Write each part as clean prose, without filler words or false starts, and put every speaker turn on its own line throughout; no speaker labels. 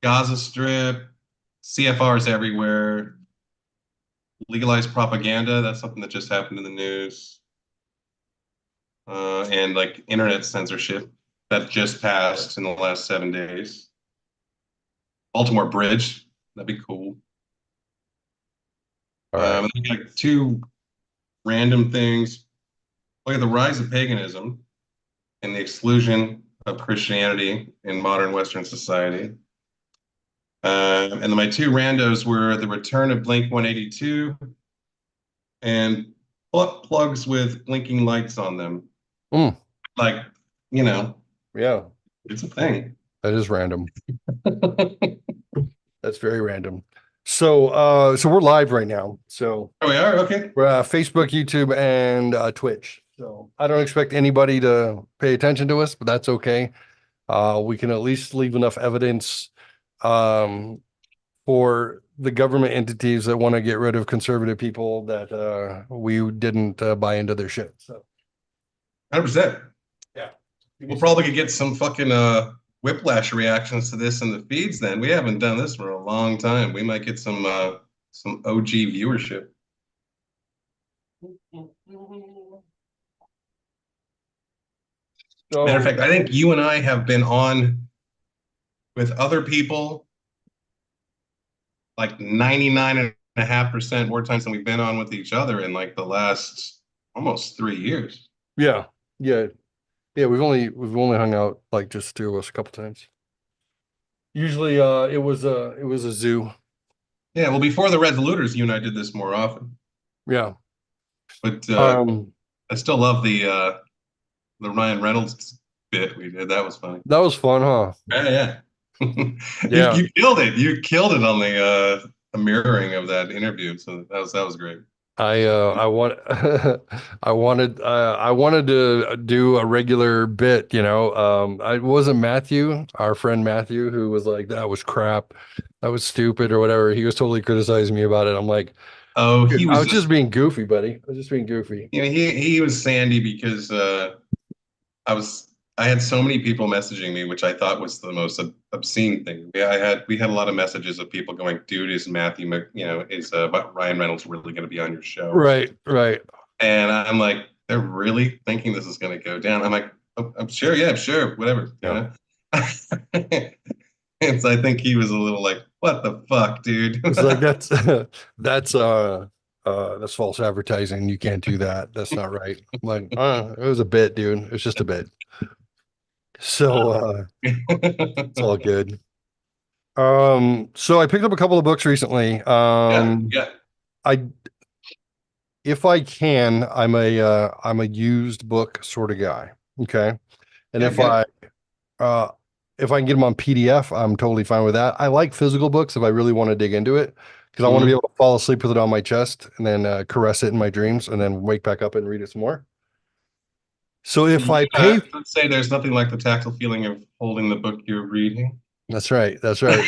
Gaza Strip, CFRs everywhere, legalized propaganda. That's something that just happened in the news. And like internet censorship that just passed in the last 7 days. Baltimore Bridge, that'd be cool.
All right.
Like two random things. Look at the rise of paganism and the exclusion of Christianity in modern Western society. And then my two randos were the return of Blink 182 and plugs with blinking lights on them.
Mm,
Like, you know,
yeah,
it's a thing.
that is random. That's very random. So we're live right now. So
Oh, we are? Okay.
we're Facebook, YouTube, and Twitch. So I don't expect anybody to pay attention to us, but that's okay. We can at least leave enough evidence um, for the government entities that want to get rid of conservative people that we didn't buy into their shit. So
100%.
yeah.
We'll probably could get some fucking whiplash reactions to this in the feeds then. We haven't done this for a long time. We might get some OG viewership. Matter of
So
fact, I think you and I have been on with other people like 99.5% more times than we've been on with each other in like the last almost 3 years.
yeah, yeah, yeah. We've only hung out like just two of us a couple times. Usually, it was a zoo.
Yeah, well, before the Resoluters, you and I did this more often.
Yeah.
But
Um,
I still love the Ryan Reynolds bit we did. That was funny.
that was fun, huh?
Yeah, yeah.
Yeah.
You killed it. You killed it on the mirroring of that interview. So that was great.
I want I wanted to do a regular bit, I wasn't Matthew, our friend Matthew, who was like, that was crap, that was stupid or whatever. He was totally criticizing me about it. I'm like,
Oh,
dude,
he
I
was
was just
just
being goofy, buddy. I was just being goofy.
he was sandy because I had so many people messaging me, which I thought was the most obscene thing. We had a lot of messages of people going, "Dude, is Matthew, is Ryan Reynolds really going to be on your show?"
Right, right.
And I'm like, they're really thinking this is going to go down. I'm like, oh, I'm sure, yeah, sure, whatever, you
Yeah.
know. And so I think he was a little like, "What the fuck, dude?"
It's like that's that's false advertising. You can't do that. That's not right. I'm like, it was a bit, dude. It was just a bit. So it's all good. So I picked up a couple of books recently.
Yeah, yeah,
I if I can, I'm a used book sort of guy. Okay. And
yeah, good.
uh if I can get them on PDF, I'm totally fine with that. I like physical books if I really want to dig into it because I want to be
Mhm.
able to fall asleep with it on my chest and then caress it in my dreams and then wake back up and read it some more. So if I
Yeah,
pay,
let's say there's nothing like the tactile feeling of holding the book you're reading.
that's right, that's right.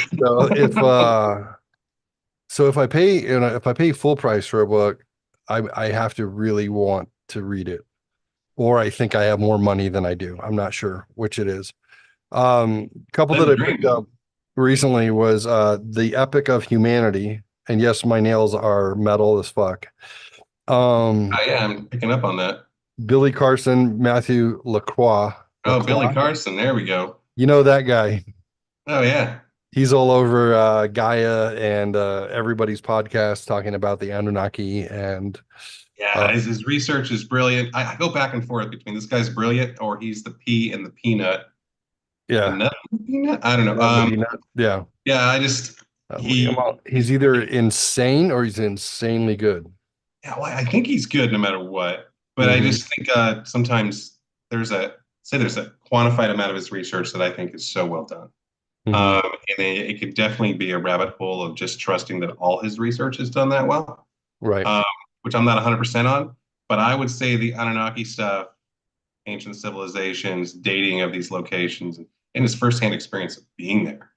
So if I pay, if I pay full price for a book, I have to really want to read it, or I think I have more money than I do. I'm not sure which it is. Couple
Live
that
the
I
dream,
picked
man.
up recently was The Epic of Humanity. And yes, my nails are metal as fuck.
Oh, yeah, I'm picking up on that.
Billy Carson, Matthew
Oh, Billy
Lacroix.
Carson, there we go.
You know that guy.
Oh, yeah.
He's all over Gaia and everybody's podcast talking about the Anunnaki and uh,
Yeah, his research is brilliant. I go back and forth between this guy's brilliant or he's the pea and the peanut. The
yeah,
nut and the peanut? I don't know.
the peanut. Yeah.
Yeah, I just he
Well, he's either insane or he's insanely good.
yeah, well, I think he's good no matter what. But I
Hmm.
just think sometimes there's a quantified amount of his research that I think is so well done.
Hmm.
And it could definitely be a rabbit hole of just trusting that all his research is done that well,
Right.
um, which I'm not 100% on. But I would say the Anunnaki stuff, ancient civilizations, dating of these locations, and his firsthand experience of being there,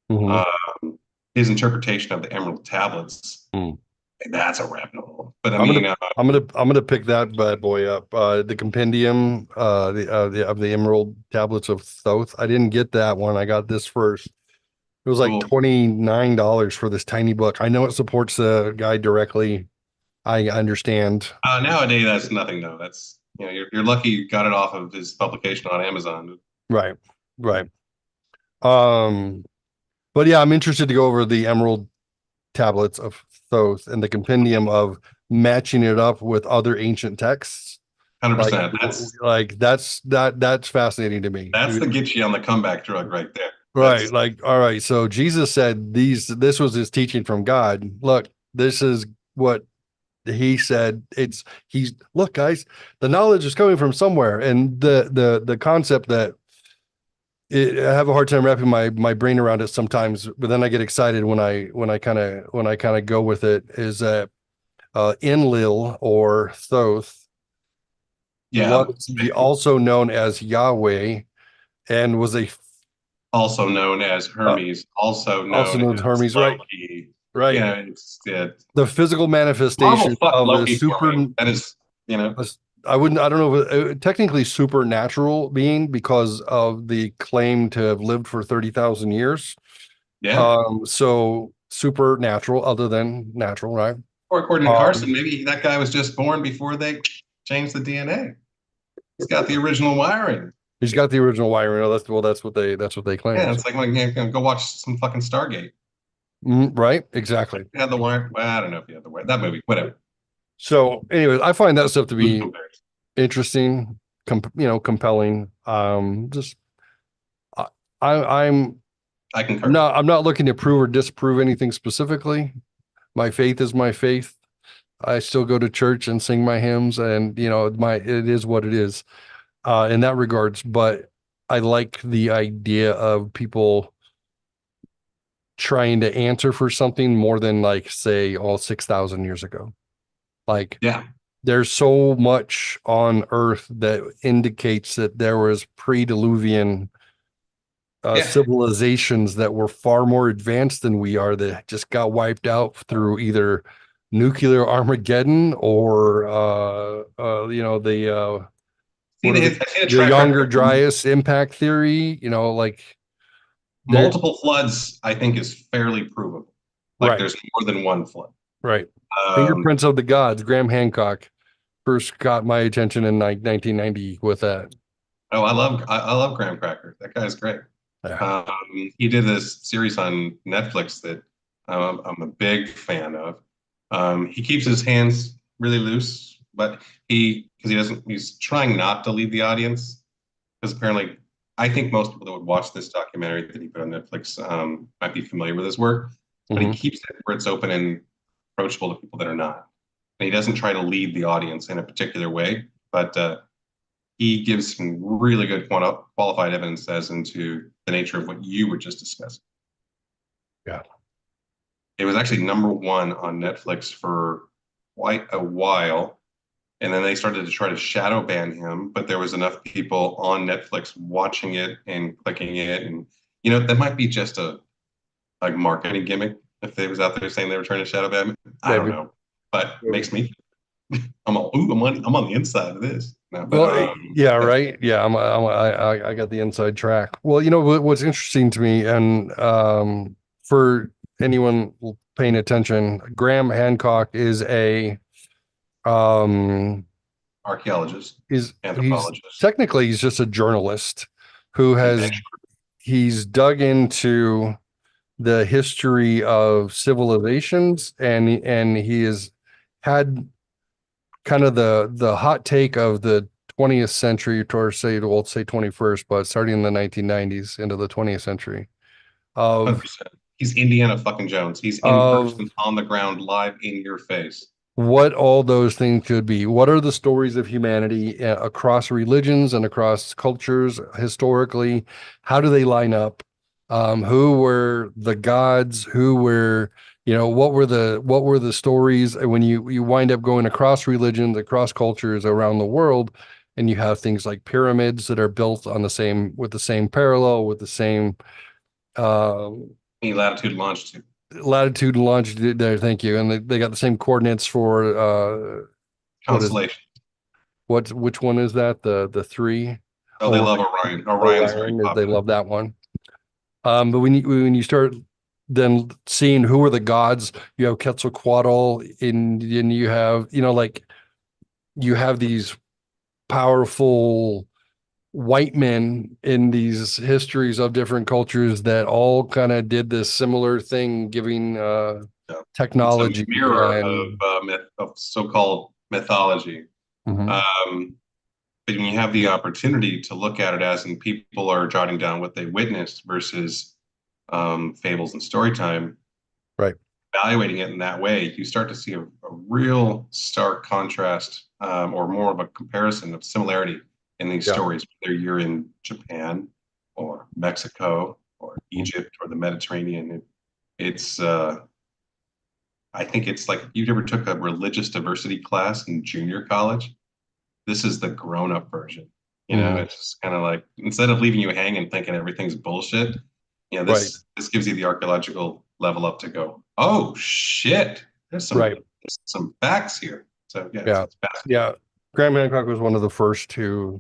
Hmm.
um, his interpretation of the Emerald Tablets, that's a rabbit hole. But I
I'm gonna
mean,
I'm gonna pick that bad boy up. The compendium, of the Emerald Tablets of Thoth. I didn't get that one. I got this first. It was like
Cool.
$29 for this tiny book. I know it supports the guy directly. I understand.
Nowadays, that's nothing though. That's you're lucky you got it off of his publication on Amazon.
Right. Right. Um, but yeah, I'm interested to go over the Emerald tablets of Thoth and the compendium of matching it up with other ancient texts. Like,
100%. That's
that's fascinating to me.
that's the get you on the comeback drug right there.
Right.
That's
Like, all right. So Jesus said this was his teaching from God. Look, this is what he said. Look, guys, the knowledge is coming from somewhere. And the concept that I have a hard time wrapping my brain around it sometimes, but then I get excited when I kind of go with it is that Enlil or Thoth
yeah.
was also known as Yahweh and was a
Also known as
uh,
Hermes, also
also
known
known as
as
Hermes, right?
Loki.
Right.
It's it.
The physical
Marvel
manifestation
fucked
of a
Loki for
super
me. That is,
I don't know if technically supernatural being because of the claim to have lived for 30,000 years.
yeah.
So supernatural other than natural, right?
Or according to
Um,
Carson, maybe that guy was just born before they changed the DNA. He's got the original wiring.
he's got the original wiring. That's what they claim.
Yeah,
So,
it's like when go watch some fucking Stargate.
right, exactly.
Had the wire. Well, I don't know if you had the wire. That movie, whatever.
So, anyways, I find that stuff to
Who's
be
compares?
interesting, compelling. Just I, I'm
I concur.
I'm not looking to prove or disprove anything specifically. My faith is my faith. I still go to church and sing my hymns, and it is what it is in that regards. But I like the idea of people trying to answer for something more than like say all 6,000 years ago. Like
Yeah,
there's so much on Earth that indicates that there was pre-Diluvian
yeah.
civilizations that were far more advanced than we are that just got wiped out through either nuclear Armageddon or
See
what are
I see the
the
track
younger
record.
Dryas impact theory, like there
Multiple floods, I think, is fairly provable. Like
right,
there's more than one flood.
right.
Um,
Fingerprints of the Gods, Graham Hancock first got my attention in like 1990 with that.
oh, I love Graham Cracker. That guy's great.
Yeah.
He did this series on Netflix that I'm a big fan of. He keeps his hands really loose, but because he doesn't, he's trying not to lead the audience. Because apparently, I think most people that would watch this documentary that he put on Netflix might be familiar with his work, but he
Hmm.
keeps it where it's open and approachable to people that are not. And he doesn't try to lead the audience in a particular way, but he gives some really good qualified evidence as into the nature of what you were just discussing.
Yeah.
It was actually number one on Netflix for quite a while. And then they started to try to shadow ban him, but there was enough people on Netflix watching it and clicking it. And, that might be just a like marketing gimmick if they was out there saying they were trying to shadow ban him. I don't
Maybe.
know, but
Maybe.
makes me, I'm all, ooh, I'm on the inside of this. No, but
Well, yeah, right. Yeah, I got the inside track. Well, what's interesting to me, and for anyone paying attention, Graham Hancock um
archaeologist,
he's
anthropologist,
technically he's just a journalist who has
adventure.
he's dug into the history of civilizations, and he has had kind of the hot take of the 20th century, or say 21st, but starting in the 1990s into the 20th century of
100%. He's Indiana fucking Jones. He's in
of
person, on the ground, live in your face.
what all those things could be. What are the stories of humanity across religions and across cultures historically? How do they line up? Who were the gods? Who were, what were the stories? And when you wind up going across religions, across cultures around the world, and you have things like pyramids that are built on the same with the same parallel with the same um,
Any latitude, longitude,
latitude and longitude there. Thank you. And they got the same coordinates for what is
constellation.
which one is that? The three
Oh, they love Orion. Orion's very
Orion. They
popular.
love that one. But when you start then seeing who are the gods, you have Quetzalcoatl, and you have, like you have these powerful white men in these histories of different cultures that all kind of did this similar thing, giving
Yeah. It's a
technology
mirror of
and
of so-called mythology.
Mhm.
Um, but when you have the opportunity to look at it as in people are jotting down what they witnessed versus fables and story time,
Right.
evaluating it in that way, you start to see a real stark contrast or more of a comparison of similarity in these
Yeah.
stories, whether you're in Japan or Mexico or Egypt or the Mediterranean. It's I think it's like if you ever took a religious diversity class in junior college, this is the grown-up version.
Mhm.
It's just kind of like instead of leaving you hanging thinking everything's bullshit,
Right.
this gives you the archaeological level up to go, oh shit,
Right.
there's some facts here. So yeah,
Yeah.
it's fascinating.
Yeah. Graham Hancock was one of the first to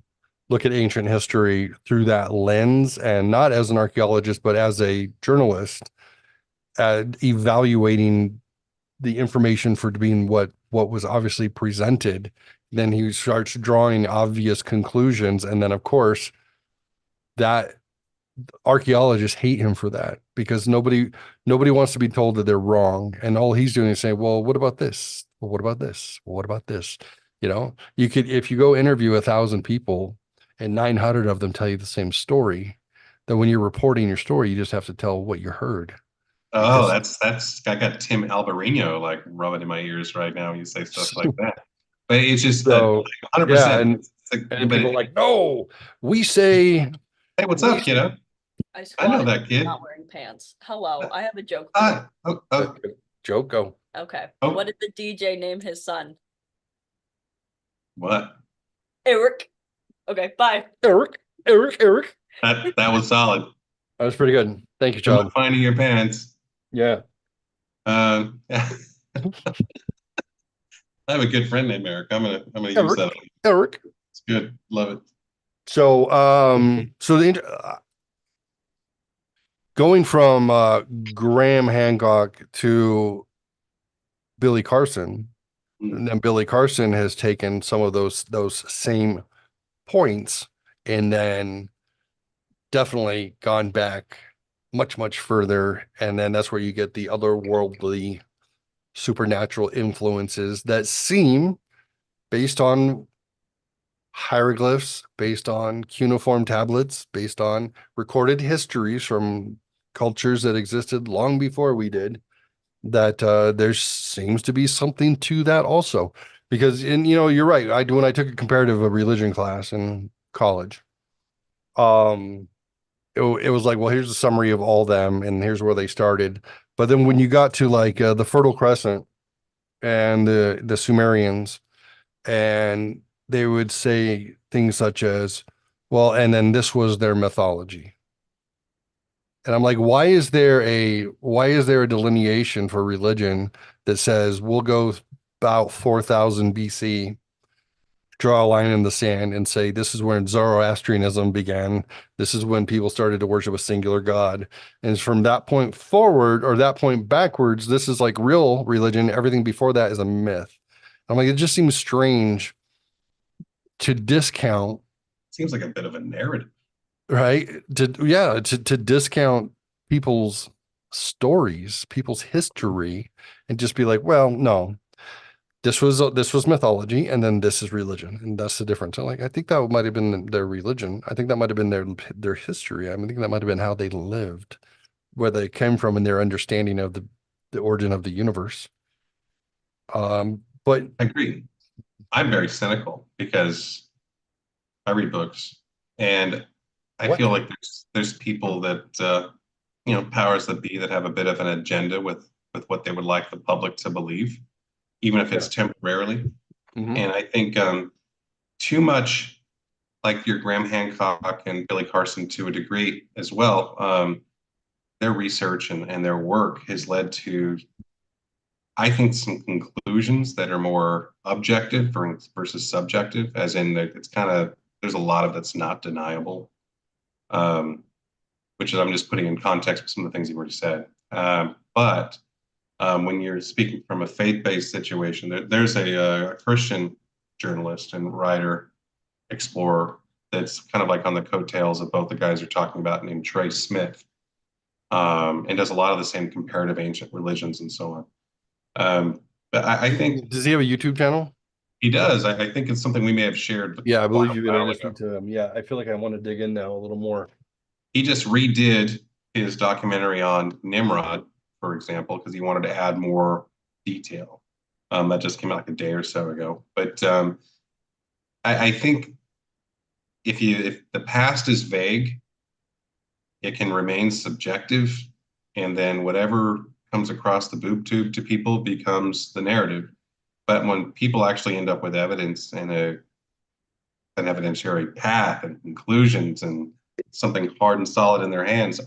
look at ancient history through that lens, and not as an archaeologist, but as a journalist, evaluating the information for being what was obviously presented. Then he starts drawing obvious conclusions, and then of course that archaeologists hate him for that, because nobody wants to be told that they're wrong, and all he's doing is saying, well, what about this, well, what about this, well, what about this? You could, if you go interview 1,000 people and 900 of them tell you the same story, then when you're reporting your story, you just have to tell what you heard.
Oh,
Because
that's I got Tim Albarino like rubbing in my ears right now when you say stuff like that. But it's just
so
like
yeah,
100%.
and
But
people are like, no, we say
hey, what's
we
up, kiddo?
I
I know
squatted
that kid.
not wearing pants. Hello, I have a joke for you.
Hi. Oh,
joke go.
Okay.
oh,
What did the DJ name his son?
what?
Eric. Okay, bye.
Eric.
That was solid.
That was pretty good. Thank you,
Good luck
child.
finding your pants.
Yeah.
Yeah. I have a good friend named Eric. I'm gonna use
Eric.
that.
Eric.
It's good. Love it.
So going from Graham Hancock to Billy Carson,
Mm.
and then Billy Carson has taken some of those same points and then definitely gone back much further, and then that's where you get the otherworldly supernatural influences that seem, based on hieroglyphs, based on cuneiform tablets, based on recorded histories from cultures that existed long before we did, that there seems to be something to that also. Because, and you're right. When I took a comparative religion class in college, um, it was like, well, here's a summary of all them, and here's where they started. But then when you got to like the Fertile Crescent and the Sumerians, and they would say things such as, well, and then this was their mythology. And I'm like, why is there a delineation for religion that says we'll go about 4,000 BC, draw a line in the sand and say this is when Zoroastrianism began. This is when people started to worship a singular god. And from that point forward, or that point backwards, this is like real religion. Everything before that is a myth. I'm like, it just seems strange to discount,
Seems like a bit of a narrative.
right? To discount people's stories, people's history, and just be like, well, no, this was mythology, and then this is religion, and that's the difference. I'm like, I think that might have been their religion. I think that might have been their history. I think that might have been how they lived, where they came from, and their understanding of the origin of the universe. But
I agree. I'm very cynical because I read books and I
what?
feel like there's people that powers that be that have a bit of an agenda with what they would like the public to believe, even if
Yeah.
it's temporarily.
Mhm.
And I think too much, like your Graham Hancock and Billy Carson to a degree as well, their research and their work has led to, I think, some conclusions that are more objective versus subjective, as in that it's kind of there's a lot of that's not deniable, um, which is I'm just putting in context with some of the things you've already said. But when you're speaking from a faith-based situation, there's a Christian journalist and writer, explorer that's kind of like on the coattails of both the guys you're talking about, named Trey Smith, and does a lot of the same comparative ancient religions and so on. But I think
Does he have a YouTube channel?
he does. I think it's something we may have shared
Yeah, I
a
believe you
while
introduced me
ago.
to him. Yeah, I feel like I want to dig in now a little more.
He just redid his documentary on Nimrod, for example, because he wanted to add more detail. That just came out like a day or so ago. But I think if the past is vague, it can remain subjective, and then whatever comes across the boob tube to people becomes the narrative. But when people actually end up with evidence and an evidentiary path and conclusions and something hard and solid in their hands,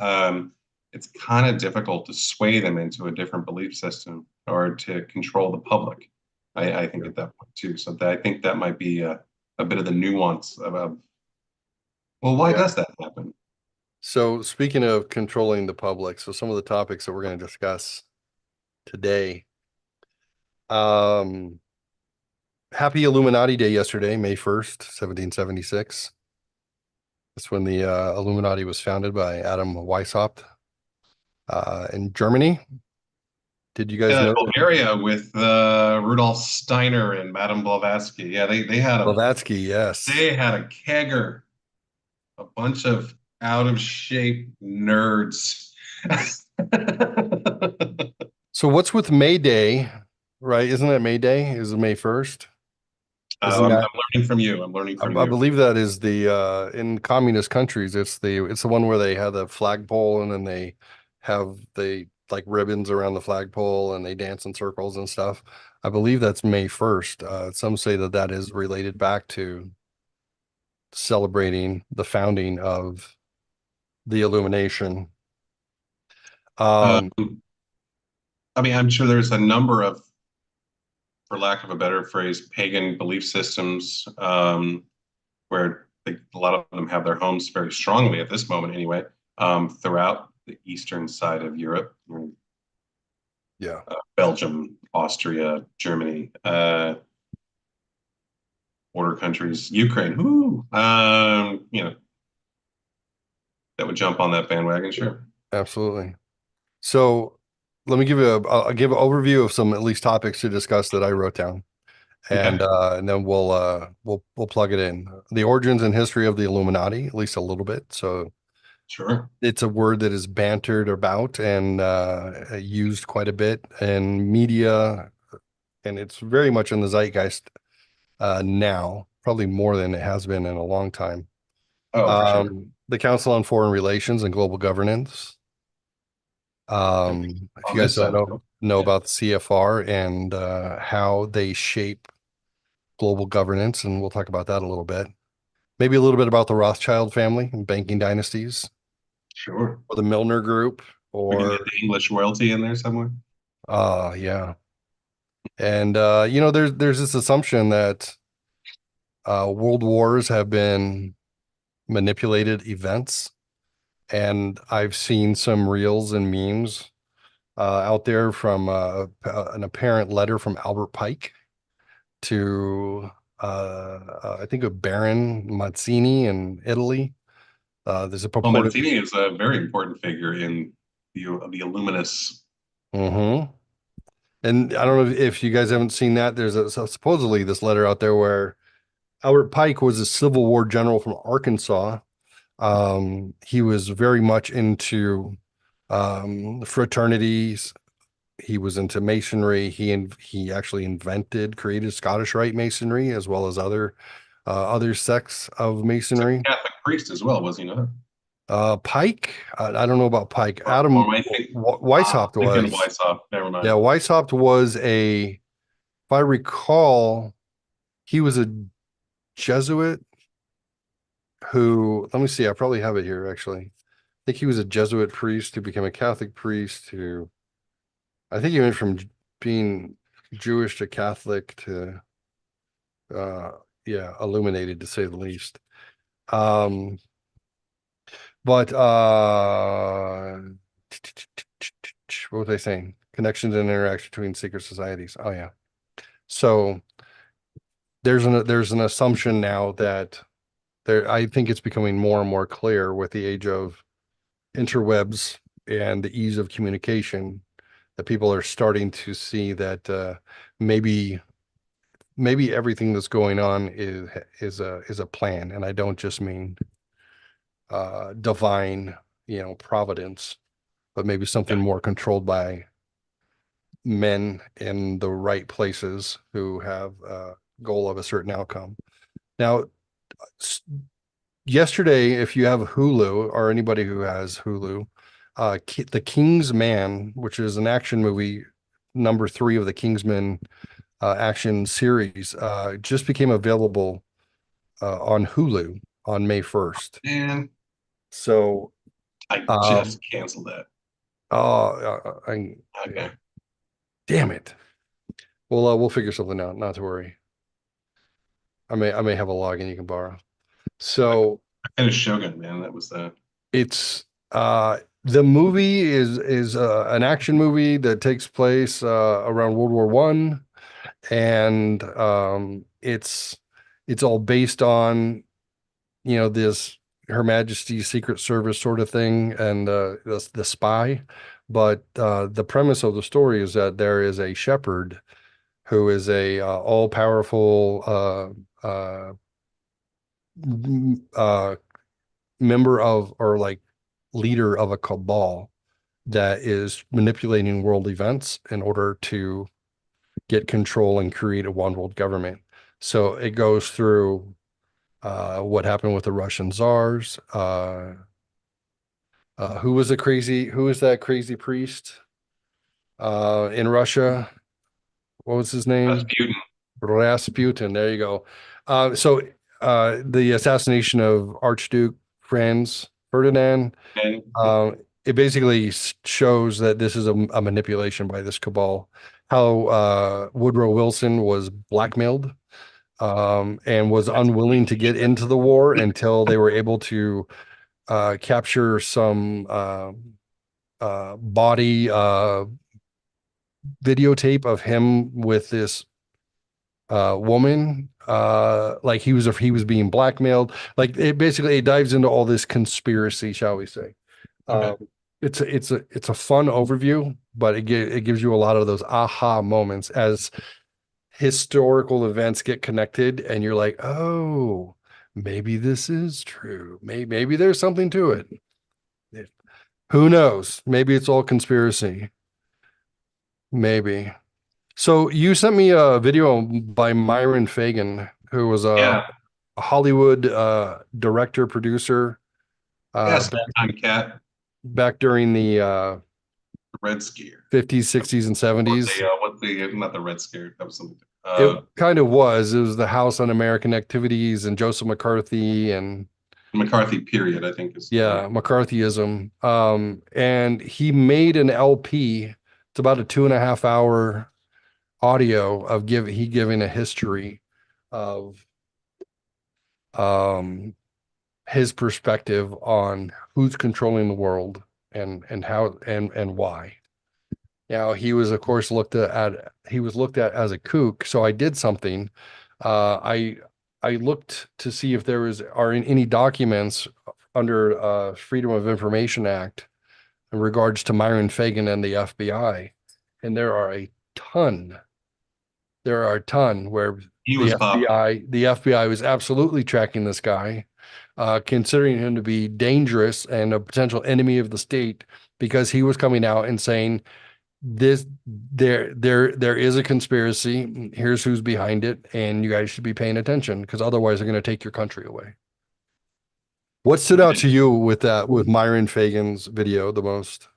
it's kind of difficult to sway them into a different belief system or to control the public. I think at that point too. So I think that might be a bit of the nuance of well, why does that happen?
So speaking of controlling the public, so some of the topics that we're going to discuss today. Happy Illuminati Day yesterday, May 1st, 1776. That's when the Illuminati was founded by Adam Weishaupt in Germany. Did you guys know
Bulgaria with Rudolf Steiner and Madame Blavatsky. Yeah,
Blavatsky? Yes.
they had a kegger, a bunch of out of shape nerds.
So what's with May Day, right? Isn't that May Day? Is it May 1st? Isn't
I'm
that
learning from you. I'm learning from
I
you.
believe that is the in communist countries, it's the one where they have the flagpole and then they have the like ribbons around the flagpole and they dance in circles and stuff. I believe that's May 1st. Some say that that is related back to celebrating the founding of the Illumination.
Um, I mean, I'm sure there's a number of, for lack of a better phrase, pagan belief systems where a lot of them have their homes very strongly at this moment, anyway, throughout the eastern side of Europe,
Yeah,
Belgium, Austria, Germany, border countries, Ukraine. That would jump on that bandwagon, sure.
absolutely. So let me give you I'll give an overview of some at least topics to discuss that I wrote down.
Okay,
And then we'll plug it in. The origins and history of the Illuminati, at least a little bit. So
sure.
it's a word that is bantered about and used quite a bit in media, and it's very much in the zeitgeist now, probably more than it has been in a long time.
Oh, for sure.
The Council on Foreign Relations and Global Governance. If
On
you guys
this
don't
side,
know
yeah,
about the CFR and how they shape global governance, and we'll talk about that a little bit. Maybe a little bit about the Rothschild family and banking dynasties,
sure.
or the Milner Group,
We can get
or
the English royalty in there somewhere.
yeah. And there's this assumption that world wars have been manipulated events, and I've seen some reels and memes out there from an apparent letter from Albert Pike to I think of Baron Mazzini in Italy. There's a
Well,
purported.
Mancini is a very important figure in the Illuminists.
Mhm. And I don't know if you guys haven't seen that. There's supposedly this letter out there where Albert Pike was a Civil War general from Arkansas. He was very much into fraternities. He was into masonry. He actually created Scottish Rite Masonry as well as other sects of
He's a
masonry.
Catholic priest as well, was he not?
Pike, I don't know about Pike.
Or
Adam
am I think,
Weishaupt
thinking of
was.
Weishaupt. Never
Yeah,
mind.
Weishaupt was if I recall, he was a Jesuit who, let me see, I probably have it here actually. I think he was a Jesuit priest who became a Catholic priest who, I think he went from being Jewish to Catholic to, yeah, illuminated to say the least. Um, But what was I saying? Connections and interaction between secret societies. Oh yeah. So there's an assumption now that I think it's becoming more and more clear with the age of interwebs and the ease of communication that people are starting to see that maybe everything that's going on is a plan, and I don't just mean divine, providence, but maybe something
Yeah.
more controlled by men in the right places who have a goal of a certain outcome. Now, yesterday, if you have Hulu or anybody who has Hulu, The King's Man, which is an action movie, number 3 of the Kingsman action series, just became available on Hulu on May 1st.
And
So,
I
um,
just canceled that. Okay.
Damn it. We'll figure something out. Not to worry. I may have a login you can borrow. So
I finished Shogun, man. That was
it's the movie is an action movie that takes place around World War One, and it's all based on this Her Majesty's Secret Service sort of thing, and the spy. But the premise of the story is that there is a shepherd who is a all-powerful member of, or like leader of, a cabal that is manipulating world events in order to get control and create a one world government. So it goes through what happened with the Russian czars. Who was that crazy priest in Russia? What was his name?
Rasputin.
Rasputin. There you go. So the assassination of Archduke Franz Ferdinand.
And
It basically shows that this is a manipulation by this cabal. How Woodrow Wilson was blackmailed and was unwilling to get into the war until they were able to capture some body videotape of him with this woman. Like he was being blackmailed. Like it dives into all this conspiracy, shall we say.
okay.
It's a fun overview, but it gives you a lot of those aha moments as historical events get connected, and you're like, oh, maybe this is true. Maybe there's something to it. Who knows? Maybe it's all conspiracy. Maybe. So you sent me a video by Myron Fagan, who was a
Yeah.
Hollywood director, producer,
Yeah.
back,
Time Cat.
back during the
Red Scare.
50s, 60s, and
Or
70s.
not the Red Scare. That was something.
It kind of was. It was the House on American Activities and Joseph McCarthy and
McCarthy period, I think is.
yeah, McCarthyism. And he made an LP. It's about a 2.5 hour audio of he giving a history of his perspective on who's controlling the world and how and why. Now he was, of course, looked at as a kook. So I did something. I looked to see if there are in any documents under Freedom of Information Act in regards to Myron Fagan and the FBI, and there are a ton. There are a ton where
He was popular.
the FBI was absolutely tracking this guy, considering him to be dangerous and a potential enemy of the state because he was coming out and saying there is a conspiracy. Here's who's behind it, and you guys should be paying attention because otherwise they're going to take your country away. What stood out to you with Myron Fagan's video the most?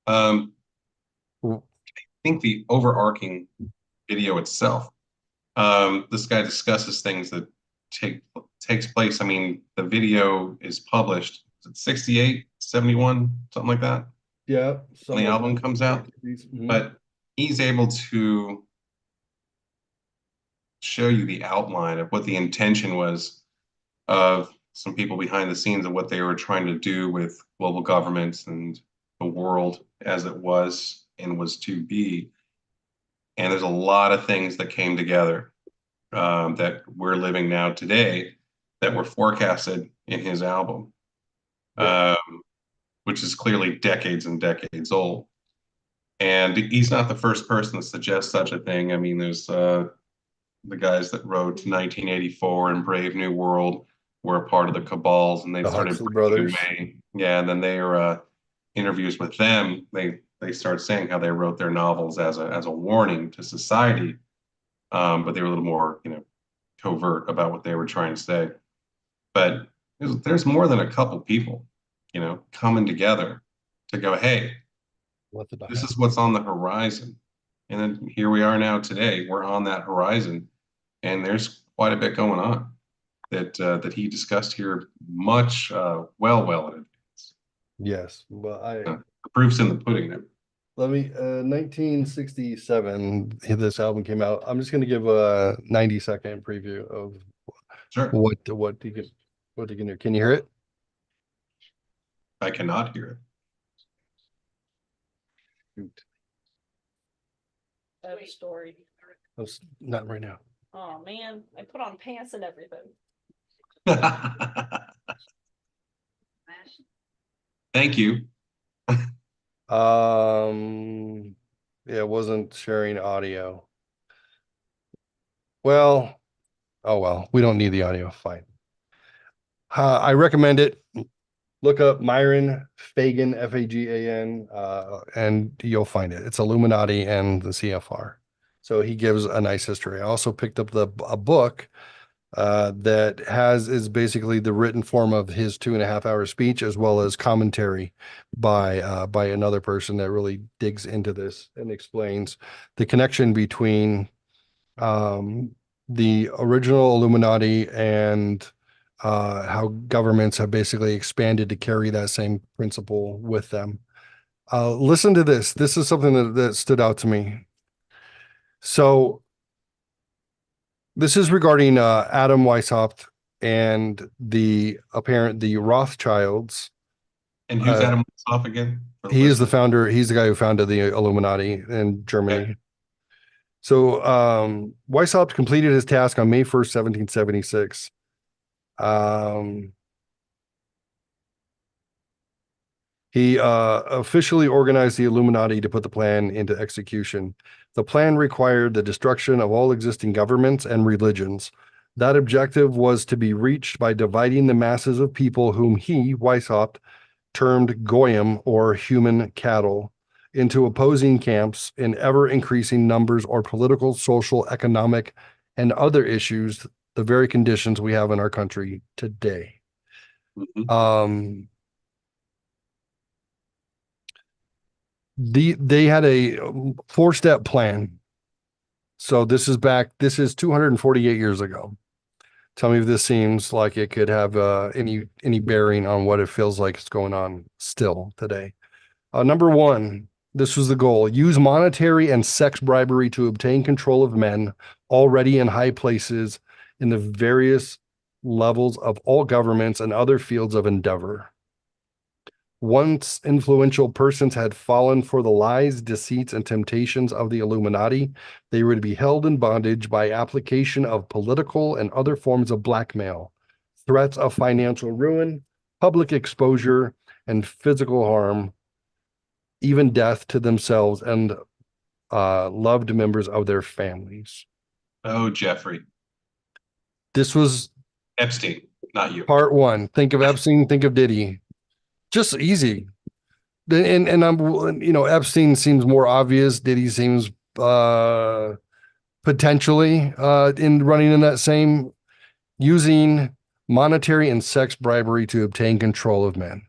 I think the overarching video itself. This guy discusses things that takes place. I mean, the video is published. Is it 68, 71, something like that?
Yeah.
When the album comes out.
Mm-hmm.
But he's able to show you the outline of what the intention was of some people behind the scenes of what they were trying to do with global governments and the world as it was and was to be. And there's a lot of things that came together that we're living now today that were forecasted in his album, which is clearly decades and decades old. And he's not the first person to suggest such a thing. I mean, there's the guys that wrote 1984 and Brave New World were a part of the cabals, and they
The
started
Huxley
breaking
brothers.
away. Yeah, and then they were interviews with them. They start saying how they wrote their novels as a warning to society, but they were a little more, covert about what they were trying to say. But there's more than a couple people, coming together to go, hey, this is what's on the horizon. And then here we are now today. We're on that horizon, and there's quite a bit going on that he discussed here much well in advance.
Yes, but
The proof's in the pudding there.
let me 1967 this album came out. I'm just going to give a 90-second preview of
Sure.
what you can hear. Can you hear it?
I cannot hear it.
Shoot.
I have a story.
Not right now.
Oh man, I put on pants and everything.
Thank you.
Yeah, it wasn't sharing audio. Well, oh well, we don't need the audio. Fine. I recommend it. Look up Myron Fagan, Fagan, and you'll find it. It's Illuminati and the CFR. So he gives a nice history. I also picked up a book that is basically the written form of his 2.5 hour speech, as well as commentary by another person that really digs into this and explains the connection between the original Illuminati and how governments have basically expanded to carry that same principle with them. Listen to this. This is something that stood out to me. So this is regarding Adam Weishaupt and the Rothschilds.
And who's Adam Weishaupt again?
He is the founder. He's the guy who founded the Illuminati in Germany. Okay. So Weishaupt completed his task on May 1st, 1776. He officially organized the Illuminati to put the plan into execution. The plan required the destruction of all existing governments and religions. That objective was to be reached by dividing the masses of people whom he, Weishaupt, termed goyim, or human cattle, into opposing camps in ever-increasing numbers or political, social, economic, and other issues, the very conditions we have in our country today. Mm-hmm. They had a 4-step plan. So this is 248 years ago. Tell me if this seems like it could have any bearing on what it feels like it's going on still today. Number 1, this was the goal: use monetary and sex bribery to obtain control of men already in high places in the various levels of all governments and other fields of endeavor. Once influential persons had fallen for the lies, deceits, and temptations of the Illuminati, they were to be held in bondage by application of political and other forms of blackmail, threats of financial ruin, public exposure, and physical harm, even death to themselves and loved members of their families.
Oh, Geoffrey.
This was
Epstein, not you.
Part 1. Think of Epstein, think of Diddy. Just easy. And I'm, Epstein seems more obvious. Diddy seems potentially in running in that same, using monetary and sex bribery to obtain control of men.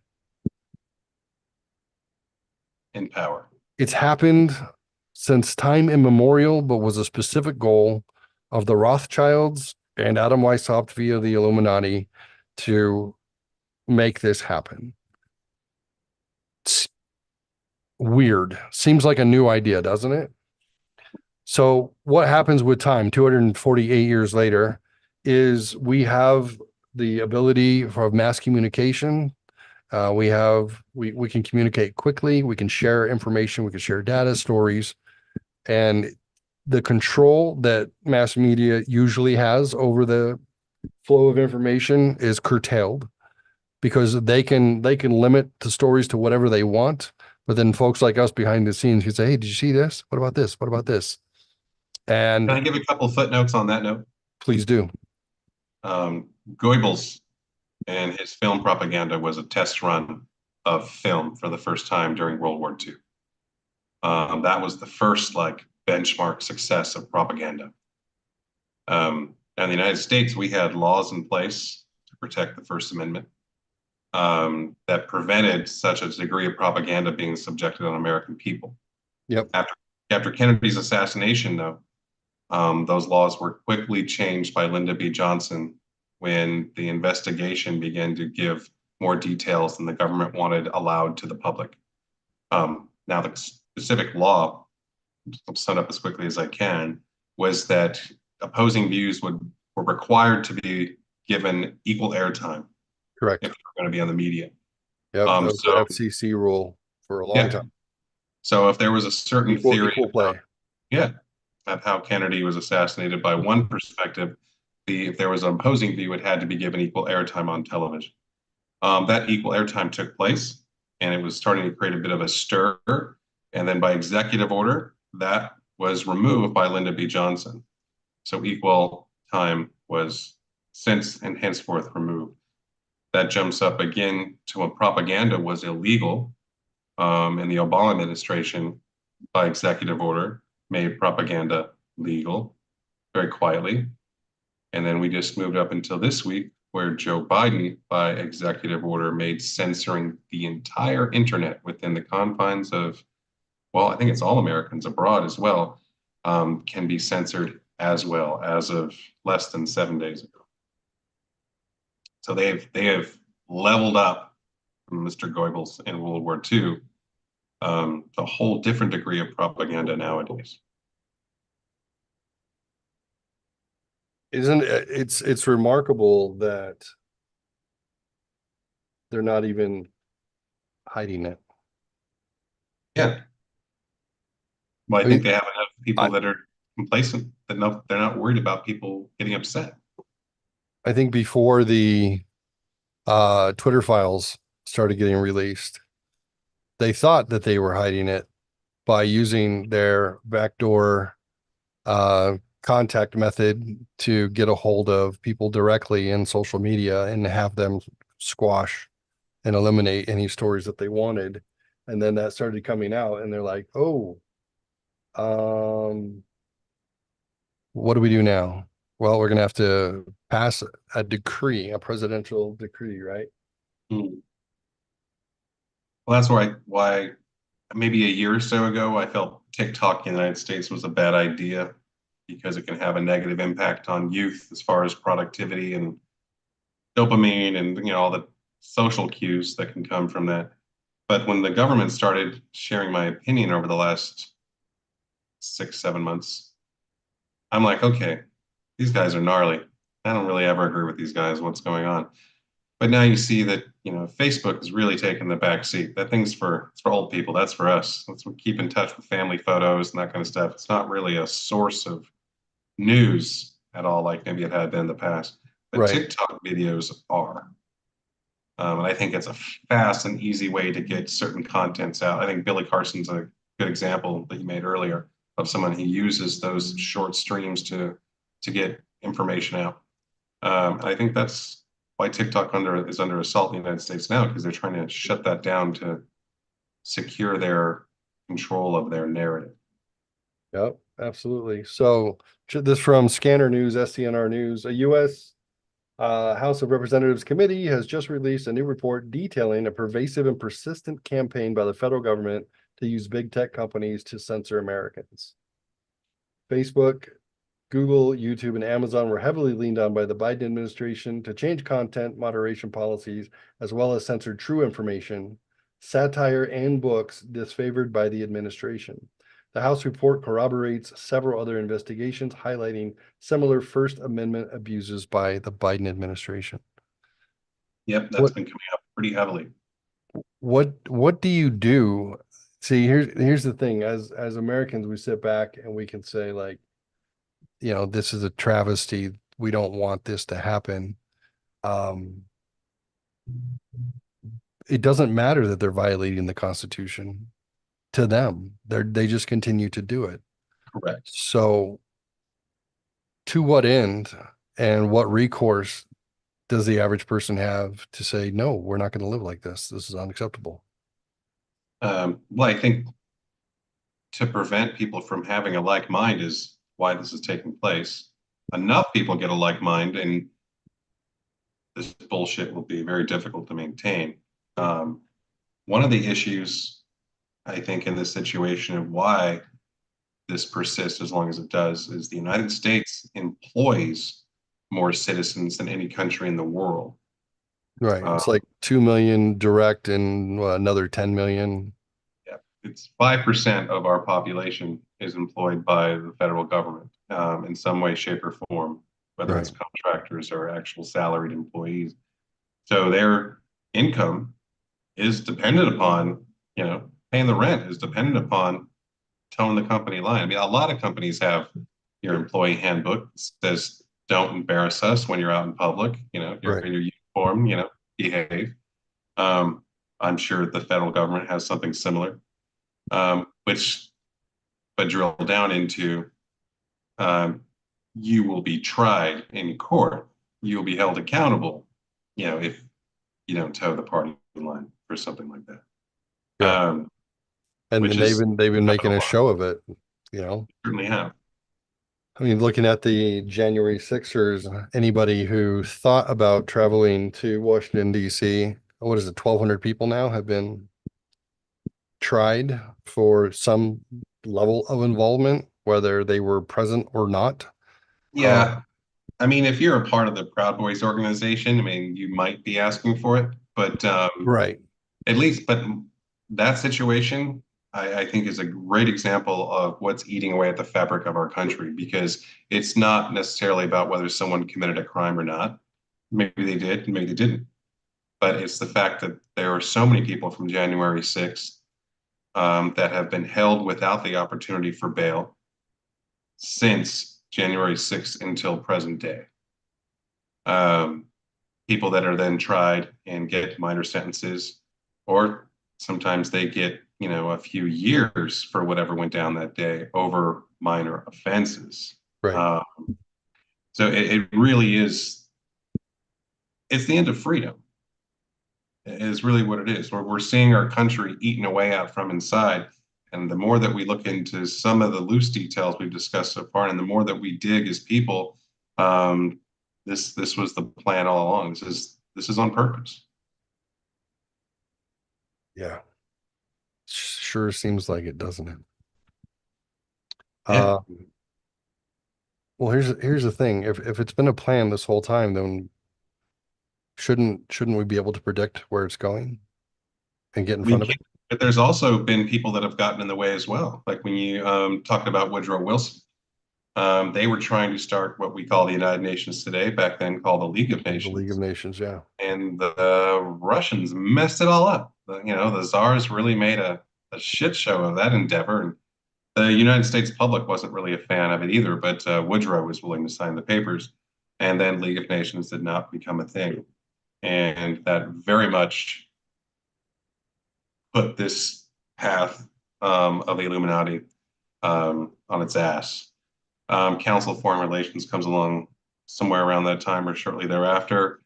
In power.
It's happened since time immemorial, but was a specific goal of the Rothschilds and Adam Weishaupt via the Illuminati to make this happen. It's weird. Seems like a new idea, doesn't it? So what happens with time 248 years later is we have the ability for mass communication. We can communicate quickly. We can share information. We can share data, stories, and the control that mass media usually has over the flow of information is curtailed because they can limit the stories to whatever they want. But then folks like us behind the scenes can say, "Hey, did you see this? What about this? What about this?"
Can I
And
give a couple footnotes on that note?
please do.
Goebbels and his film propaganda was a test run of film for the first time during World War II. That was the first like benchmark success of propaganda. In the United States, we had laws in place to protect the First Amendment that prevented such a degree of propaganda being subjected on American people.
Yep.
After Kennedy's assassination, though, those laws were quickly changed by Lyndon B. Johnson when the investigation began to give more details than the government wanted allowed to the public. Now, the specific law, I'll sum up as quickly as I can, was that opposing views were required to be given equal airtime
Correct.
if they're going to be on the media.
Yep. That was
So
the FCC rule for a long
yeah,
time.
so if there was a certain theory
Equal play.
of how Kennedy was assassinated by one perspective, if there was an opposing view, it had to be given equal airtime on television. That equal airtime took place, and it was starting to create a bit of a stir. And then by executive order, that was removed by Lyndon B. Johnson. So equal time was since and henceforth removed. That jumps up again to when propaganda was illegal, in the Obama administration, by executive order, made propaganda legal very quietly. And then we just moved up until this week where Joe Biden, by executive order, made censoring the entire internet within the confines of, well, I think it's all Americans abroad as well, can be censored as well as of less than 7 days ago. So they have leveled up from Mr. Goebbels in World War II, a whole different degree of propaganda nowadays.
Isn't it, it's remarkable that they're not even hiding it.
Yeah. Well, I
I
think
mean,
they have enough people that are complacent that they're not worried about people getting upset.
I think before the Twitter files started getting released, they thought that they were hiding it by using their backdoor contact method to get a hold of people directly in social media and have them squash and eliminate any stories that they wanted. And then that started coming out and they're like, oh, what do we do now? Well, we're going to have to pass a decree, a presidential decree, right?
Hmm. Well, that's why maybe a year or so ago, I felt TikTok in the United States was a bad idea because it can have a negative impact on youth as far as productivity and dopamine and all the social cues that can come from that. But when the government started sharing my opinion over the last 6, 7 months, I'm like, okay, these guys are gnarly. I don't really ever agree with these guys. What's going on? But now you see that Facebook is really taking the back seat. That thing's it's for old people. That's for us. Let's keep in touch with family photos and that kind of stuff. It's not really a source of news at all, like maybe it had been in the past. But
Right.
TikTok videos are. And I think it's a fast and easy way to get certain contents out. I think Billy Carson's a good example that you made earlier of someone who uses those short streams to get information out. And I think that's why TikTok is under assault in the United States now, because they're trying to shut that down to secure their control of their narrative.
Yep, absolutely. So this from Scanner News, SCNR News, a U.S. House of Representatives committee has just released a new report detailing a pervasive and persistent campaign by the federal government to use big tech companies to censor Americans. Facebook, Google, YouTube, and Amazon were heavily leaned on by the Biden administration to change content moderation policies, as well as censor true information, satire, and books disfavored by the administration. The House report corroborates several other investigations highlighting similar First Amendment abuses by the Biden administration.
Yep, that's
What
been coming up pretty heavily.
what do you do? See, here's the thing. As Americans, we sit back and we can say like, this is a travesty. We don't want this to happen. Um, it doesn't matter that they're violating the Constitution to them. They just continue to do it.
Correct.
So to what end and what recourse does the average person have to say, no, we're not going to live like this? This is unacceptable.
Well, I think to prevent people from having a like mind is why this is taking place. Enough people get a like mind, and this bullshit will be very difficult to maintain. Um, One of the issues, I think, in this situation of why this persists as long as it does is the United States employs more citizens than any country in the world.
Right.
Uh,
It's like 2 million direct and another 10 million.
yeah, it's 5% of our population is employed by the federal government in some way, shape, or form, whether it's
Right.
contractors or actual salaried employees. So their income is dependent upon, paying the rent is dependent upon towing the company line. I mean, a lot of companies have your employee handbook that says, don't embarrass us when you're out in public. You're
Right.
in your uniform, behave. Um, I'm sure the federal government has something similar, which, but drill down into, um, you will be tried in court. You will be held accountable, if you don't toe the party line or something like that.
Yeah.
Um,
And
which
then
is
they've been making a
federal law,
show of it, you know.
certainly have.
I mean, looking at the January Sixers, anybody who thought about traveling to Washington, D.C., what is it, 1,200 people now have been tried for some level of involvement, whether they were present or not.
Yeah, I mean, if you're a part of the Proud Boys organization, I mean, you might be asking for it, but
Right,
at least, but that situation, I think, is a great example of what's eating away at the fabric of our country because it's not necessarily about whether someone committed a crime or not. Maybe they did, maybe they didn't. But it's the fact that there are so many people from January 6th that have been held without the opportunity for bail since January 6th until present day. Um, People that are then tried and get minor sentences, or sometimes they get, a few years for whatever went down that day over minor offenses.
right.
Uh, so it really is, it's the end of freedom, is really what it is. We're seeing our country eaten away out from inside. And the more that we look into some of the loose details we've discussed so far, and the more that we dig as people, um, this was the plan all along. This is on purpose.
Yeah. Sure seems like it, doesn't it?
Yeah.
Uh, well, here's the thing. If it's been a plan this whole time, then shouldn't we be able to predict where it's going and get in
We
front of
can,
it?
but there's also been people that have gotten in the way as well. Like when you talked about Woodrow Wilson, they were trying to start what we call the United Nations today, back then called the League of
The League of
Nations,
Nations, yeah.
and the Russians messed it all up. The czars really made a shit show of that endeavor, and the United States public wasn't really a fan of it either. But Woodrow was willing to sign the papers, and then League of Nations did not become a thing, and that very much put this path of the Illuminati on its ass. Council of Foreign Relations comes along somewhere around that time or shortly thereafter,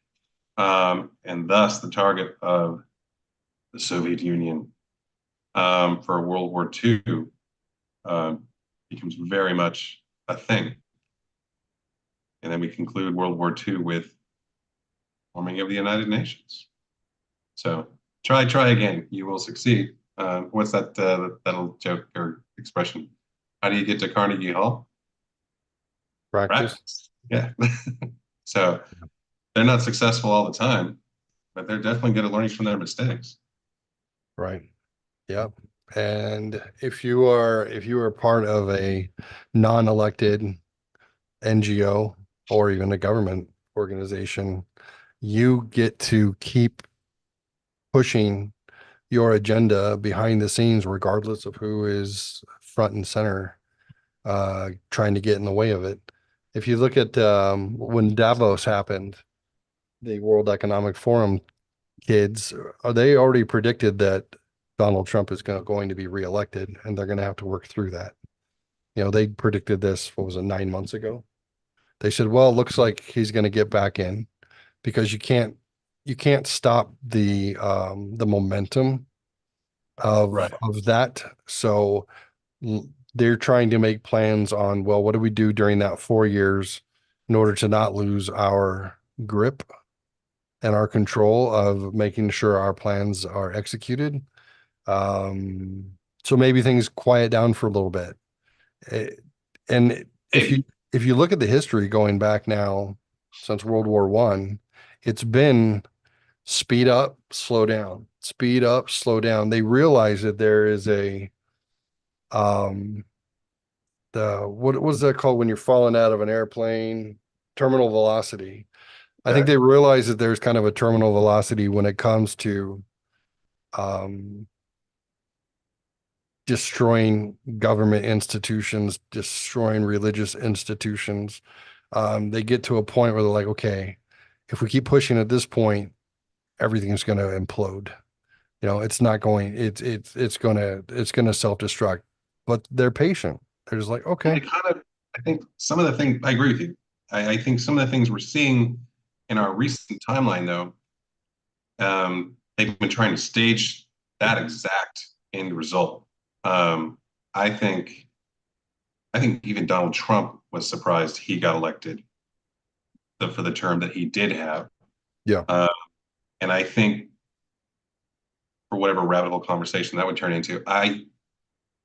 and thus the target of the Soviet Union for World War II becomes very much a thing. And then we conclude World War II with forming of the United Nations. So try again. You will succeed. What's that old joke or expression? How do you get to Carnegie Hall?
Practice.
Practice. Yeah. So they're not successful all the time, but they're definitely good at learning from their mistakes.
Right. Yep. And if you are part of a non-elected NGO or even a government organization, you get to keep pushing your agenda behind the scenes, regardless of who is front and center, trying to get in the way of it. If you look at when Davos happened, the World Economic Forum kids, they already predicted that Donald Trump is going to be reelected, and they're going to have to work through that. You know, they predicted this, what was it, 9 months ago? They said, well, it looks like he's going to get back in because you can't stop the momentum
Right.
of that. So they're trying to make plans on, well, what do we do during that 4 years in order to not lose our grip and our control of making sure our plans are executed. So maybe things quiet down for a little bit. Eh, And if you
Maybe.
if you look at the history going back now since World War One, it's been speed up, slow down, speed up, slow down. They realize that there is a um the what was that called when you're falling out of an airplane? Terminal velocity. I think
Okay.
they realize that there's kind of a terminal velocity when it comes to um destroying government institutions, destroying religious institutions. They get to a point where they're like, okay, if we keep pushing at this point, everything's going to implode. You know, it's not going, it's going to self-destruct, but they're patient. They're just like,
And
okay,
I think some of the things, I agree with you. I think some of the things we're seeing in our recent timeline, though, they've been trying to stage that exact end result. Um, I think, I think even Donald Trump was surprised he got elected for the term that he did have.
yeah,
Uh, and I think for whatever rabbit hole conversation that would turn into,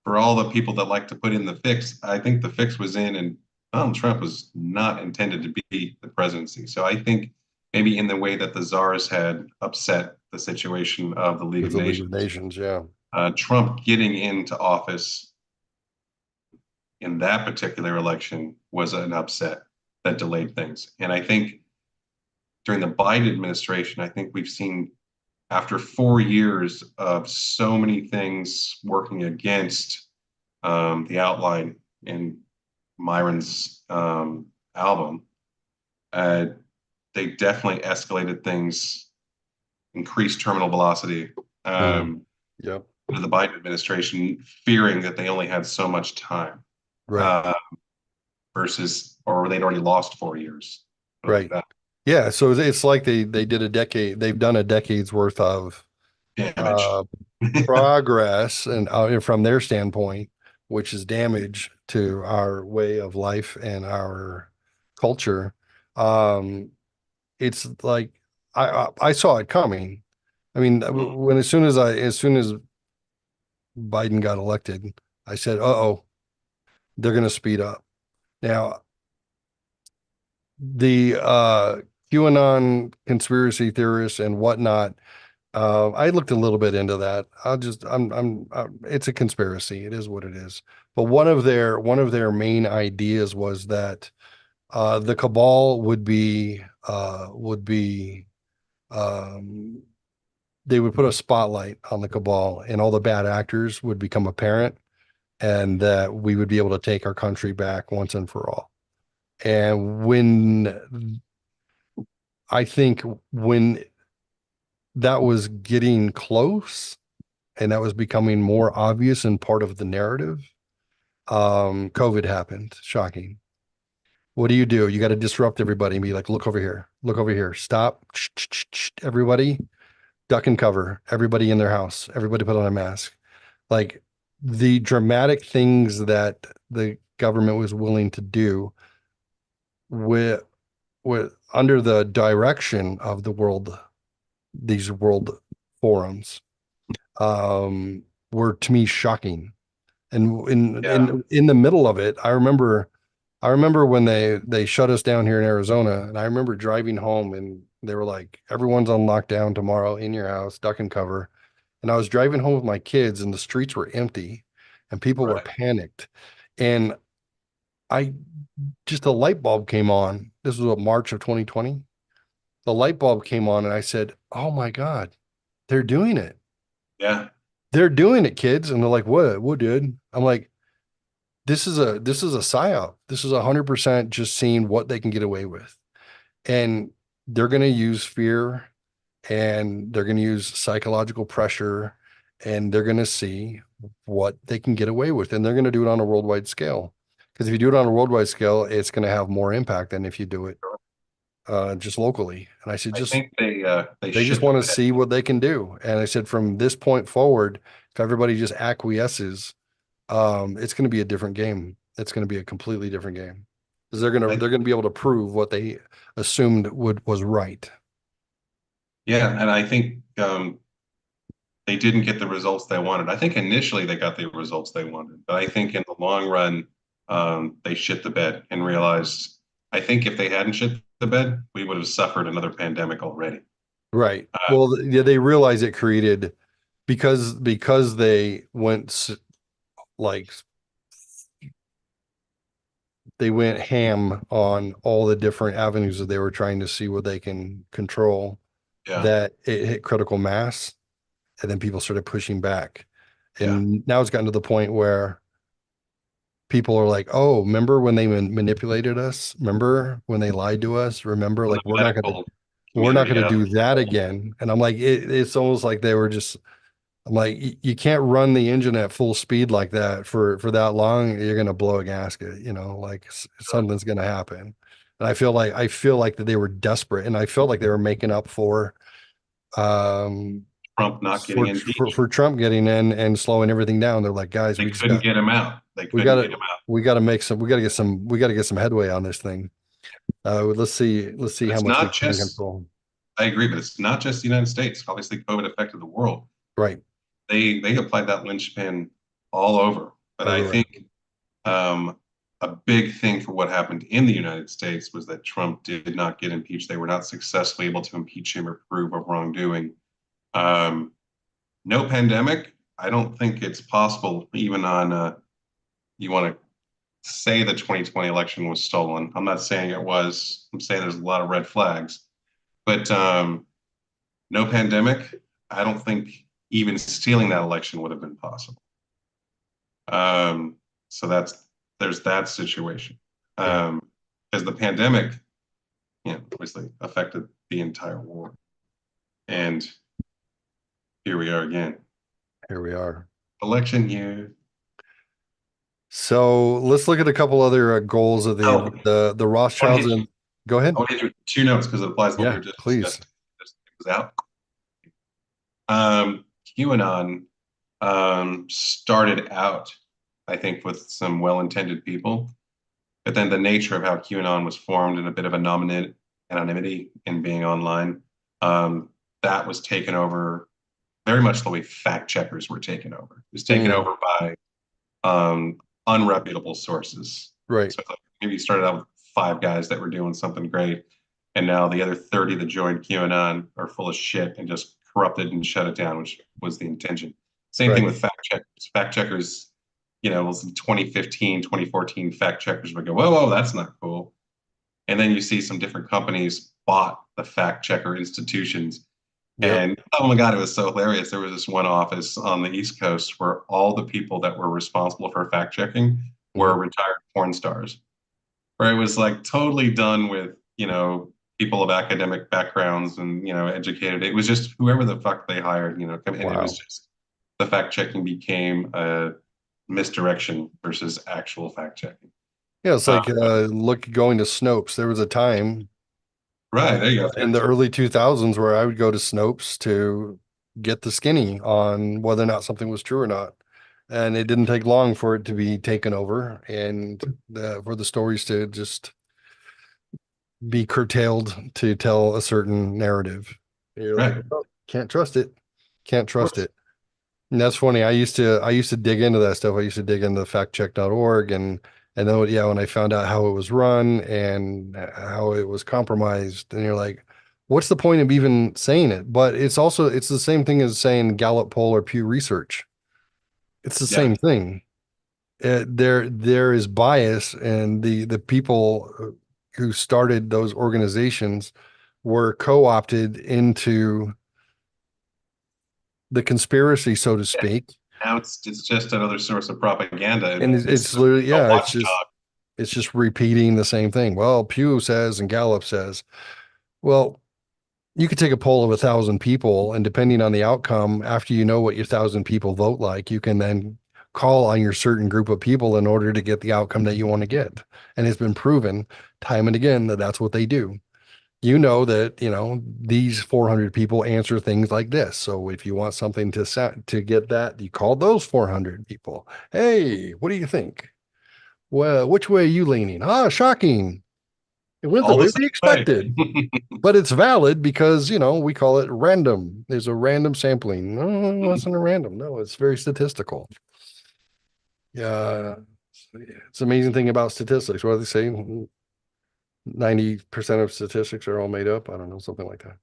for all the people that like to put in the fix, I think the fix was in, and Donald Trump was not intended to be the presidency. So I think maybe in the way that the czars had upset the situation of the League
with
of
the League of
Nations,
Nations, yeah,
Trump getting into office in that particular election was an upset that delayed things. And I think during the Biden administration, I think we've seen after 4 years of so many things working against the outline in Myron's album, uh, they definitely escalated things, increased terminal velocity
mm,
um,
yep,
to the Biden administration, fearing that they only had so much time
right,
uh, versus, or they'd already lost 4 years, like
right,
that
yeah. So it's like they did a decade, they've done a decade's worth of
damage.
uh, progress and from their standpoint, which is damage to our way of life and our culture. Um, it's like I saw it coming. I mean, when as soon as Biden got elected, I said, "Uh-oh, they're going to speed up." Now, the QAnon conspiracy theorists and whatnot, I looked a little bit into that. It's a conspiracy. It is what it is. But one of their main ideas was that the cabal would be um, they would put a spotlight on the cabal, and all the bad actors would become apparent, and that we would be able to take our country back once and for all. And I think when that was getting close and that was becoming more obvious and part of the narrative, COVID happened. Shocking. What do? You got to disrupt everybody and be like, look over here, stop, everybody, duck and cover, everybody in their house, everybody put on a mask. Like the dramatic things that the government was willing to do with under the direction of these world forums, um, were to me shocking. And
Yeah,
in the middle of it, I remember when they shut us down here in Arizona, and I remember driving home, and they were like, "Everyone's on lockdown tomorrow in your house, duck and cover." And I was driving home with my kids, and the streets were empty, and people were
right.
panicked. And I just a light bulb came on. This was what, March of 2020. the light bulb came on and I said, oh my God, they're doing it.
Yeah.
They're doing it, kids. And they're like, what, dude? I'm like, this is a psyop. This is 100% just seeing what they can get away with. And they're going to use fear and they're going to use psychological pressure and they're going to see what they can get away with. And they're going to do it on a worldwide scale. Because if you do it on a worldwide scale, it's going to have more impact than if you do it just locally. And I said,
I
just
think
they just
shit
want
the
to
bed.
see what they can do. And I said, from this point forward, if everybody just acquiesces, it's going to be a different game. It's going to be a completely different game because
I,
they're going to be able to prove what they assumed was right.
yeah, and I think they didn't get the results they wanted. I think initially they got the results they wanted, but I think in the long run, they shit the bed and realized. I think if they hadn't shit the bed, we would have suffered another pandemic already.
Right.
Uh,
Well, yeah, they realize it created because they like they went ham on all the different avenues that they were trying to see what they can control,
yeah,
that it hit critical mass and then people started pushing back.
yeah.
And now it's gotten to the point where people are like, "Oh, remember when they manipulated us? Remember when they lied to us? Remember,
From
like
the medical
we're not
community,
going to
yeah,
do that again." And I'm like, it's almost like they were just. I'm like, you can't run the engine at full speed like that for that long. You're going to blow a gasket. Like
sure.
something's going to happen. And I feel like that they were desperate, and I felt like they were making up um
Trump not getting impeached.
for Trump getting in and slowing everything down. They're like, guys,
They couldn't get him out. They
we
couldn't
got
get
to
him out.
we got to get some headway on this thing. Let's see
But
how
it's
much we
not
can
just.
control.
I agree, but it's not just the United States. Obviously, COVID affected the world.
Right.
They applied that linchpin all over. But I
Everywhere.
think um, a big thing for what happened in the United States was that Trump did not get impeached. They were not successfully able to impeach him or prove of wrongdoing. Um, no pandemic. I don't think it's possible, even on you want to say the 2020 election was stolen. I'm not saying it was. I'm saying there's a lot of red flags. But no pandemic. I don't think even stealing that election would have been possible. Um, so there's that situation.
Yeah.
Because the pandemic, obviously affected the entire world. And here we are again.
Here we are.
Election year.
So let's look at a couple other goals of
Oh,
the
I want
Rothschilds.
to hit,
And go ahead.
I want to hit you with two notes because it applies to what we
Yeah,
were just
please.
discussing. Just it was out. QAnon started out, I think, with some well-intended people, but then the nature of how QAnon was formed and a bit of anonymity in being online, that was taken over very much the way fact checkers were taken over. It was taken
Mm,
over by unreputable sources.
right.
So maybe you started out with 5 guys that were doing something great, and now the other 30 that joined QAnon are full of shit and just corrupted and shut it down, which was the intention. Same thing
Right.
with fact checkers. Fact checkers, it was 2015, 2014 fact checkers would go, whoa, whoa, that's not cool. And then you see some different companies bought the fact checker institutions.
Yep.
And oh my God, it was so hilarious. There was this one office on the East Coast where all the people that were responsible for fact checking were
Mhm.
retired porn stars, where it was like totally done with, people of academic backgrounds and, educated. It was just whoever the fuck they hired, and it was
Wow.
just the fact checking became a misdirection versus actual fact checking.
Yeah, it's
Uh,
like look going to Snopes. There was a time
right, there you go.
in the early 2000s where I would go to Snopes to get the skinny on whether or not something was true or not. And it didn't take long for it to be taken over and for the stories to just be curtailed to tell a certain narrative. You're like,
Right.
oh, can't trust it. Can't
Of
trust
course.
it. And that's funny. I used to dig into that stuff. I used to dig into factcheck.org and then yeah, when I found out how it was run and how it was compromised, and you're like, what's the point of even saying it? But it's the same thing as saying Gallup poll or Pew Research. It's the
Yeah.
same thing. There is bias, and the people who started those organizations were co-opted into the conspiracy, so to speak.
Now it's just another source of propaganda.
And it's literally,
a
yeah,
watchdog.
it's just repeating the same thing. Well, Pew says and Gallup says, well, you could take a poll of 1,000 people, and depending on the outcome, after you know what your 1,000 people vote like, you can then call on your certain group of people in order to get the outcome that you want to get. And it's been proven time and again that that's what they do. You know that, you know, these 400 people answer things like this. So if you want something to get that, you call those 400 people. Hey, what do you think? Well, which way are you leaning? Ah, shocking. It went the
All the
way we
same
expected.
way.
But it's valid because, you know, we call it random. There's a random sampling. No, it wasn't a random. No, it's very statistical. Yeah. It's an amazing thing about statistics. What do they say? 90% of statistics are all made up. I don't know, something like that.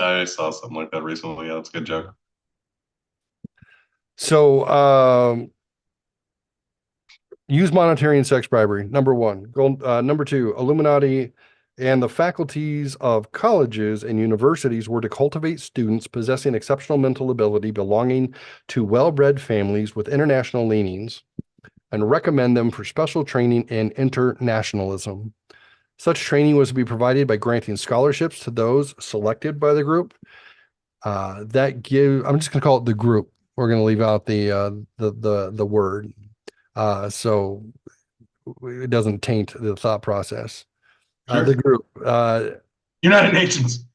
I saw something like that recently. Yeah, that's a good joke.
So, use monetary and sex bribery. Number one. Number two, Illuminati and the faculties of colleges and universities were to cultivate students possessing exceptional mental ability belonging to well-bred families with international leanings and recommend them for special training in internationalism. Such training was to be provided by granting scholarships to those selected by the group. I'm just going to call it the group. We're going to leave out the word. So it doesn't taint the thought process.
Sure.
The group.
United Nations.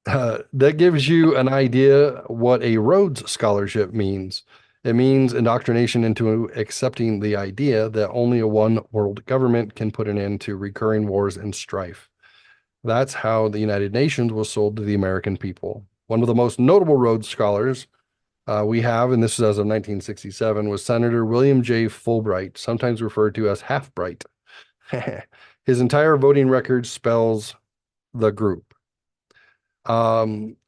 That gives you an idea what a Rhodes Scholarship means. It means indoctrination into accepting the idea that only a one world government can put an end to recurring wars and strife. That's how the United Nations was sold to the American people. One of the most notable Rhodes Scholars we have, and this is as of 1967, was Senator William J. Fulbright, sometimes referred to as Half-Bright. His entire voting record spells the group.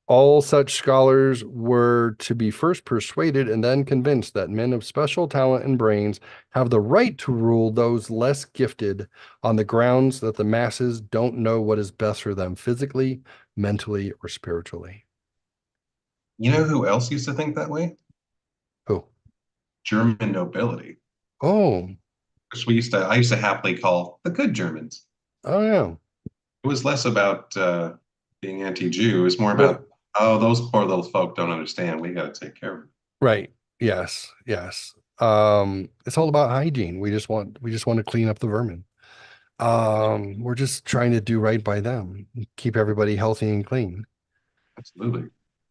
All such scholars were to be first persuaded and then convinced that men of special talent and brains have the right to rule those less gifted on the grounds that the masses don't know what is best for them physically, mentally, or spiritually.
You know who else used to think that way?
Who?
German nobility.
Oh,
Which I used to happily call the good Germans.
oh yeah.
It was less about being anti-Jew. It was more
Well,
about, oh, those poor little folk don't understand. We got to take care of them.
right. Yes. Yes. It's all about hygiene. We just want to clean up the vermin. We're just trying to do right by them, keep everybody healthy and clean.
Absolutely.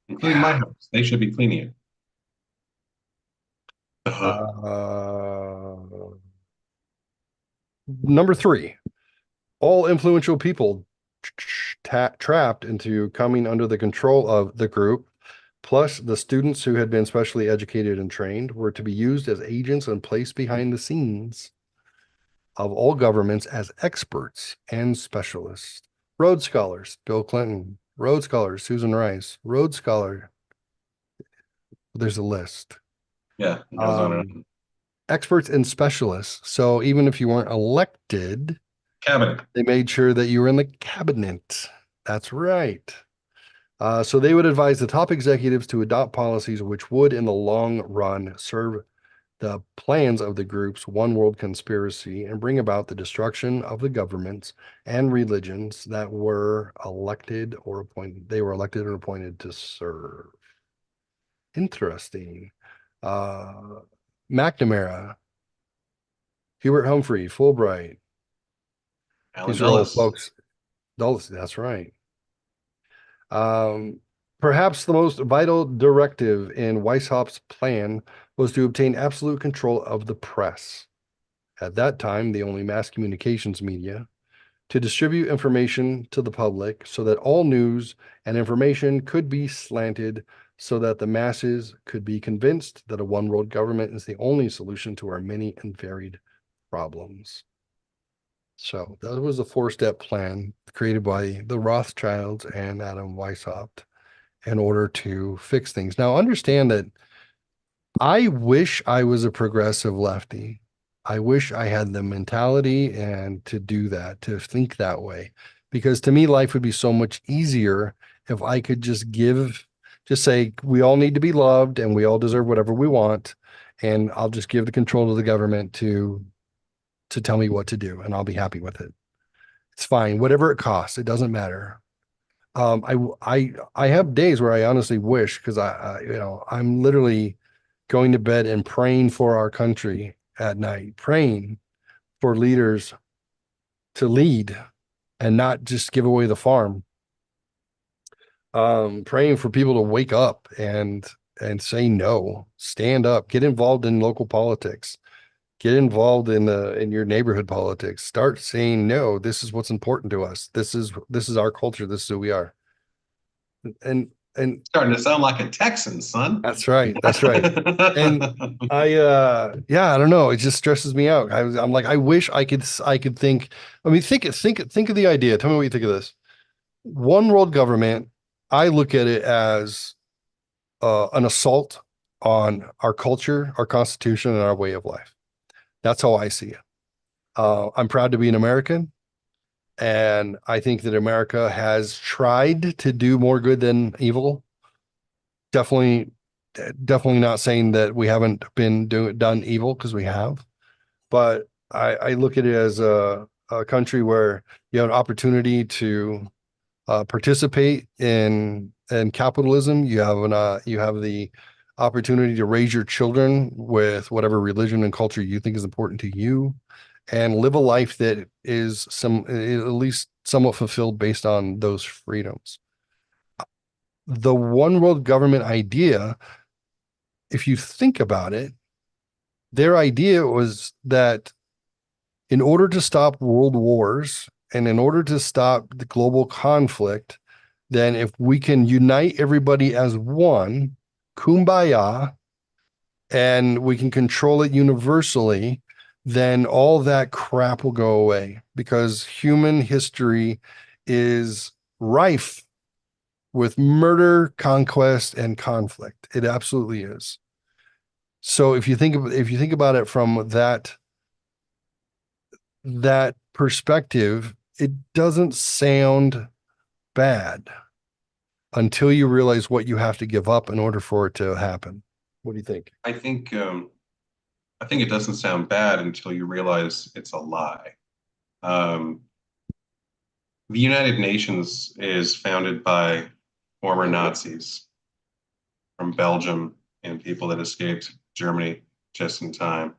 Including my house. They should be cleaning it.
Number three, all influential people trapped into coming under the control of the group, plus the students who had been specially educated and trained, were to be used as agents and placed behind the scenes of all governments as experts and specialists. Rhodes Scholars, Bill Clinton. Rhodes Scholars, Susan Rice. Rhodes Scholar. There's a list.
Yeah, it goes on and on.
Experts and specialists. So even if you weren't elected,
Cabinet.
they made sure that you were in the cabinet. That's right. So they would advise the top executives to adopt policies which would, in the long run, serve the plans of the group's one world conspiracy and bring about the destruction of the governments and religions that were elected or appointed. They were elected or appointed to serve. Interesting. McNamara, Hubert Humphrey, Fulbright.
Alan
These are all
Dulles.
folks. Dulles, that's right. Perhaps the most vital directive in Weishaupt's plan was to obtain absolute control of the press. At that time, the only mass communications media, to distribute information to the public so that all news and information could be slanted so that the masses could be convinced that a one world government is the only solution to our many and varied problems. So that was a four-step plan created by the Rothschilds and Adam Weishaupt in order to fix things. Now, understand that I wish I was a progressive lefty. I wish I had the mentality and to do that, to think that way, because to me, life would be so much easier if I could just say, we all need to be loved and we all deserve whatever we want. And I'll just give the control to the government to tell me what to do, and I'll be happy with it. It's fine, whatever it costs, it doesn't matter. I have days where I honestly wish, because I'm literally going to bed and praying for our country at night, praying for leaders to lead and not just give away the farm. Praying for people to wake up and say no, stand up, get involved in local politics, get involved in your neighborhood politics, start saying no, this is what's important to us. This is our culture, this is who we are. And
Starting to sound like a Texan, son.
that's right. That's right. And I don't know. It just stresses me out. I'm like, I wish I could think. I mean, think of the idea. Tell me what you think of this. One world government. I look at it as an assault on our culture, our constitution, and our way of life. That's how I see it. I'm proud to be an American, and I think that America has tried to do more good than evil. Definitely not saying that we haven't done evil, because we have, but I look at it as a country where you have an opportunity to participate in capitalism. You have the opportunity to raise your children with whatever religion and culture you think is important to you, and live a life that is at least somewhat fulfilled based on those freedoms. The one world government idea, if you think about it, their idea was that in order to stop world wars and in order to stop the global conflict, then if we can unite everybody as one, kumbaya, and we can control it universally, then all that crap will go away, because human history is rife with murder, conquest, and conflict. It absolutely is. So if you think about it from that perspective, it doesn't sound bad until you realize what you have to give up in order for it to happen. What do you think?
I think it doesn't sound bad until you realize it's a lie. Um, the United Nations is founded by former Nazis from Belgium and people that escaped Germany just in time.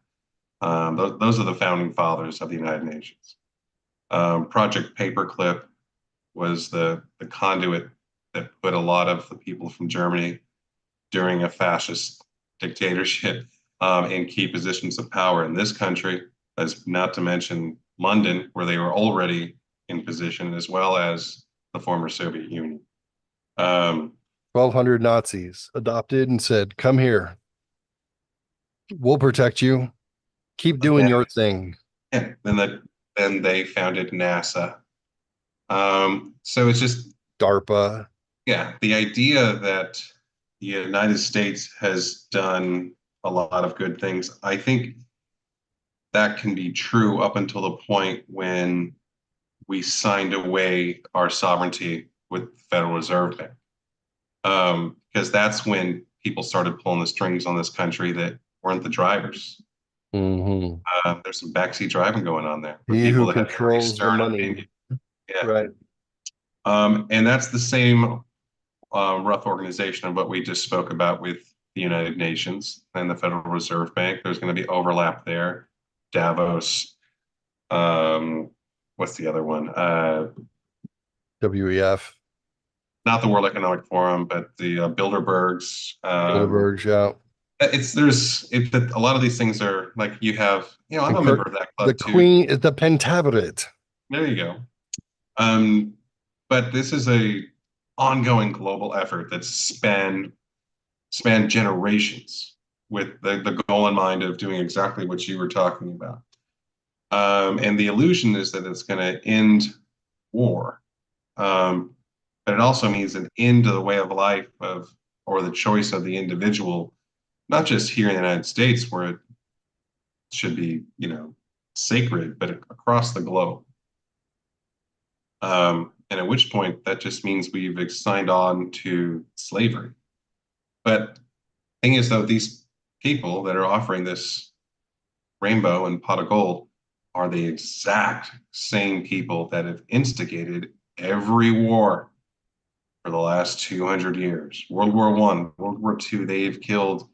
Those are the founding fathers of the United Nations. Project Paperclip was the conduit that put a lot of the people from Germany during a fascist dictatorship in key positions of power in this country, as not to mention London, where they were already in position, as well as the former Soviet Union.
1,200 Nazis adopted and said, "Come here. We'll protect you. Keep doing your thing."
Yeah, then they founded NASA. So it's just
DARPA.
yeah, the idea that the United States has done a lot of good things, I think that can be true up until the point when we signed away our sovereignty with the Federal Reserve Bank. Because that's when people started pulling the strings on this country that weren't the drivers.
Mm-hmm.
There's some backseat driving going on there.
He who controls the money.
Opinion. Yeah.
Right.
And that's the same rough organization of what we just spoke about with the United Nations and the Federal Reserve Bank. There's going to be overlap there. Davos. What's the other one?
WEF.
Not the World Economic Forum, but the Bilderbergs.
Bilderbergs, yeah.
A lot of these things are like you have, I'm a member of that club
the
too.
Queen is the Pentaverate.
There you go. But this is a ongoing global effort that's spanned generations with the goal in mind of doing exactly what you were talking about. And the illusion is that it's going to end war. But it also means an end to the way of life or the choice of the individual, not just here in the United States where it should be, sacred, but across the globe. And at which point that just means we've signed on to slavery. But the thing is, though, these people that are offering this rainbow and pot of gold are the exact same people that have instigated every war for the last 200 years. World War I, World War II, they've killed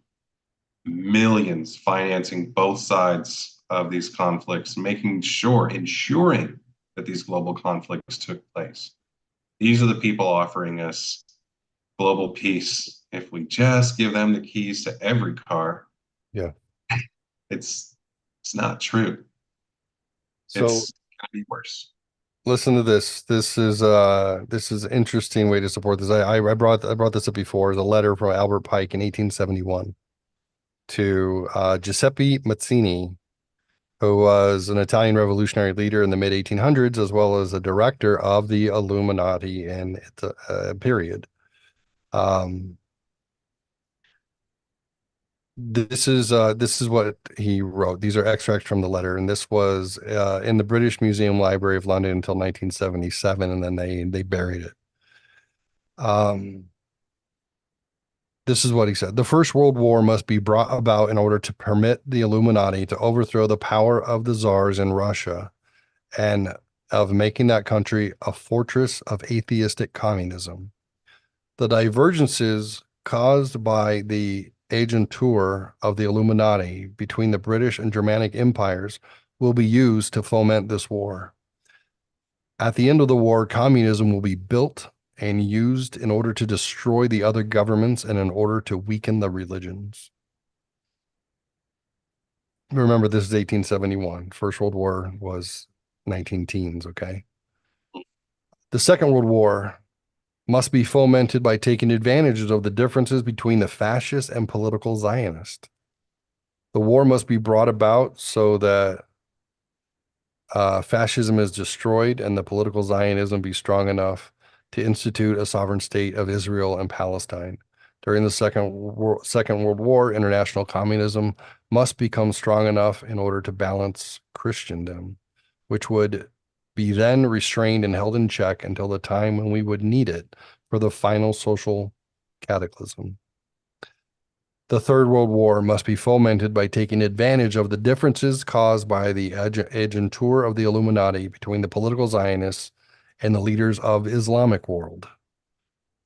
millions financing both sides of these conflicts, ensuring that these global conflicts took place. These are the people offering us global peace. If we just give them the keys to every car,
Yeah.
it's not true.
So
It's gonna be worse.
listen to this. This is an interesting way to support this. I brought this up before. The letter from Albert Pike in 1871 to Giuseppe Mazzini, who was an Italian revolutionary leader in the mid 1800s, as well as a director of the Illuminati in the period. This is what he wrote. These are extracts from the letter, and this was in the British Museum Library of London until 1977, and then they buried it. This is what he said. The First World War must be brought about in order to permit the Illuminati to overthrow the power of the czars in Russia and of making that country a fortress of atheistic communism. The divergences caused by the agentur of the Illuminati between the British and Germanic empires will be used to foment this war. At the end of the war, communism will be built and used in order to destroy the other governments and in order to weaken the religions. Remember, this is 1871. First World War was 19 teens, okay? The Second World War must be fomented by taking advantage of the differences between the fascist and political Zionist. The war must be brought about so that fascism is destroyed and the political Zionism be strong enough to institute a sovereign state of Israel and Palestine. During the Second World War, international communism must become strong enough in order to balance Christendom, which would be then restrained and held in check until the time when we would need it for the final social cataclysm. The Third World War must be fomented by taking advantage of the differences caused by the agentur of the Illuminati between the political Zionists and the leaders of Islamic world.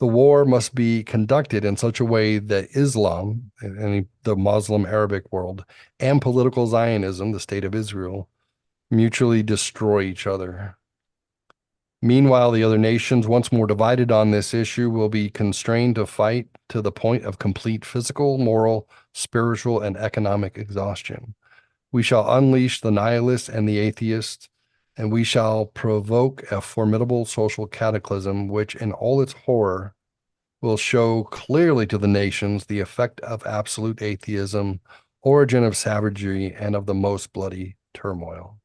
The war must be conducted in such a way that Islam, and the Muslim Arabic world, and political Zionism, the state of Israel, mutually destroy each other. Meanwhile, the other nations, once more divided on this issue, will be constrained to fight to the point of complete physical, moral, spiritual, and economic exhaustion. We shall unleash the nihilists and the atheists, and we shall provoke a formidable social cataclysm, which in all its horror will show clearly to the nations the effect of absolute atheism, origin of savagery, and of the most bloody turmoil.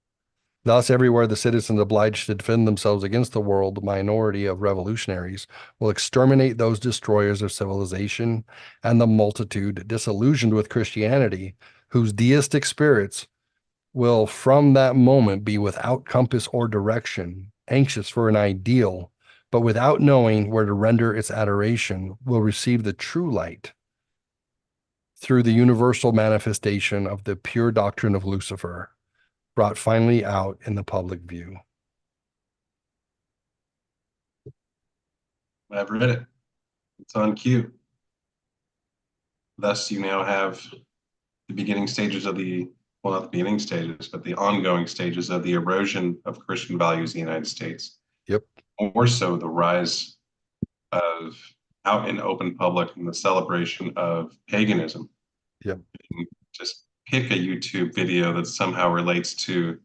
Thus, everywhere the citizens obliged to defend themselves against the world minority of revolutionaries will exterminate those destroyers of civilization and the multitude disillusioned with Christianity, whose deistic spirits will from that moment be without compass or direction, anxious for an ideal, but without knowing where to render its adoration, will receive the true light through the universal manifestation of the pure doctrine of Lucifer, brought finally out in the public view.
I've read it. It's on cue. Thus, you now have the beginning stages of well, not the beginning stages, but the ongoing stages of the erosion of Christian values in the United States.
Yep.
More so, the rise of out in open public and the celebration of paganism.
Yep.
Just pick a YouTube video that somehow relates to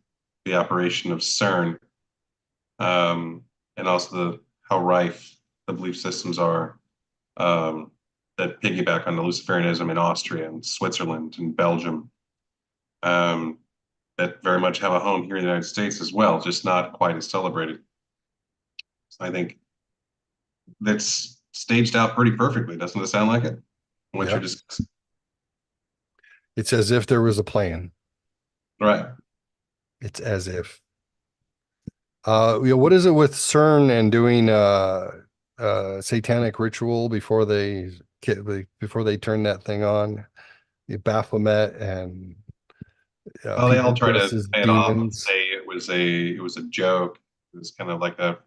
the operation of CERN, and also how rife the belief systems are that piggyback on the Luciferianism in Austria and Switzerland and Belgium, that very much have a home here in the United States as well, just not quite as celebrated. So I think that's staged out pretty perfectly. Doesn't it sound like it? What you're discussing.
It's as if there was a plan.
Right.
It's as if. Yeah, what is it with CERN and doing satanic ritual before they turn that thing on? The Baphomet and
Well, they all
people
try to
dressed as
pay it off and
demons.
say it was a joke. It was kind of like a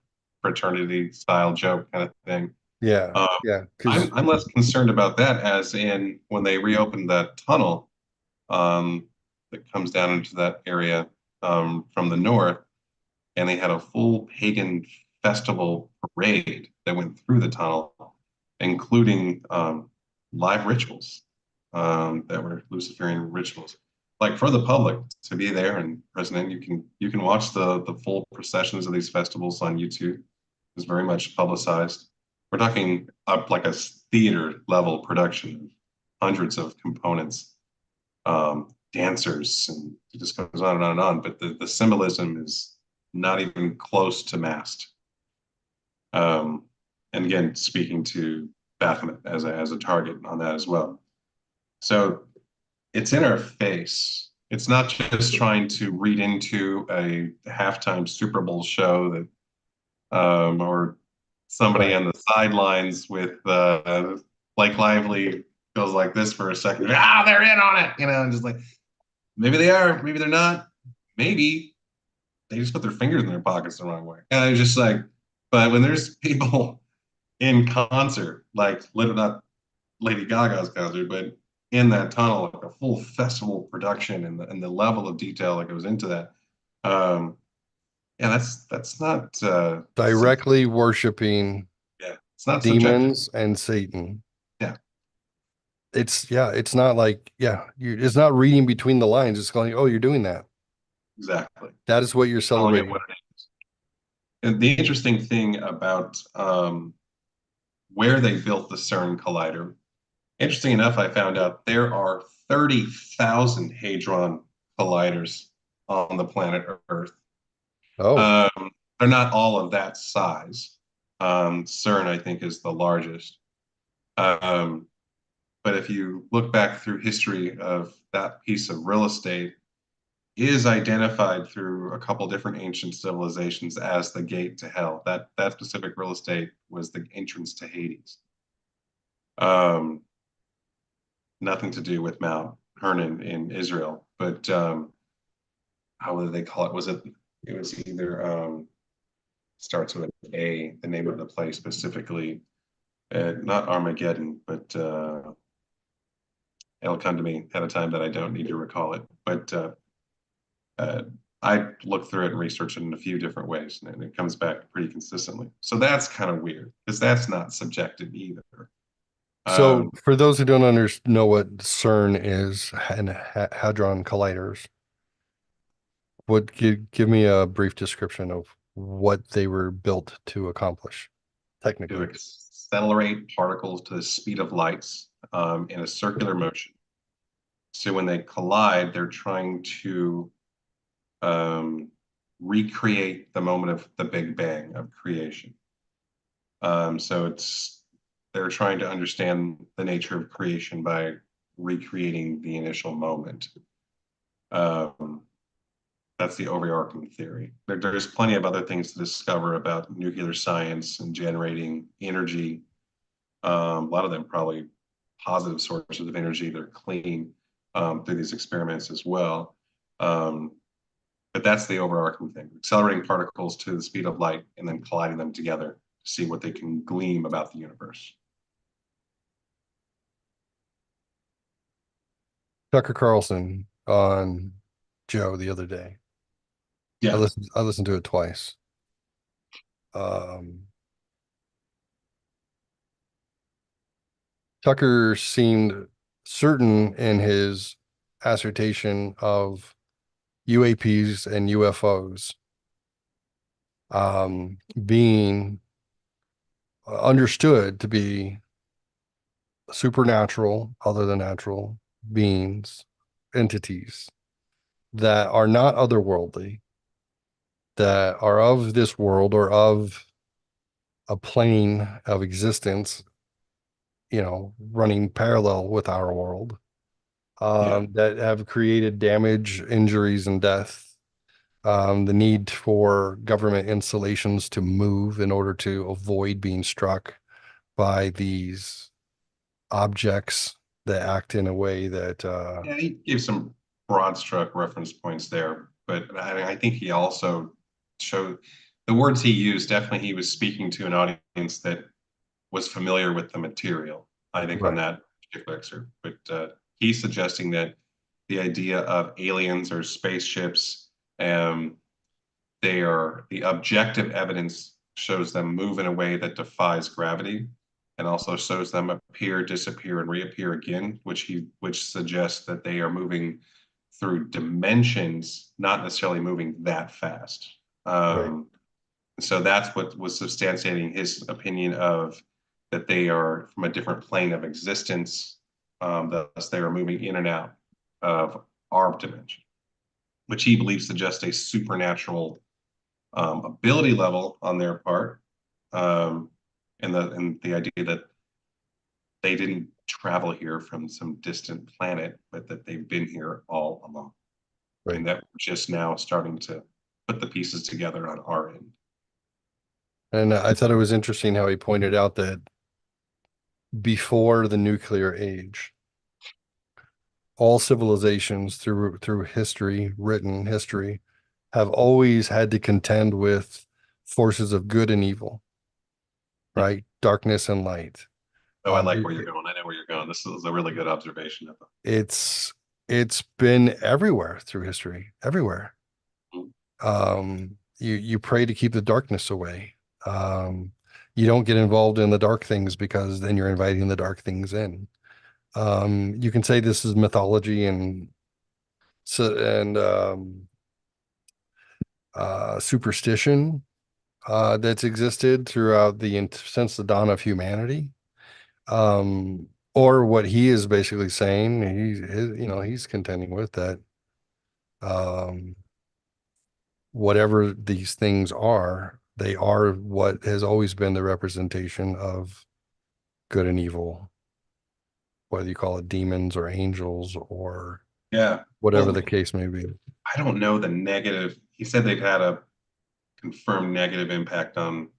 fraternity style joke kind of thing.
Yeah,
Um,
yeah, because
I'm less concerned about that as in when they reopened that tunnel um, that comes down into that area from the north, and they had a full pagan festival parade that went through the tunnel, including live rituals that were Luciferian rituals. Like for the public to be there and present, you can watch the full processions of these festivals on YouTube. It's very much publicized. We're talking up like a theater level production, hundreds of components, dancers, and it just goes on and on and on. But the symbolism is not even close to masked. Um, and again, speaking to Baphomet as a target on that as well. So it's in our face. It's not just trying to read into a halftime Super Bowl show that or somebody
right.
on the sidelines with Blake Lively goes like this for a second. Ah, they're in on it, and just like maybe they are, maybe they're not, maybe they just put their fingers in their pockets the wrong way. And I was just like, but when there's people in concert, like not Lady Gaga's concert, but in that tunnel, like a full festival production and the level of detail that goes into that. Um, yeah, that's not
Directly worshiping
yeah, it's not subjective.
demons and Satan.
Yeah,
It's not like, it's not reading between the lines. It's going, oh, you're doing that.
exactly.
That is what you're
Calling it what
celebrating.
it is. And the interesting thing about where they built the CERN collider, interesting enough, I found out there are 30,000 Hadron colliders on the planet Earth.
Oh,
They're not all of that size. CERN, I think, is the largest. Um, but if you look back through history of that piece of real estate, is identified through a couple different ancient civilizations as the gate to hell. That specific real estate was the entrance to Hades. Um, Nothing to do with Mount Hermon in Israel, but how did they call it? It was either starts with A, the name of the place specifically, not Armageddon, but it'll come to me at a time that I don't need to recall it. But uh, I looked through it and researched it in a few different ways, and it comes back pretty consistently. So that's kind of weird because that's not subjective either.
so
Um,
for those who don't know what CERN is and Hadron Colliders, give me a brief description of what they were built to accomplish
to
technically.
accelerate particles to the speed of lights in a circular motion. So when they collide, they're trying to um, recreate the moment of the Big Bang of creation. So they're trying to understand the nature of creation by recreating the initial moment. Um, that's the overarching theory. There's plenty of other things to discover about nuclear science and generating energy. A lot of them probably positive sources of energy. They're clean through these experiments as well. Um, but that's the overarching thing: accelerating particles to the speed of light and then colliding them together to see what they can glean about the universe.
Tucker Carlson on Joe the other day.
Yeah,
I listened to it twice. Um, Tucker seemed certain in his assertion of UAPs and UFOs being understood to be supernatural, other than natural beings, entities that are not otherworldly, that are of this world or of a plane of existence, running parallel with our world,
yeah,
that have created damage, injuries, and death the need for government installations to move in order to avoid being struck by these objects that act in a way that
Yeah, he gave some broad stroke reference points there, but I think he also showed the words he used. Definitely, he was speaking to an audience that was familiar with the material. I think on
right,
that particular excerpt, but he's suggesting that the idea of aliens or spaceships, um, they are the objective evidence shows them move in a way that defies gravity and also shows them appear, disappear, and reappear again, which suggests that they are moving through dimensions, not necessarily moving that fast.
right,
So that's what was substantiating his opinion of that they are from a different plane of existence. Thus, they are moving in and out of our dimension, which he believes suggests a supernatural ability level on their part, um, and the idea that they didn't travel here from some distant planet, but that they've been here all along,
right.
and that we're just now starting to put the pieces together on our end.
And I thought it was interesting how he pointed out that before the nuclear age, all civilizations through history, written history, have always had to contend with forces of good and evil, right? Darkness and light.
Oh, I like where you're
It-
going. I know where you're going. This is a really good observation of them.
it's it's been everywhere through history, everywhere. You pray to keep the darkness away. Um, you don't get involved in the dark things because then you're inviting the dark things in. You can say this is mythology and so and superstition that's existed throughout since the dawn of humanity. Or what he is basically saying, he's contending with that. Um, Whatever these things are, they are what has always been the representation of good and evil, whether you call it demons or angels or
Yeah.
whatever
Well,
the case may be.
I don't know the negative. He said they've had a confirmed negative impact on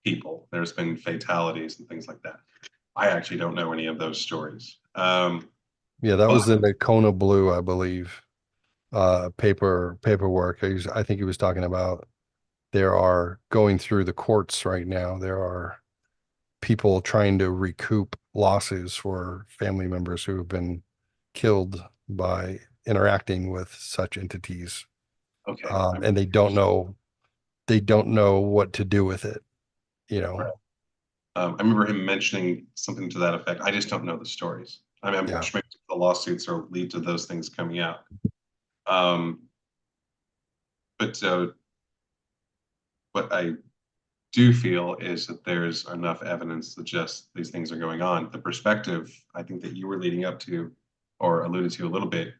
people. There's been fatalities and things like that. I actually don't know any of those stories.
Yeah, that
But
was in the Kona Blue, I believe, paperwork. I think he was talking about there are going through the courts right now. There are people trying to recoup losses for family members who have been killed by interacting with such entities.
okay,
And they don't know what to do with it, you know.
right. I remember him mentioning something to that effect. I just don't know the stories. I mean, I'm
Yeah.
sure the lawsuits will lead to those things coming out. Um, but what I do feel is that there's enough evidence to suggest these things are going on. The perspective I think that you were leading up to or alluded to a little bit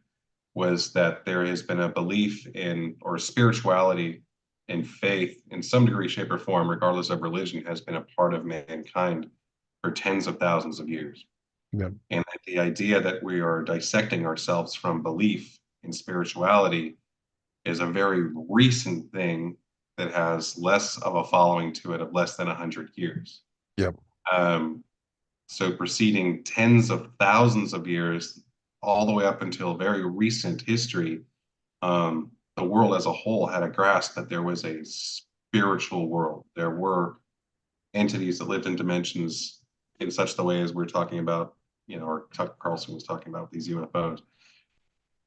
was that there has been a belief in or spirituality and faith in some degree, shape, or form, regardless of religion, has been a part of mankind for tens of thousands of years.
Yeah.
And the idea that we are dissecting ourselves from belief in spirituality is a very recent thing that has less of a following to it of less than 100 years.
Yeah.
Um, so proceeding tens of thousands of years, all the way up until very recent history, the world as a whole had a grasp that there was a spiritual world. There were entities that lived in dimensions in such the way as we're talking about, or Tucker Carlson was talking about these UFOs.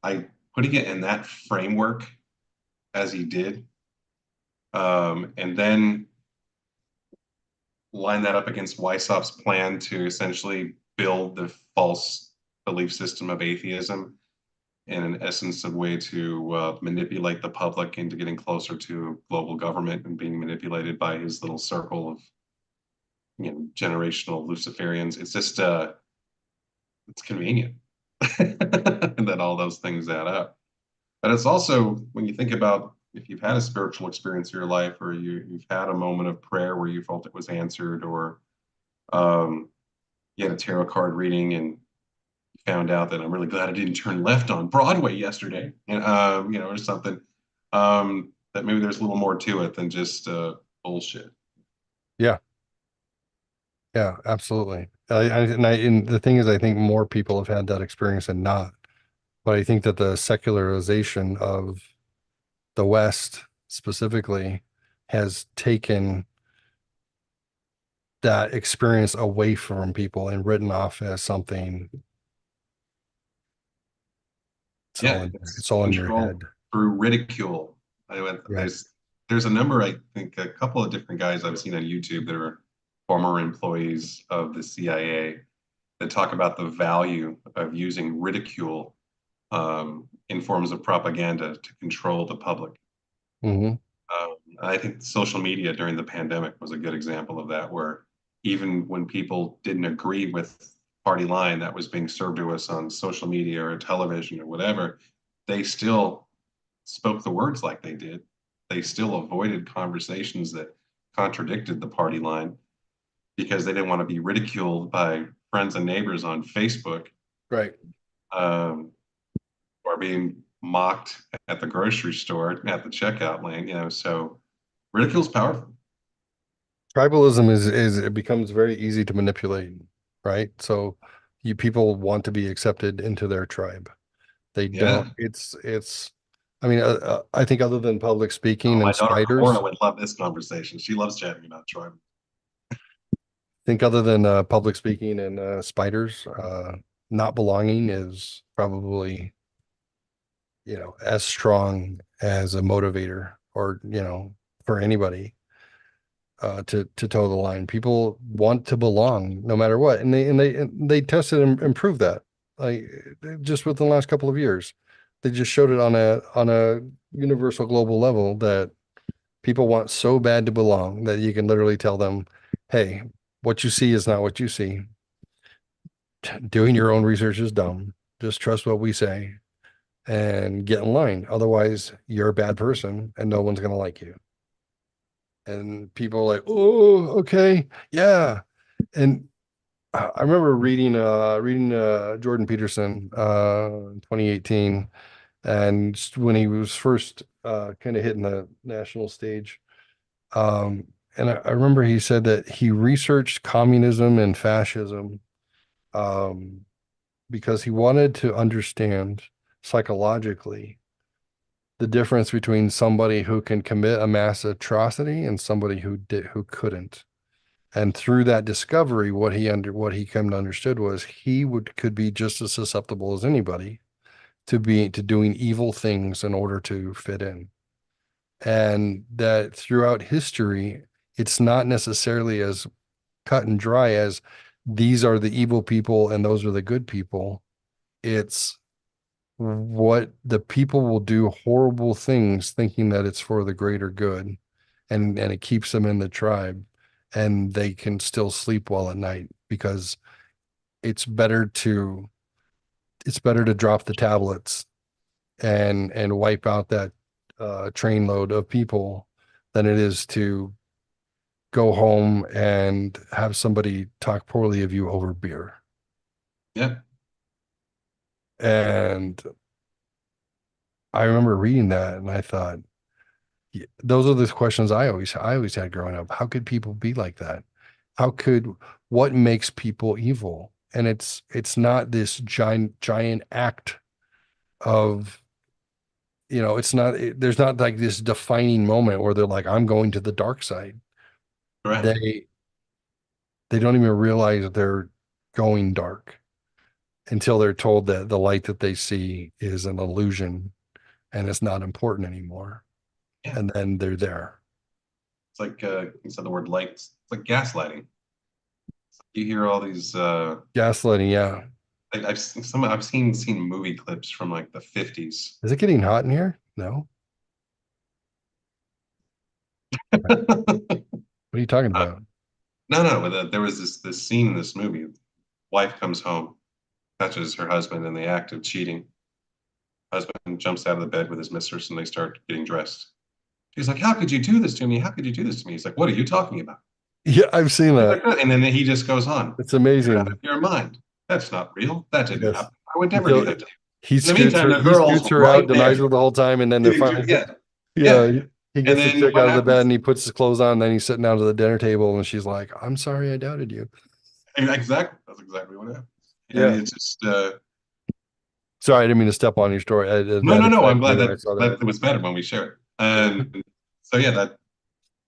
I putting it in that framework as he did, and then line that up against Weissoff's plan to essentially build the false belief system of atheism in an essence of way to manipulate the public into getting closer to global government and being manipulated by his little circle of generational Luciferians. It's just it's convenient that all those things add up. But it's also when you think about if you've had a spiritual experience in your life or you've had a moment of prayer where you felt it was answered or um, you had a tarot card reading and found out that I'm really glad I didn't turn left on Broadway yesterday, or something. that maybe there's a little more to it than just bullshit.
Yeah. Yeah, absolutely. And the thing is, I think more people have had that experience than not. But I think that the secularization of the West specifically has taken that experience away from people and written off as something.
Yeah,
It's all in your
control
head.
through ridicule. I went,
Right.
there's a number, I think a couple of different guys I've seen on YouTube that are former employees of the CIA that talk about the value of using ridicule in forms of propaganda to control the public.
Hmm.
I think social media during the pandemic was a good example of that, where even when people didn't agree with party line that was being served to us on social media or television or whatever, they still spoke the words like they did. They still avoided conversations that contradicted the party line because they didn't want to be ridiculed by friends and neighbors on Facebook,
Right.
um, or being mocked at the grocery store at the checkout lane. So ridicule's powerful.
Tribalism is it becomes very easy to manipulate, right? So people want to be accepted into their tribe. They don't.
Yeah.
I mean, I think other than public
Oh,
speaking
my
and
daughter Cora
spiders,
would love this conversation. She loves chatting about tribe.
think other than public speaking and spiders, not belonging is probably, as strong as a motivator or, for anybody to toe the line. People want to belong no matter what. And they tested and improved that. Like just within the last couple of years. They just showed it on a universal global level that people want so bad to belong that you can literally tell them, hey, what you see is not what you see. Doing your own research is dumb. Just trust what we say and get in line. Otherwise, you're a bad person and no one's going to like you. And people are like, oh, okay, yeah. And I remember reading Jordan Peterson in 2018, and when he was first kind of hitting the national stage. And I remember he said that he researched communism and fascism um, because he wanted to understand psychologically the difference between somebody who can commit a mass atrocity and somebody who couldn't. And through that discovery, what he came to understood was could be just as susceptible as anybody to doing evil things in order to fit in. And that throughout history, it's not necessarily as cut and dry as these are the evil people and those are the good people. It's what the people will do horrible things thinking that it's for the greater good, and it keeps them in the tribe, and they can still sleep well at night because it's better to drop the tablets and wipe out that train load of people than it is to go home and have somebody talk poorly of you over beer.
Yeah.
And I remember reading that and I thought, those are the questions I always had growing up. How could people be like that? What makes people evil? And it's not this giant act of, there's not like this defining moment where they're like, I'm going to the dark side.
Right.
They don't even realize they're going dark until they're told that the light that they see is an illusion and it's not important anymore.
Yeah.
And then they're there.
It's like you said the word light. It's like gaslighting. You hear all these.
Gaslighting, yeah.
I've seen movie clips from like the 50s.
Is it getting hot in here? No. What are you talking about?
No. But there was this scene in this movie. Wife comes home, catches her husband in the act of cheating. Husband jumps out of the bed with his mistress, and they start getting dressed. She's like, "How could you do this to me? How could you do this to me?" He's like, "What are you talking about?"
Yeah, I've seen
She's
that.
like, and then he just goes on.
It's
You're out
amazing.
of your mind. That's not real. That didn't
Yes.
happen. I would never do
Until
that to you.
he
In the
scoots
meantime,
her,
the
he
girl's
scoots her
right
out, denies
there.
her the whole time, and then they're finally,
Yeah,
yeah,
yeah.
He
And
gets the
then
chick
what
out of the bed
happens?
and he puts his clothes on, and then he's sitting down to the dinner table and she's like, I'm sorry I doubted you.
Exactly. That's exactly what happens. And
Yeah.
it's just
Sorry, I didn't mean to step on your story. That
no. I'm
excited me
glad
when I
that
saw
that
that.
it was better when we share it.
Yeah.
And so yeah,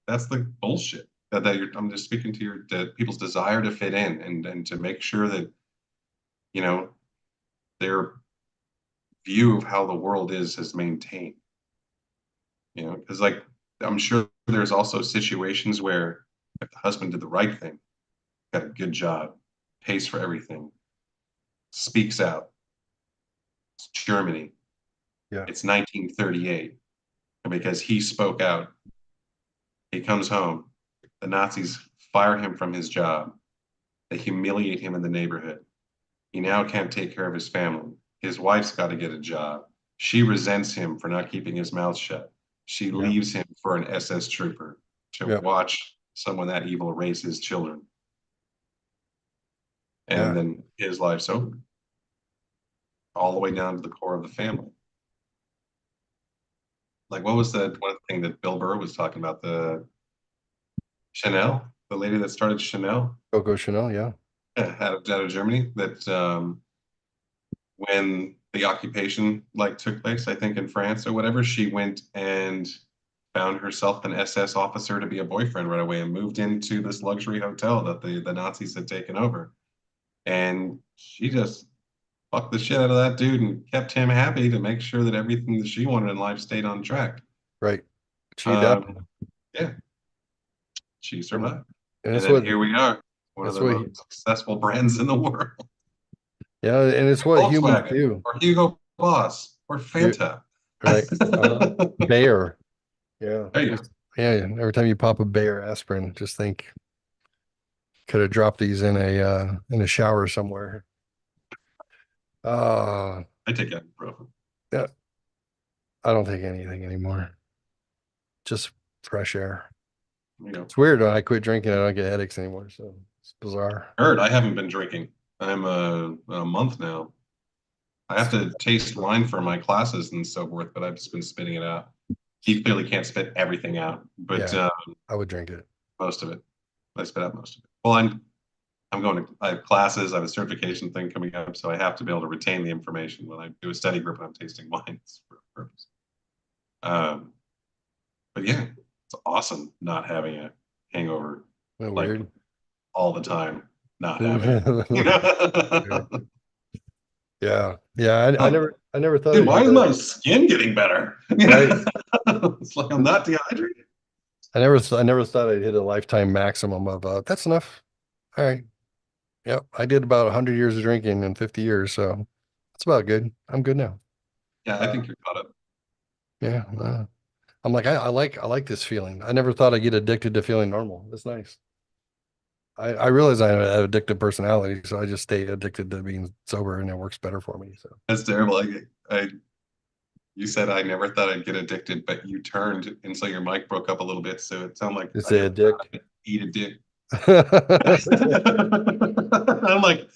that's the bullshit that I'm just speaking to people's desire to fit in and to make sure that you know their view of how the world is maintained. Because like I'm sure there's also situations where if the husband did the right thing, got a good job, pays for everything, speaks out. It's Germany.
Yeah.
It's 1938. And because he spoke out, he comes home. The Nazis fire him from his job. They humiliate him in the neighborhood. He now can't take care of his family. His wife's got to get a job. She resents him for not keeping his mouth shut. She
Yeah.
leaves him for an SS trooper to
Yeah.
watch someone that evil raise his children. And
Yeah.
then his life's over, all the way down to the core of the family. Like, what was the one thing that Bill Burr was talking about? The Chanel, the lady that started Chanel
Coco Chanel. Yeah.
out of Germany, that when the occupation like took place, I think in France or whatever, she went and found herself an SS officer to be a boyfriend right away and moved into this luxury hotel that the Nazis had taken over. And she just fucked the shit out of that dude and kept him happy to make sure that everything that she wanted in life stayed on track.
Right. She adapted.
Um, yeah, she
And
survived.
and
And
it's
then
what
here we are, one of
that's
the
what
most successful brands in the world.
yeah, and it's what humans
Volkswagen
do.
or Hugo Boss or
You
Fanta.
right. Bayer. Yeah.
There you go.
Yeah. Every time you pop a Bayer aspirin, just think could have dropped these in a shower somewhere. Uh
I take ibuprofen.
yeah, I don't take anything anymore. Just fresh air.
You know,
It's weird when I quit drinking, I don't get headaches anymore. So it's bizarre.
heard I haven't been drinking. I'm a month now. I have to taste wine for my classes and so forth, but I've just been spitting it out. He clearly can't spit everything out, but
Yeah, I would drink it.
most of it. I spit out most of it. Well, I'm going to I have classes, I have a certification thing coming up, so I have to be able to retain the information when I do a study group and I'm tasting wines for a purpose. Um, but yeah, it's awesome not having a hangover
Isn't that
like
weird?
all the time, not having it.
Yeah. Yeah.
Like,
I never thought
dude,
I'd
why
hit
is
a,
my skin getting better?
right.
It's like I'm not dehydrated.
I never thought I'd hit a lifetime maximum of, that's enough. All right. Yep. I did about 100 years of drinking in 50 years. So that's about good. I'm good now.
Yeah, I
Uh,
think you're caught up.
yeah. I'm like, I like this feeling. I never thought I'd get addicted to feeling normal. That's nice. I realize I have an addictive personality, so I just stay addicted to being sober and it works better for me. So
That's terrible. You said I never thought I'd get addicted, but you turned, and so your mic broke up a little bit. So it sounded like
just
I
say
never thought
addict.
I'd eat a dick. I'm like,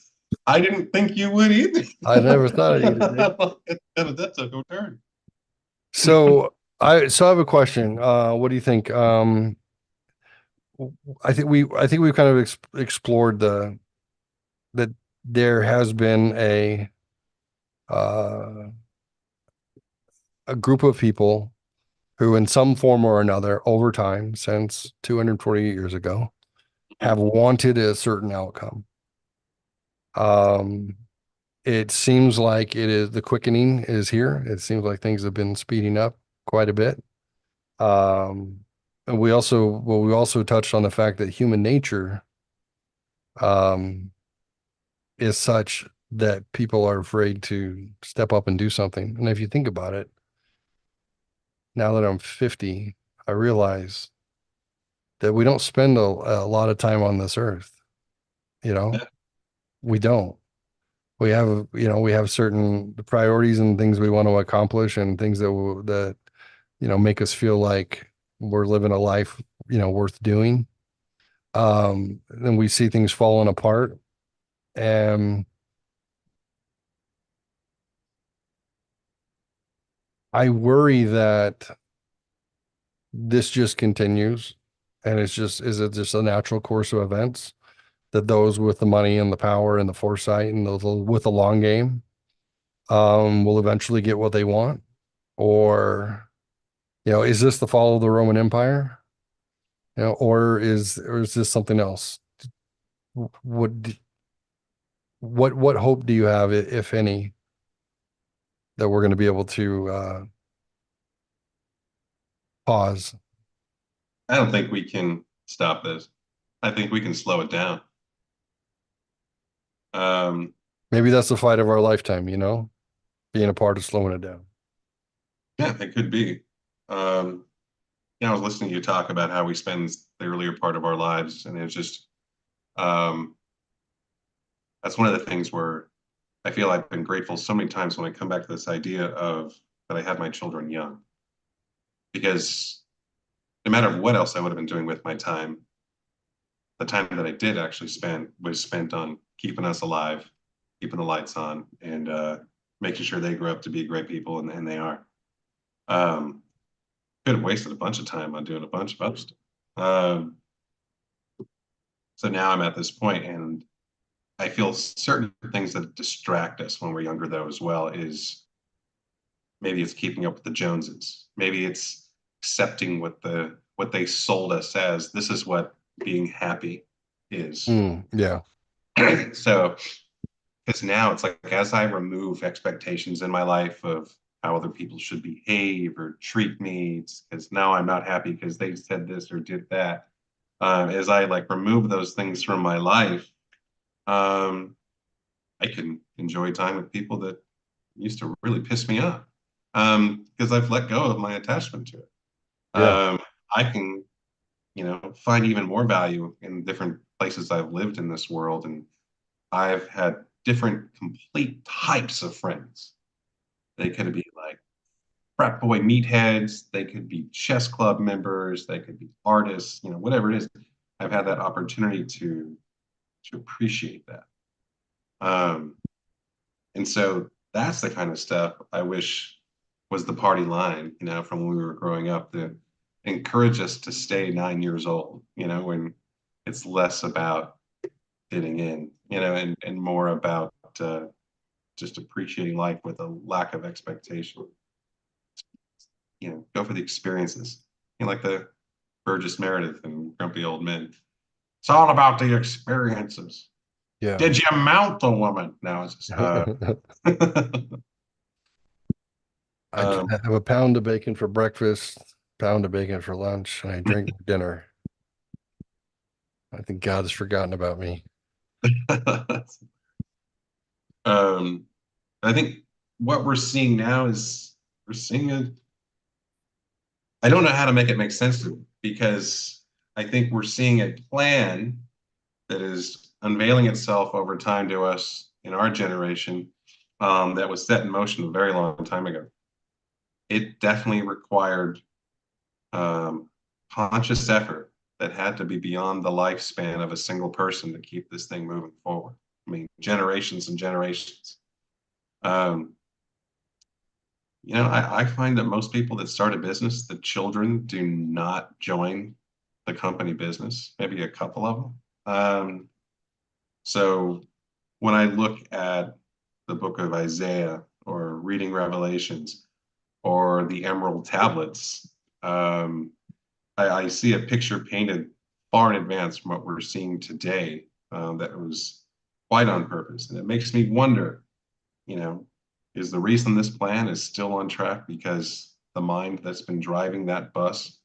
I didn't think you would either.
I never thought I'd eat a dick.
That took a turn.
So I have a question. What do you think? I think we've kind of explored that there has been uh, a group of people who, in some form or another, over time, since 248 years ago, have wanted a certain outcome. Um, it seems like it is the quickening is here. It seems like things have been speeding up quite a bit. Um, and we also touched on the fact that human nature, um, is such that people are afraid to step up and do something. And if you think about it, now that I'm 50, I realize that we don't spend a lot of time on this earth. You know,
Yeah.
we don't. We have certain priorities and things we want to accomplish and things that make us feel like we're living a life, worth doing. Then we see things falling apart. And I worry that this just continues and is it just a natural course of events that those with the money and the power and the foresight and those with the long game will eventually get what they want? Or, is this the fall of the Roman Empire? Or is this something else? What d- what hope do you have, if any, that we're going to be able to pause?
I don't think we can stop this. I think we can slow it down. Um,
Maybe that's the fight of our lifetime, being a part of slowing it down.
yeah, it could be. I was listening to you talk about how we spend the earlier part of our lives, and it's just um, that's one of the things where I feel I've been grateful so many times when I come back to this idea of that I had my children young, because no matter what else I would have been doing with my time, the time that I did actually spend was spent on keeping us alive, keeping the lights on, and making sure they grow up to be great people, and they are. Um, could have wasted a bunch of time on doing a bunch of other stuff. Um, so now I'm at this point, and I feel certain things that distract us when we're younger, though, as well, is maybe it's keeping up with the Joneses. Maybe it's accepting what they sold us as this is what being happy is.
Yeah.
So because now it's like as I remove expectations in my life of how other people should behave or treat me, because now I'm not happy because they said this or did that. As I like remove those things from my life, um, I can enjoy time with people that used to really piss me off because I've let go of my attachment to it.
Yeah.
I can, find even more value in different places I've lived in this world, and I've had different complete types of friends. They could be like frat boy meatheads, they could be chess club members, they could be artists, whatever it is. I've had that opportunity to appreciate that. Um, and so that's the kind of stuff I wish was the party line, from when we were growing up to encourage us to stay 9 years old, when it's less about fitting in, and more about just appreciating life with a lack of expectation. Go for the experiences. Like the Burgess Meredith and Grumpy Old Men. It's all about the experiences.
Yeah.
Did you mount the woman? No, it's just
I have a pound of bacon for breakfast, pound of bacon for lunch, and I drink for dinner. I think God has forgotten about me.
I think what we're seeing now is we're seeing it. I don't know how to make it make sense to me, because I think we're seeing a plan that is unveiling itself over time to us in our generation, that was set in motion a very long time ago. It definitely required conscious effort that had to be beyond the lifespan of a single person to keep this thing moving forward. I mean, generations and generations. Um, I find that most people that start a business, the children do not join the company business, maybe a couple of them. So when I look at the book of Isaiah or reading Revelations or the Emerald Tablets, I see a picture painted far in advance from what we're seeing today, that was quite on purpose. And it makes me wonder, you know, is the reason this plan is still on track because the mind that's been driving that bus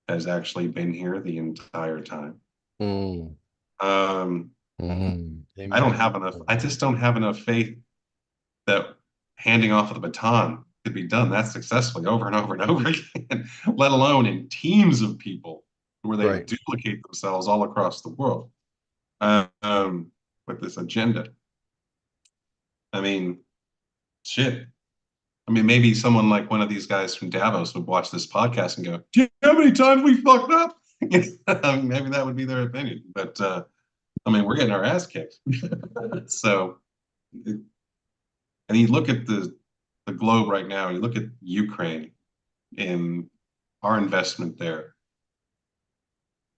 has actually been here the entire time?
Mm.
Um, I don't
Amen.
have enough. I just don't have enough faith that handing off of the baton could be done that successfully over and over and over again, let alone in teams of people where they
Right.
duplicate themselves all across the world, um, with this agenda. I mean, shit. I mean, maybe someone like one of these guys from Davos would watch this podcast and go, "Do you know how many times we fucked up?" Maybe that would be their opinion. But I mean, we're getting our ass kicked. So, and you look at the globe right now, you look at Ukraine in our investment there.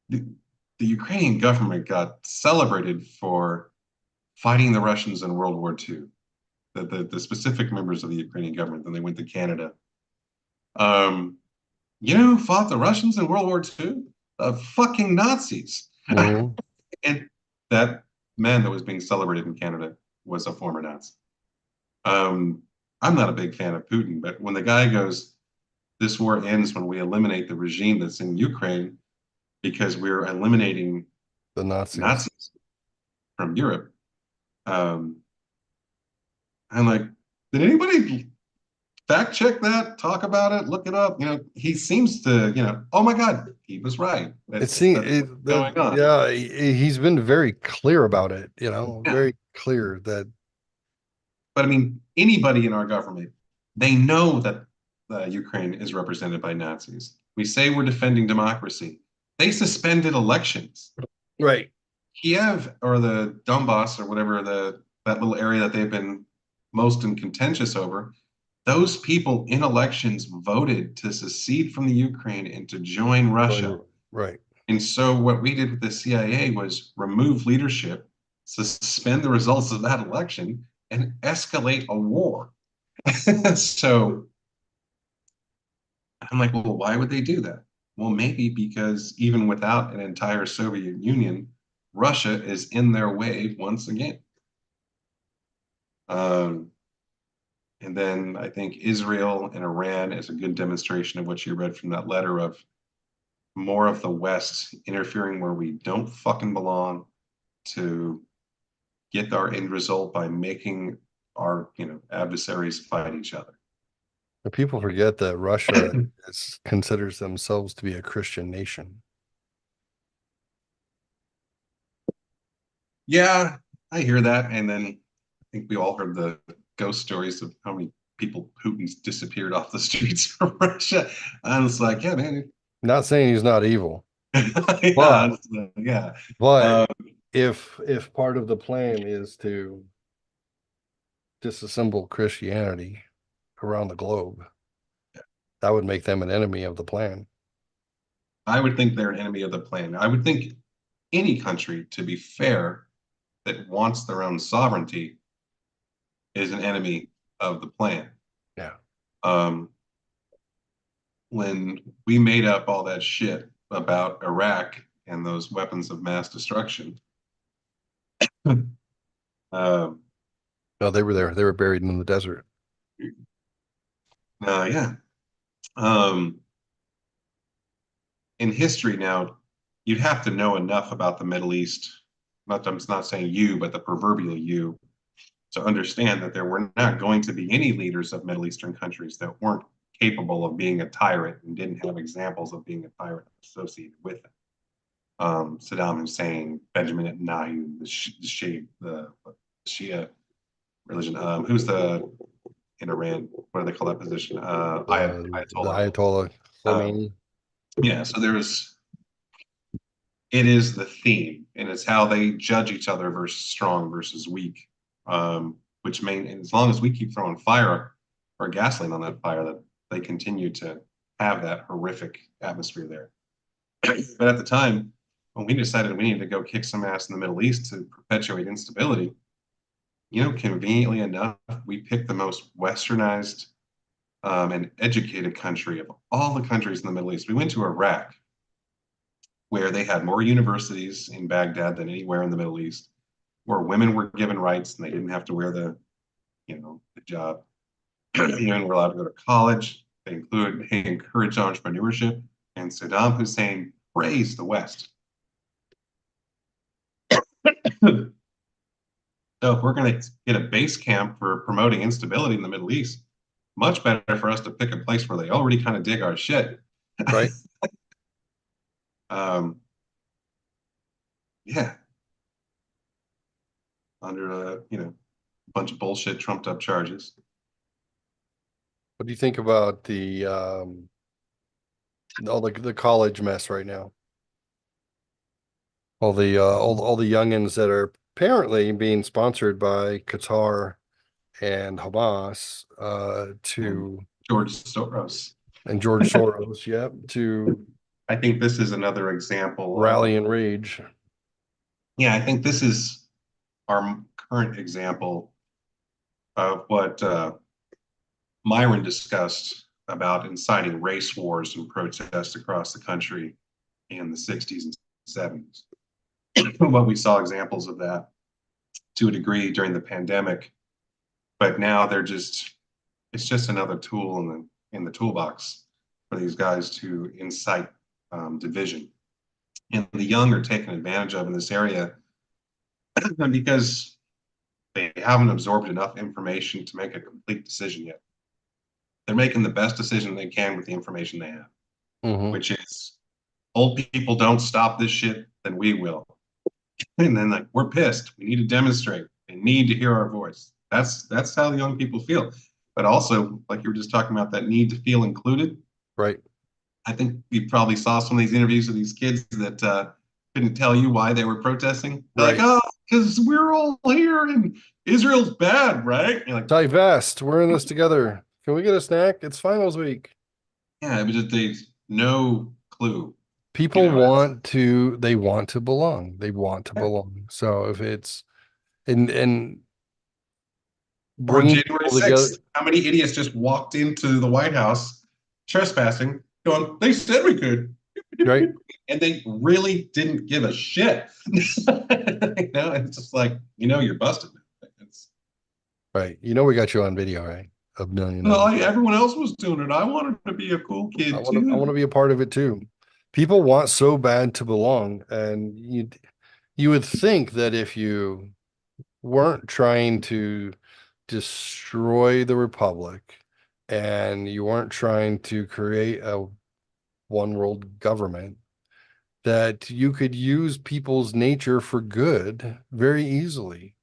The, the Ukrainian government got celebrated for fighting the Russians in World War II. The specific members of the Ukrainian government, then they went to Canada. You know who fought the Russians in World War II? The fucking Nazis.
Mhm.
And that man that was being celebrated in Canada was a former Nazi. Um, I'm not a big fan of Putin, but when the guy goes, this war ends when we eliminate the regime that's in Ukraine because we're eliminating
The Nazis.
Nazis from Europe. I'm like, did anybody fact check that, talk about it, look it up? He seems to, oh my God, he was right.
It seems
That's what's going on.
yeah, he's been very clear about it,
Yeah.
very clear that
But I mean, anybody in our government, they know that Ukraine is represented by Nazis. We say we're defending democracy. They suspended elections.
right.
Kiev or the Donbass or whatever that little area that they've been most in contentious over, those people in elections voted to secede from the Ukraine and to join Russia.
Right.
And so what we did with the CIA was remove leadership, suspend the results of that election, and escalate a war. So I'm like, well, why would they do that? Well, maybe because even without an entire Soviet Union, Russia is in their way once again. And then I think Israel and Iran is a good demonstration of what you read from that letter of more of the West interfering where we don't fucking belong to get our end result by making our adversaries fight each other.
But people forget that Russia considers themselves to be a Christian nation.
Yeah, I hear that. And then I think we all heard the ghost stories of how many people Putin's disappeared off the streets of Russia. I was like, yeah, man.
Not saying he's not evil,
Yeah, yeah.
but if part of the plan is to disassemble Christianity around the globe, that would make them an enemy of the plan.
I would think they're an enemy of the plan. I would think any country, to be fair, that wants their own sovereignty is an enemy of the plan.
Yeah.
When we made up all that shit about Iraq and those weapons of mass destruction,
No, they were there. They were buried in the desert.
yeah. In history now, you'd have to know enough about the Middle East. I'm not saying you, but the proverbial you, to understand that there were not going to be any leaders of Middle Eastern countries that weren't capable of being a tyrant and didn't have examples of being a tyrant associated with it. Saddam Hussein, Benjamin Netanyahu, the Shia religion. Who's in Iran? What do they call that position?
The
Ayatollah.
Ayatollah Khomeini.
Yeah, so it is the theme, and it's how they judge each other versus strong versus weak. Which and as long as we keep throwing fire or gasoline on that fire, that they continue to have that horrific atmosphere there. But at the time, when we decided we needed to go kick some ass in the Middle East to perpetuate instability, conveniently enough, we picked the most westernized and educated country of all the countries in the Middle East. We went to Iraq, where they had more universities in Baghdad than anywhere in the Middle East, where women were given rights and they didn't have to wear the job. Women were allowed to go to college. They encouraged entrepreneurship, and Saddam Hussein praised the West. So if we're going to get a base camp for promoting instability in the Middle East, much better for us to pick a place where they already kind of dig our shit.
Right.
Yeah. Under a bunch of bullshit trumped up charges.
What do you think about the all the college mess right now? All the all the youngins that are apparently being sponsored by Qatar and Hamas to
George Soros.
and George Soros, yep, to
I think this is another example
rally
of,
and rage.
yeah, I think this is our current example of what Myron discussed about inciting race wars and protests across the country in the 60s and 70s. What we saw examples of that to a degree during the pandemic, but now it's just another tool in the toolbox for these guys to incite division. And the young are taken advantage of in this area because they haven't absorbed enough information to make a complete decision yet. They're making the best decision they can with the information they have, which is old people don't stop this shit, then we will. And then like we're pissed. We need to demonstrate. They need to hear our voice. That's how the young people feel. But also, like you were just talking about, that need to feel included.
Right.
I think you probably saw some of these interviews with these kids that couldn't tell you why they were protesting. They're
Right.
like, oh, because we're all here and Israel's bad, right? You're like,
Divest. We're in this together. Can we get a snack? It's finals week.
yeah, but just they no clue.
People
You know,
they want to belong. They want to belong. So if it's and
or on
bringing
January
people together,
6th, how many idiots just walked into the White House trespassing, going, they said we could.
right?
And they really didn't give a shit. It's just like, you're busted. It's,
Right. You know, we got you on video, right? A million of
well,
them.
everyone else was doing it. I wanted to be a cool
I
kid
want to, I
too.
want to be a part of it too. People want so bad to belong. And you would think that if you weren't trying to destroy the republic and you weren't trying to create a one world government, that you could use people's nature for good very easily.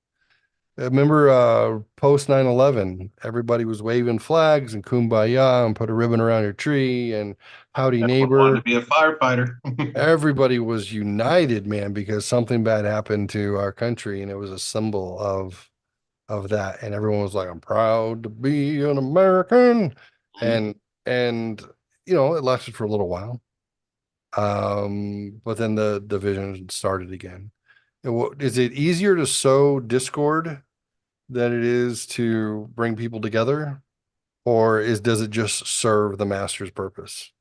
I remember post 9/11, everybody was waving flags and kumbaya and put a ribbon around your tree and howdy
Everyone wanted to
neighbor.
be a firefighter.
Everybody was united, man, because something bad happened to our country and it was a symbol of that. And everyone was like, I'm proud to be an American. And and it lasted for a little while. But then the division started again. Is it easier to sow discord than it is to bring people together? Or does it just serve the master's purpose?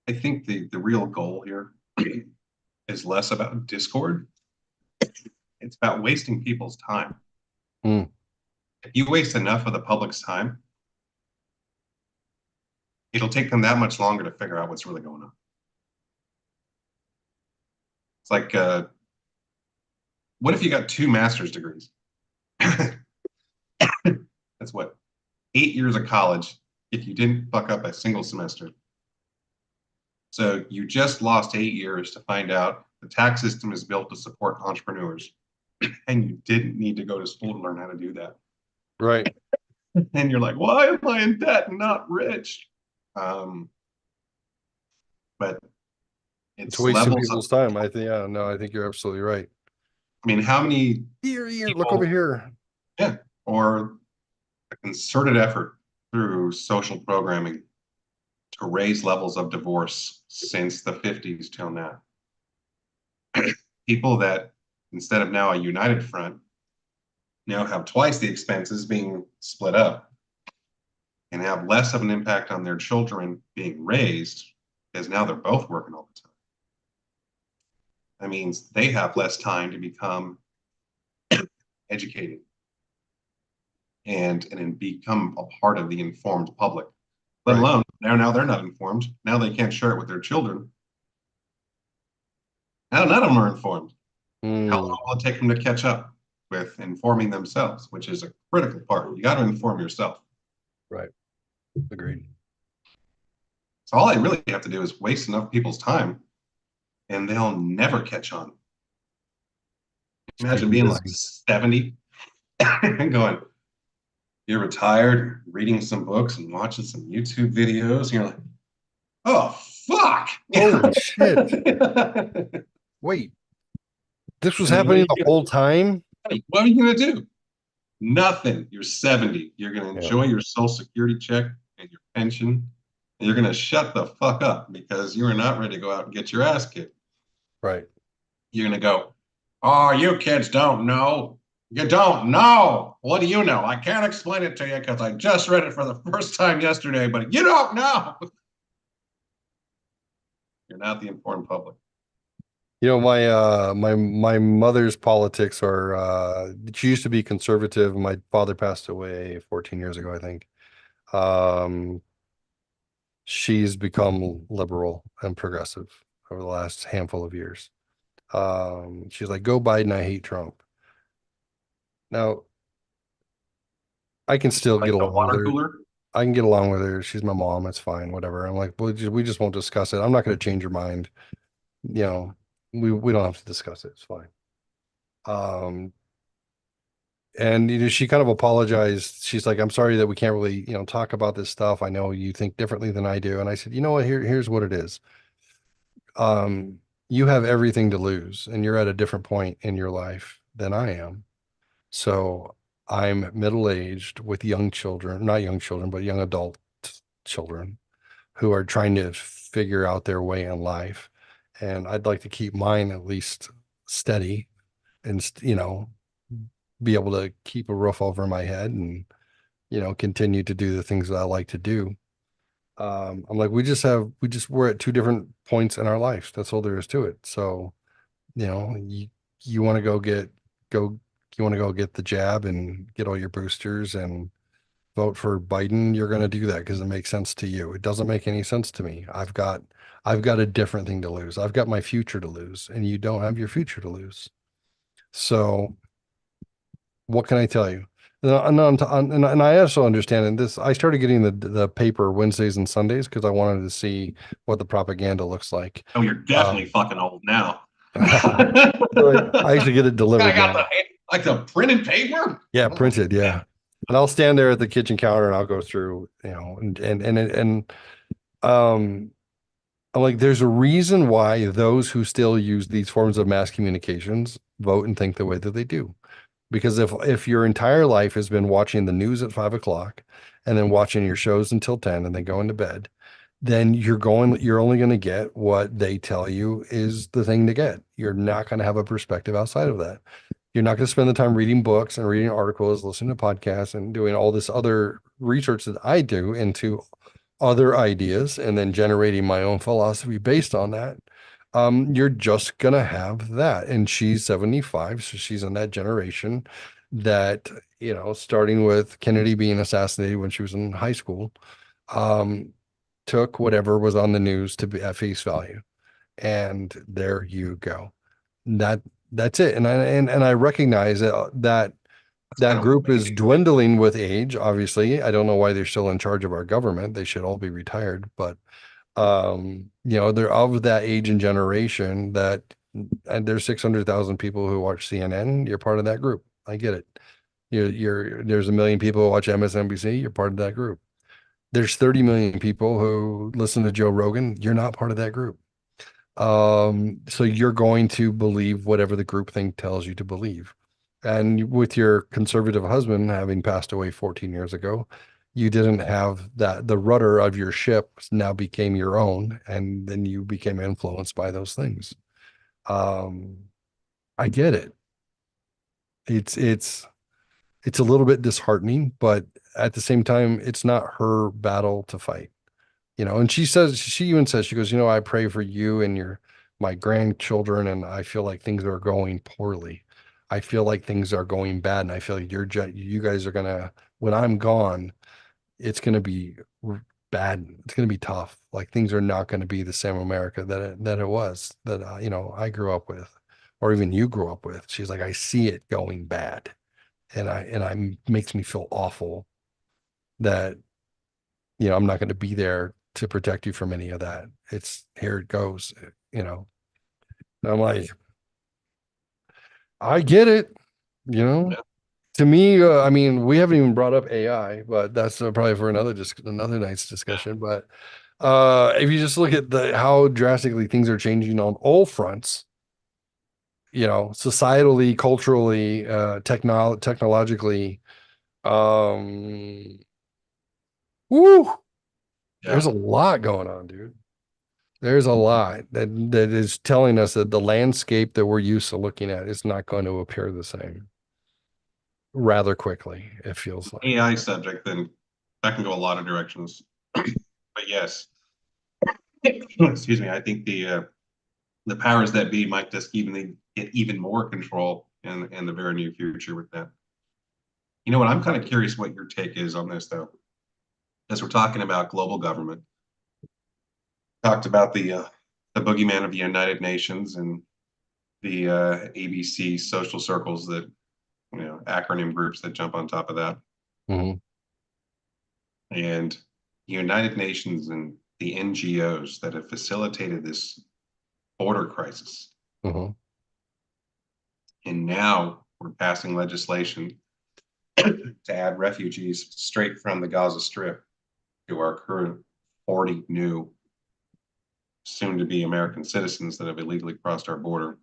I think the real goal here is less about discord. It's about wasting people's time.
Hmm.
If you waste enough of the public's time, it'll take them that much longer to figure out what's really going on. It's like, what if you got 2 master's degrees? That's what, 8 years of college if you didn't fuck up a single semester. So you just lost 8 years to find out the tax system is built to support entrepreneurs, and you didn't need to go to school to learn how to do that.
Right.
And you're like, why am I in debt and not rich? But
It's
it's
wasting
levels
people's
of,
time. I think, yeah, no, I think you're absolutely right.
I mean, how many
Here, look over
people,
here.
yeah, or a concerted effort through social programming to raise levels of divorce since the 50s till now. People that, instead of now a united front, now have twice the expenses being split up and have less of an impact on their children being raised because now they're both working all the time. That means they have less time to become educated and become a part of the informed public. Let
Right.
alone now they're not informed. Now they can't share it with their children. Now none of them are informed. How long will it take them to catch up with informing themselves, which is a critical part? You got to inform yourself.
Right. Agreed.
So all I really have to do is waste enough people's time and they'll never catch on. Imagine being like 70 and going, you're retired, reading some books and watching some YouTube videos, and you're like, oh, fuck.
Holy shit. Wait, this was happening the whole time?
What are you going to do? Nothing. You're 70. You're going to enjoy your Social Security check and your pension. You're going to shut the fuck up because you are not ready to go out and get your ass kicked.
Right.
You're going to go, oh, you kids don't know. You don't know. What do you know? I can't explain it to you because I just read it for the first time yesterday, but you don't know. You're not the informed public.
You know, my mother's politics are she used to be conservative. My father passed away 14 years ago, I think. Um, she's become liberal and progressive over the last handful of years. She's like, go Biden, I hate Trump. Now, I can still
Like
get
the
along with
water
her.
cooler.
I can get along with her. She's my mom. It's fine, whatever. I'm like, we just won't discuss it. I'm not going to change your mind. You know, we don't have to discuss it. It's fine. Um, and she kind of apologized. She's like, I'm sorry that we can't really, talk about this stuff. I know you think differently than I do. And I said, you know what? Here's what it is. You have everything to lose, and you're at a different point in your life than I am. So I'm middle-aged with young children, not young children, but young adult children who are trying to figure out their way in life. And I'd like to keep mine at least steady and, be able to keep a roof over my head and, continue to do the things that I like to do. I'm like, we're at two different points in our life. That's all there is to it. So, you want to you want to go get the jab and get all your boosters and vote for Biden, you're going to do that because it makes sense to you. It doesn't make any sense to me. I've got a different thing to lose. I've got my future to lose, and you don't have your future to lose. So what can I tell you? And I also understand in this. I started getting the paper Wednesdays and Sundays because I wanted to see what the propaganda looks like.
Oh, you're definitely fucking old now.
I actually get it
I
delivered
got
now.
the printed paper.
Yeah,
Oh,
printed. Yeah. And I'll stand there at the kitchen counter and I'll go through, um, I'm like, there's a reason why those who still use these forms of mass communications vote and think the way that they do. Because if your entire life has been watching the news at 5 o'clock and then watching your shows until 10 and then going to bed, then you're only going to get what they tell you is the thing to get. You're not going to have a perspective outside of that. You're not going to spend the time reading books and reading articles, listening to podcasts and doing all this other research that I do into other ideas and then generating my own philosophy based on that. You're just gonna have that. And she's 75, so she's in that generation that, starting with Kennedy being assassinated when she was in high school, um, took whatever was on the news to be at face value. And there you go. That that's it. And I recognize that group is dwindling with age. Obviously, I don't know why they're still in charge of our government. They should all be retired, but they're of that age and generation that, and there's 600,000 people who watch CNN. You're part of that group. I get it. There's a million people who watch MSNBC. You're part of that group. There's 30 million people who listen to Joe Rogan. You're not part of that group. So you're going to believe whatever the group thing tells you to believe. And with your conservative husband having passed away 14 years ago, you didn't have that. The rudder of your ship now became your own, and then you became influenced by those things. I get it. It's a little bit disheartening, but at the same time, it's not her battle to fight. And she even says, she goes, I pray for you and my grandchildren, and I feel like things are going poorly. I feel like things are going bad, and I feel like you guys are gonna, when I'm gone, it's gonna be bad. It's gonna be tough. Like things are not gonna be the same America that it was that I grew up with, or even you grew up with. She's like, I see it going bad, and I makes me feel awful that I'm not going to be there to protect you from any of that. It's here it goes, And I'm like, I get it, you know.
yeah.
To me, I mean, we haven't even brought up AI, but that's probably for another night's discussion. But if you just look at how drastically things are changing on all fronts, societally, culturally, technologically, woo, There's a lot going on, dude. There's a lot that is telling us that the landscape that we're used to looking at is not going to appear the same rather quickly, it feels like.
AI subject, then that can go a lot of directions. But yes, excuse me, I think the powers that be might just even get even more control in the very near future with that. You know what? I'm kind of curious what your take is on this, though, as we're talking about global government. Talked about the boogeyman of the United Nations and the ABC social circles that acronym groups that jump on top of that,
Mhm.
and the United Nations and the NGOs that have facilitated this border crisis.
Mhm.
And now we're passing legislation to add refugees straight from the Gaza Strip to our current 40 new soon to be American citizens that have illegally crossed our border.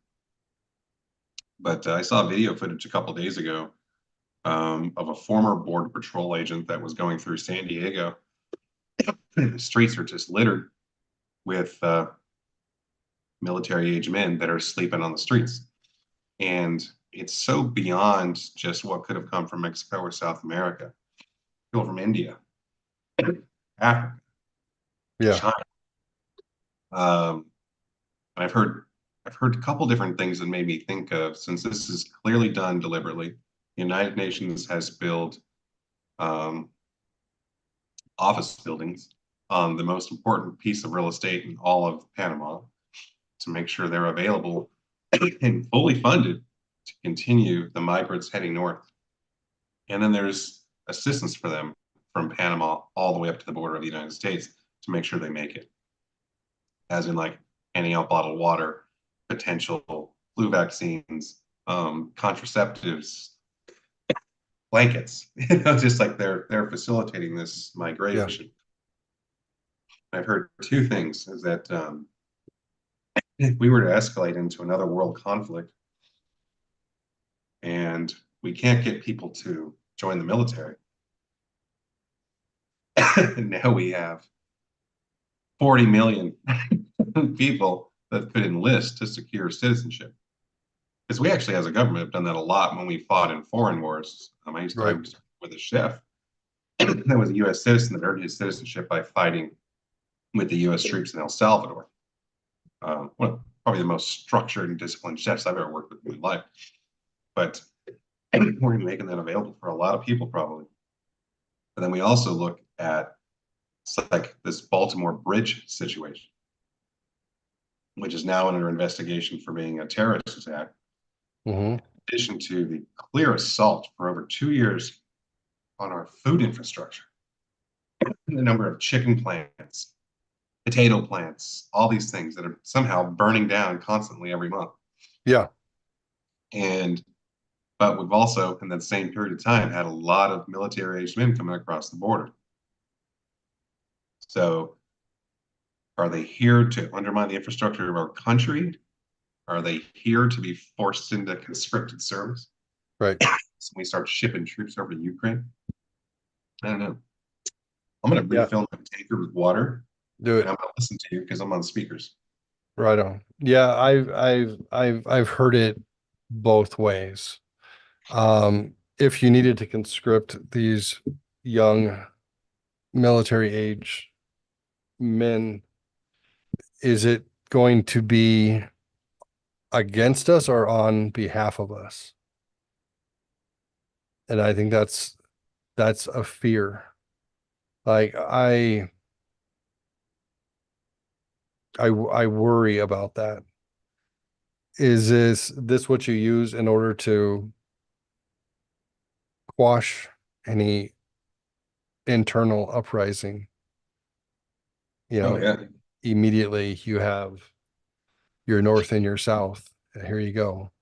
But I saw video footage a couple of days ago of a former Border Patrol agent that was going through San Diego. The streets are just littered with military age men that are sleeping on the streets. And it's so beyond just what could have come from Mexico or South America. People from India, Africa,
Yeah.
China. Um, I've heard a couple different things that made me think of, since this is clearly done deliberately. The United Nations has built um, office buildings on the most important piece of real estate in all of Panama to make sure they're available and fully funded to continue the migrants heading north. And then there's assistance for them from Panama all the way up to the border of the United States to make sure they make it, as in like handing out bottled water, potential flu vaccines, contraceptives, blankets. Just like they're facilitating this
Yeah.
migration. I've heard two things: is that if we were to escalate into another world conflict, and we can't get people to join the military, now we have 40 million people that could enlist to secure citizenship. Because we actually, as a government, have done that a lot when we fought in foreign wars. I used to
Right.
work with a chef that was a U.S. citizen that earned his citizenship by fighting with the U.S. troops in El Salvador. Well, probably the most structured and disciplined chefs I've ever worked with in my life. But we're making that available for a lot of people, probably. But then we also look at like this Baltimore Bridge situation, which is now under investigation for being a terrorist attack,
Mhm.
in addition to the clear assault for over 2 years on our food infrastructure. The number of chicken plants, potato plants, all these things that are somehow burning down constantly every month.
Yeah.
And but we've also, in that same period of time, had a lot of military aged men coming across the border. So are they here to undermine the infrastructure of our country? Are they here to be forced into conscripted service?
Right.
So we start shipping troops over to Ukraine? I don't know. I'm going to
Yeah.
refill my tanker with water,
Do
and
it.
I'm going to listen to you because I'm on speakers.
Right on. Yeah, I've heard it both ways. If you needed to conscript these young military age men, is it going to be against us or on behalf of us? And I think that's a fear. Like I worry about that. Is this what you use in order to quash any internal uprising? You
Oh
know,
yeah,
immediately you have your north and your south. Here you go.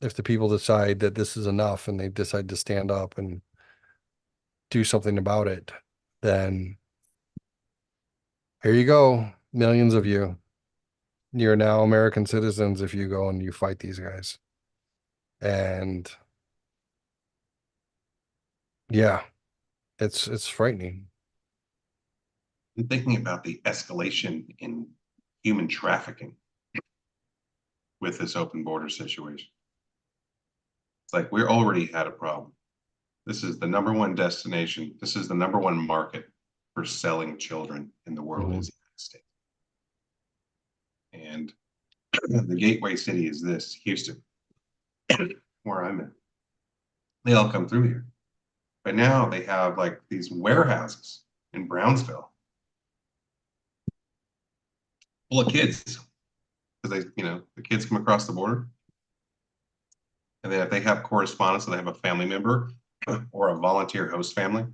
If the people decide that this is enough and they decide to stand up and do something about it, then here you go, millions of you. You're now American citizens if you go and you fight these guys. And yeah, it's frightening.
I'm thinking about the escalation in human trafficking with this open border situation. It's like we already had a problem. This is the number one destination. This is the number one market for selling children in the world
Mhm.
is the United States. And the gateway city is this, Houston, where I'm at. They all come through here. But now they have like these warehouses in Brownsville full of kids because the kids come across the border and then if they have correspondence and they have a family member or a volunteer host family,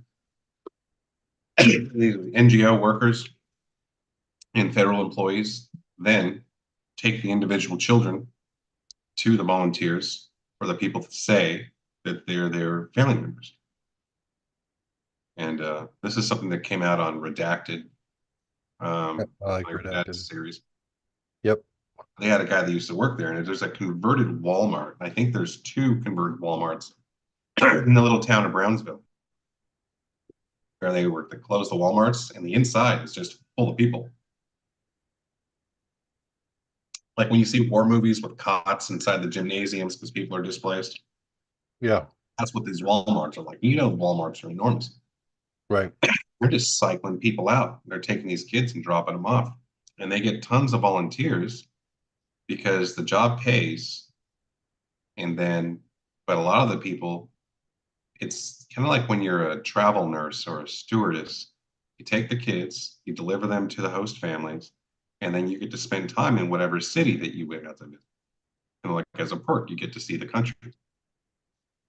these NGO workers and federal employees then take the individual children to the volunteers or the people that say that they're their family members. And this is something that came out on Redacted,
I like
my
Redacted.
series.
Yep.
They had a guy that used to work there, and there's a converted Walmart. I think there's 2 converted Walmarts in the little town of Brownsville, where they were to close the Walmarts, and the inside is just full of people. Like when you see war movies with cots inside the gymnasiums because people are displaced.
Yeah.
That's what these Walmarts are like. Walmarts are enormous.
Right.
They're just cycling people out. They're taking these kids and dropping them off. And they get tons of volunteers because the job pays. And then, but a lot of the people, it's kind of like when you're a travel nurse or a stewardess. You take the kids, you deliver them to the host families, and then you get to spend time in whatever city that you went out to visit. Like as a perk, you get to see the country.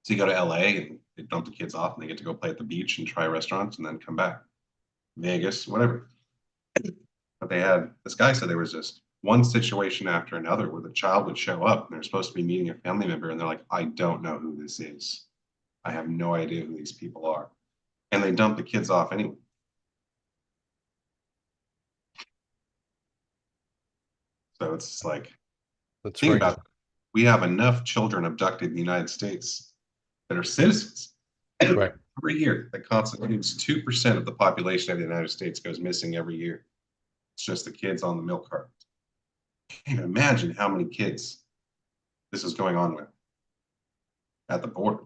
So you go to LA and they dump the kids off and they get to go play at the beach and try restaurants and then come back. Vegas, whatever. But this guy said there was just one situation after another where the child would show up and they're supposed to be meeting a family member and they're like, I don't know who this is. I have no idea who these people are. And they dump the kids off anyway. So it's like,
That's
think
right.
about it. We have enough children abducted in the United States that are citizens.
Right.
Every year, that constitutes 2% of the population of the United States goes missing every year. It's just the kids on the milk cart. Can't imagine how many kids this is going on with at the border.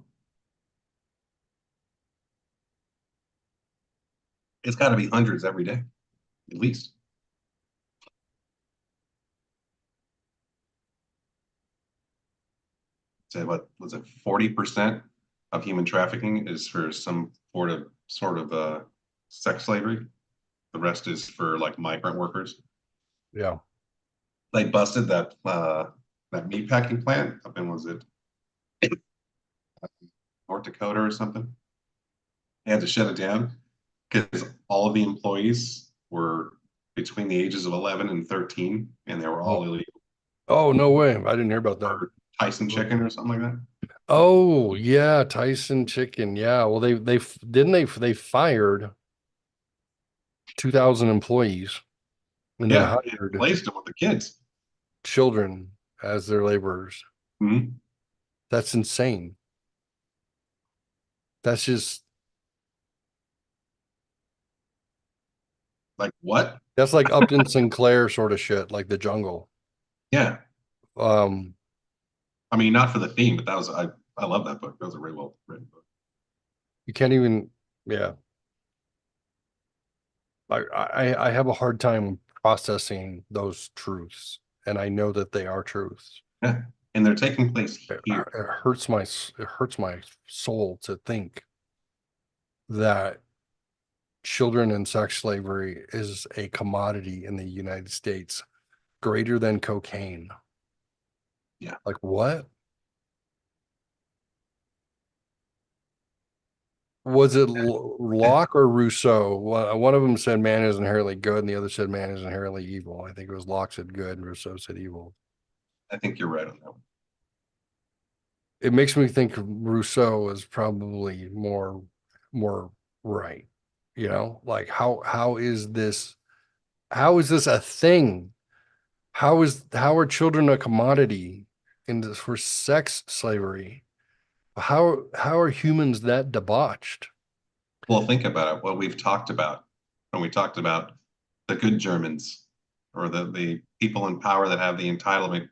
It's got to be hundreds every day, at least. Say what was it? 40% of human trafficking is for some sort of sex slavery. The rest is for like migrant workers.
Yeah.
They busted that meatpacking plant up in, was it North Dakota or something? They had to shut it down because all of the employees were between the ages of 11 and 13, and they were all illegal.
Oh, no way. I didn't hear about that.
Or Tyson chicken or something like that.
Oh, yeah, Tyson chicken. Yeah. Well, they fired 2,000 employees and then
Yeah,
hired
replaced them with the kids.
children as their laborers.
Mm-hmm.
That's insane. That's just
Like what?
that's like Upton Sinclair sort of shit, like the jungle.
Yeah,
Um,
I mean, not for the theme, but that was I love that book. That was a really well written book.
you can't even, yeah. I have a hard time processing those truths, and I know that they are truths.
Yeah, and they're taking place
It
here.
hurts my soul to think that children and sex slavery is a commodity in the United States greater than cocaine.
Yeah.
Like what? Was it Locke or Rousseau? One of them said man is inherently good, and the other said man is inherently evil. I think it was Locke said good, and Rousseau said evil.
I think you're right on that one.
It makes me think Rousseau is probably more right. You know, like how is this a thing? How are children a commodity for sex slavery? How are humans that debauched?
Well, think about it. What we've talked about when we talked about the good Germans or the people in power that have the entitlement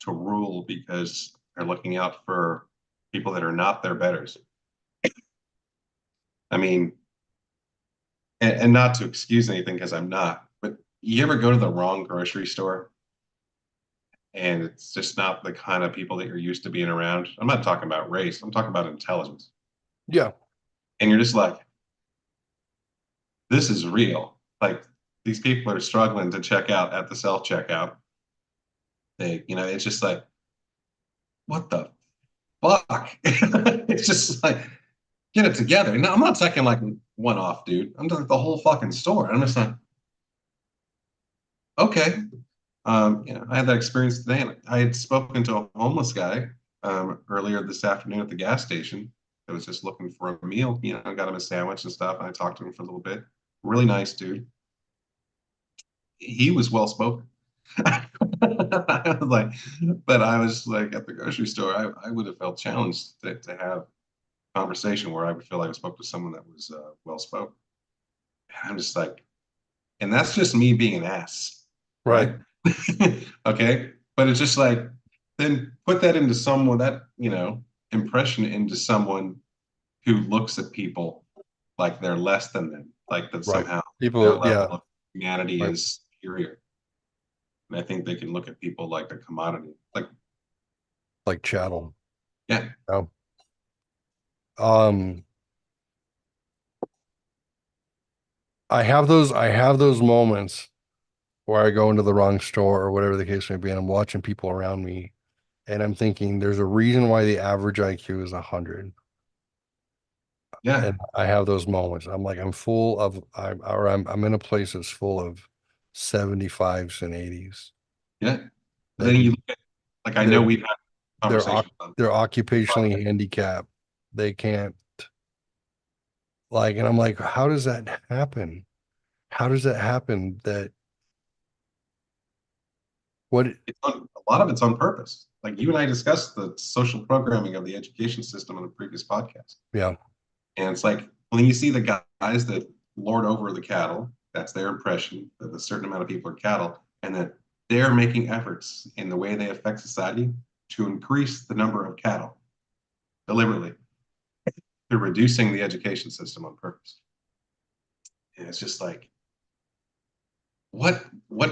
to rule because they're looking out for people that are not their betters. I mean, and not to excuse anything because I'm not, but you ever go to the wrong grocery store and it's just not the kind of people that you're used to being around? I'm not talking about race, I'm talking about intelligence.
Yeah.
And you're just like, this is real. Like these people are struggling to check out at the self checkout. It's just like, what the fuck? It's just like, get it together. No, I'm not taking like one off, dude. I'm doing the whole fucking store. I'm just like, okay. I had that experience today, and I had spoken to a homeless guy earlier this afternoon at the gas station that was just looking for a meal. I got him a sandwich and stuff, and I talked to him for a little bit. Really nice dude. He was well spoken. I was like, but I was like at the grocery store, I would have felt challenged to have a conversation where I would feel like I spoke to someone that was well spoken. I'm just like, and that's just me being an ass,
Right.
right? Okay. But it's just like, then put that into someone that, impression into someone who looks at people like they're less than them, like that
Right.
somehow their
People,
level
yeah.
of humanity
Right.
is superior. And I think they can look at people like a commodity.
Like chattel.
Yeah,
Yeah. Um, I have those moments where I go into the wrong store or whatever the case may be, and I'm watching people around me and I'm thinking there's a reason why the average IQ is 100.
yeah,
And I have those moments. I'm like, I'm in a place that's full of 75s and 80s.
yeah. But
Like
then you look at, like, I know
they're
we've had
they're
conversations on
they're
this
occupationally
podcast.
handicapped. They can't and I'm like, how does that happen? How does that happen? That what
A lot of it's on purpose. Like you and I discussed the social programming of the education system in a previous podcast.
yeah,
And it's like when you see the guys that lord over the cattle, that's their impression that a certain amount of people are cattle, and that they're making efforts in the way they affect society to increase the number of cattle deliberately. They're reducing the education system on purpose. And it's just like, what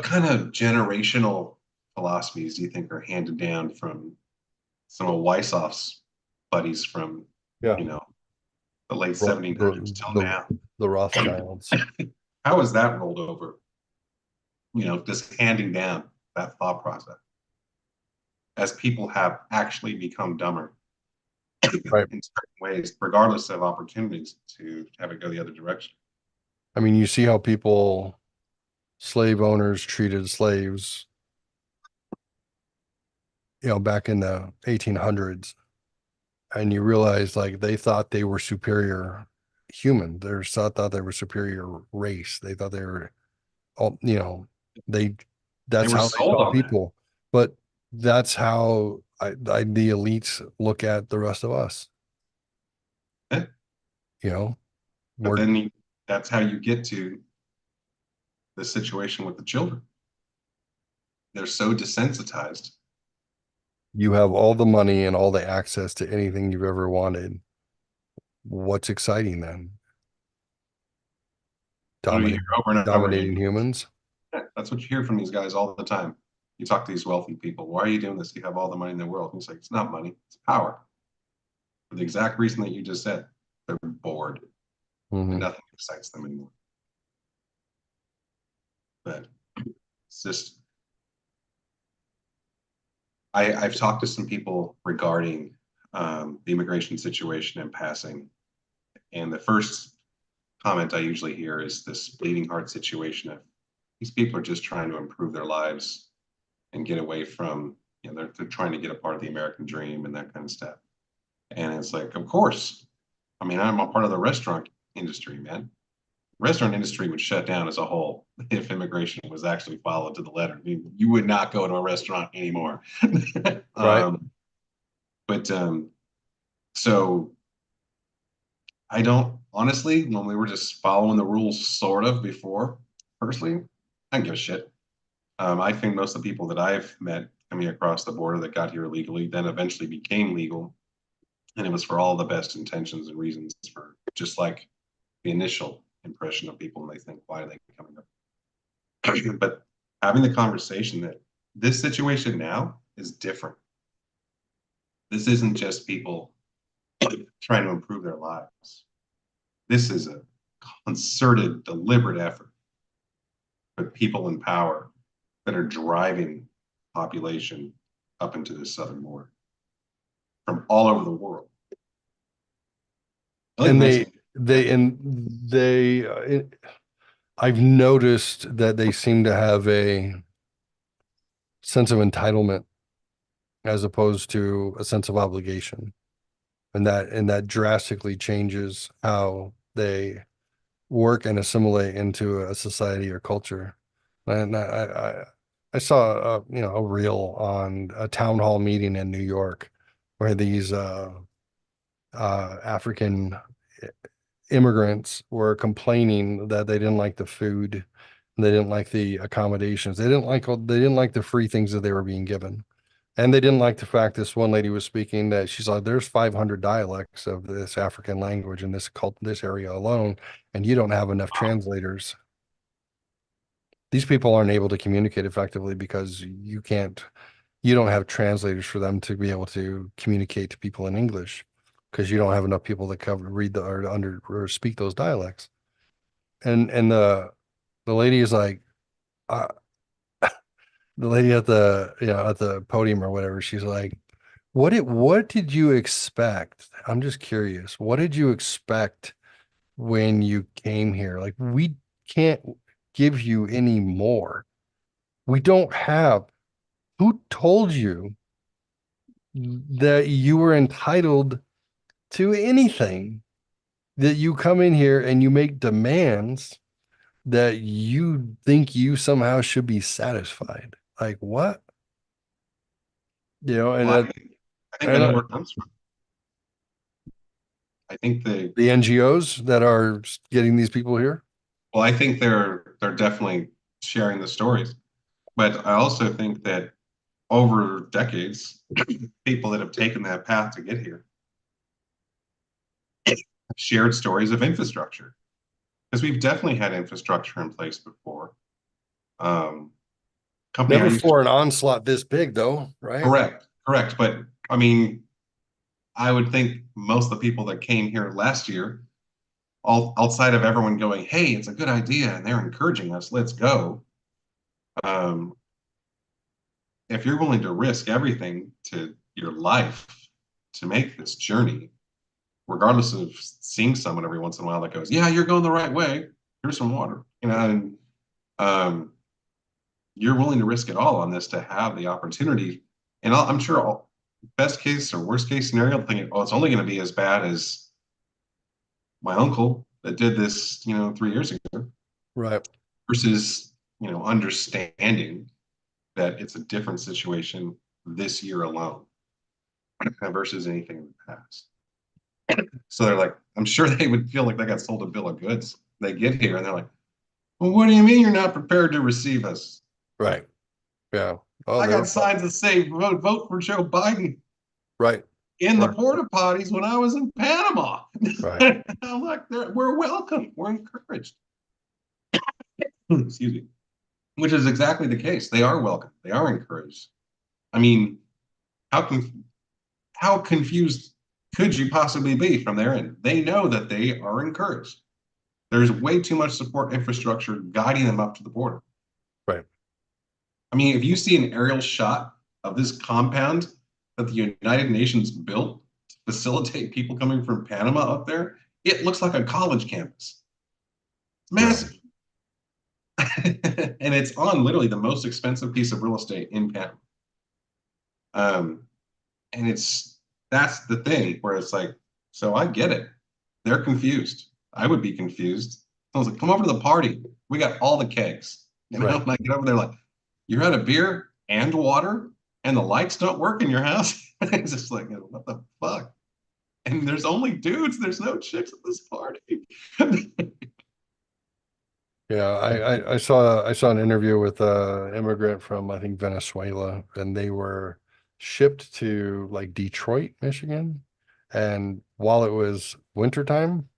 kind of generational philosophies do you think are handed down from some of Weissoff's buddies from,
yeah,
you know, the late
Ro-
1700s
the
till
the
now?
the Rothschilds.
How has that rolled over? Just handing down that thought process as people have actually become dumber
Right.
in certain ways, regardless of opportunities to have it go the other direction.
I mean, you see how slave owners treated slaves, back in the 1800s, and you realize like they thought they were superior human. Thought they were superior race. They thought they were all, they
They
that's
were
how they
sold
saw
on that.
people. But that's how the elites look at the rest of us.
Yeah.
You know,
But
we're
then that's how you get to the situation with the children. They're so desensitized.
you have all the money and all the access to anything you've ever wanted. What's exciting then?
What do you hear over and over again?
Dominating humans.
Yeah, that's what you hear from these guys all the time. You talk to these wealthy people. Why are you doing this? You have all the money in the world. And it's like, it's not money, it's power. For the exact reason that you just said, they're bored and
Mhm.
nothing excites them anymore. But it's just, I've talked to some people regarding the immigration situation in passing. And the first comment I usually hear is this bleeding heart situation of these people are just trying to improve their lives and get away from, they're trying to get a part of the American dream and that kind of stuff. And it's like, of course. I mean, I'm a part of the restaurant industry, man. Restaurant industry would shut down as a whole if immigration was actually followed to the letter. I mean, you would not go to a restaurant anymore.
Right.
But so I don't honestly, when we were just following the rules sort of before, personally, I don't give a shit. I think most of the people that I've met coming across the border that got here illegally then eventually became legal. And it was for all the best intentions and reasons, for just like the initial impression of people when they think, why are they coming up? But having the conversation that this situation now is different. This isn't just people trying to improve their lives. This is a concerted, deliberate effort with people in power that are driving population up into the southern border from all over the world.
And I've noticed that they seem to have a sense of entitlement as opposed to a sense of obligation. And that drastically changes how they work and assimilate into a society or culture. And I saw a reel on a town hall meeting in New York where these African immigrants were complaining that they didn't like the food, they didn't like the accommodations, they didn't like the free things that they were being given. And they didn't like the fact this one lady was speaking that she's like, there's 500 dialects of this African language in this area alone, and you don't have enough translators. These people aren't able to communicate effectively because you don't have translators for them to be able to communicate to people in English because you don't have enough people that read or speak those dialects. And the lady is like, the lady at the podium or whatever, she's like, what did you expect? I'm just curious. What did you expect when you came here? Like, we can't give you any more. We don't have. Who told you that you were entitled to anything? That you come in here and you make demands that you think you somehow should be satisfied. Like what? And
well, I think I know where it comes from. I think
the NGOs that are getting these people here.
Well, I think they're definitely sharing the stories, but I also think that over decades, people that have taken that path to get here have shared stories of infrastructure, because we've definitely had infrastructure in place before.
Never for an onslaught this big, though, right?
Correct. But I mean, I would think most of the people that came here last year, all outside of everyone going, "Hey, it's a good idea," and they're encouraging us, "Let's go." If you're willing to risk everything to your life to make this journey, regardless of seeing someone every once in a while that goes, "Yeah, you're going the right way. Here's some water," and you're willing to risk it all on this to have the opportunity. And I'm sure best case or worst case scenario, thinking, "Oh, it's only going to be as bad as my uncle that did this, 3 years ago,"
right?
Versus, understanding that it's a different situation this year alone versus anything in the past. So they're like, I'm sure they would feel like they got sold a bill of goods. They get here and they're like, "Well, what do you mean you're not prepared to receive us?"
Right. Yeah. Oh,
I got signs that say vote for Joe Biden.
Right.
In the porta potties when I was in Panama.
Right.
I'm like, we're welcome. We're encouraged. Excuse me. Which is exactly the case. They are welcome. They are encouraged. I mean, how confused could you possibly be from their end? They know that they are encouraged. There's way too much support infrastructure guiding them up to the border.
Right.
I mean, if you see an aerial shot of this compound that the United Nations built to facilitate people coming from Panama up there, it looks like a college campus. It's massive. And it's on literally the most expensive piece of real estate in Panama. And that's the thing where it's like, so I get it. They're confused. I would be confused. I was like, "Come over to the party. We got all the kegs."
Right.
And I get over there like, "You're out of beer and water and the lights don't work in your house?" It's just like, what the fuck? And there's only dudes. There's no chicks at this party.
Yeah, I saw an interview with a immigrant from I think Venezuela, and they were shipped to like Detroit, Michigan. And while it was wintertime,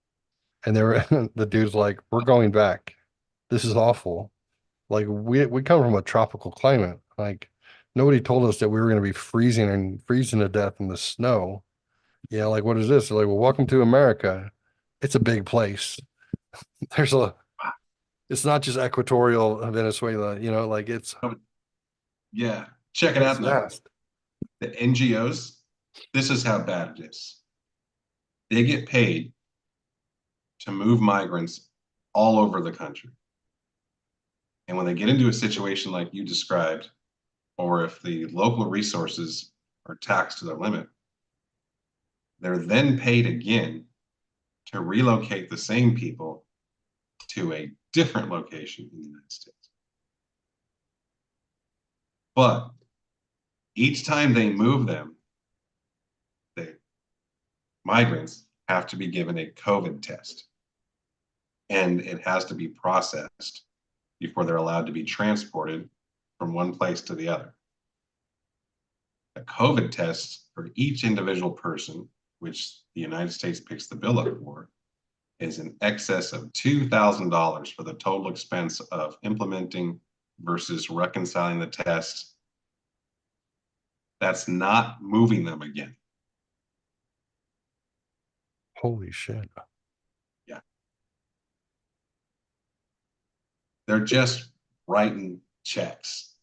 and they were the dude's like, "We're going back. This is awful. Like we come from a tropical climate. Like nobody told us that we were going to be freezing to death in the snow. Yeah, like what is this?" They're like, "Well, welcome to America. It's a big place. There's a It's not just equatorial Venezuela, like
Yeah, check it
it's
out though.
vast.
The NGOs, this is how bad it is. They get paid to move migrants all over the country. And when they get into a situation like you described, or if the local resources are taxed to their limit, they're then paid again to relocate the same people to a different location in the United States. But each time they move them, the migrants have to be given a COVID test. And it has to be processed before they're allowed to be transported from one place to the other. A COVID test for each individual person, which the United States picks the bill up for, is in excess of $2,000 for the total expense of implementing versus reconciling the test. That's not moving them again.
Holy shit.
Yeah. They're just writing checks.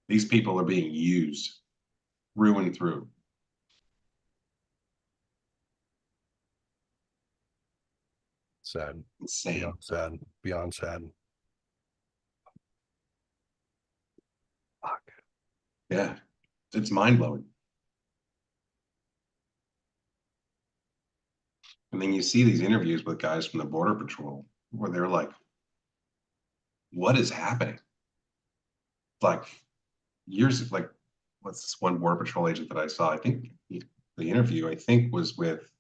These people are being used through and through.
Sad.
Insane.
Beyond sad. Beyond sad. Fuck.
Yeah, it's mind blowing. And then you see these interviews with guys from the Border Patrol where they're like, what is happening? Like years, like, what's this one Border Patrol agent that I saw? I think the interview, I think, was with,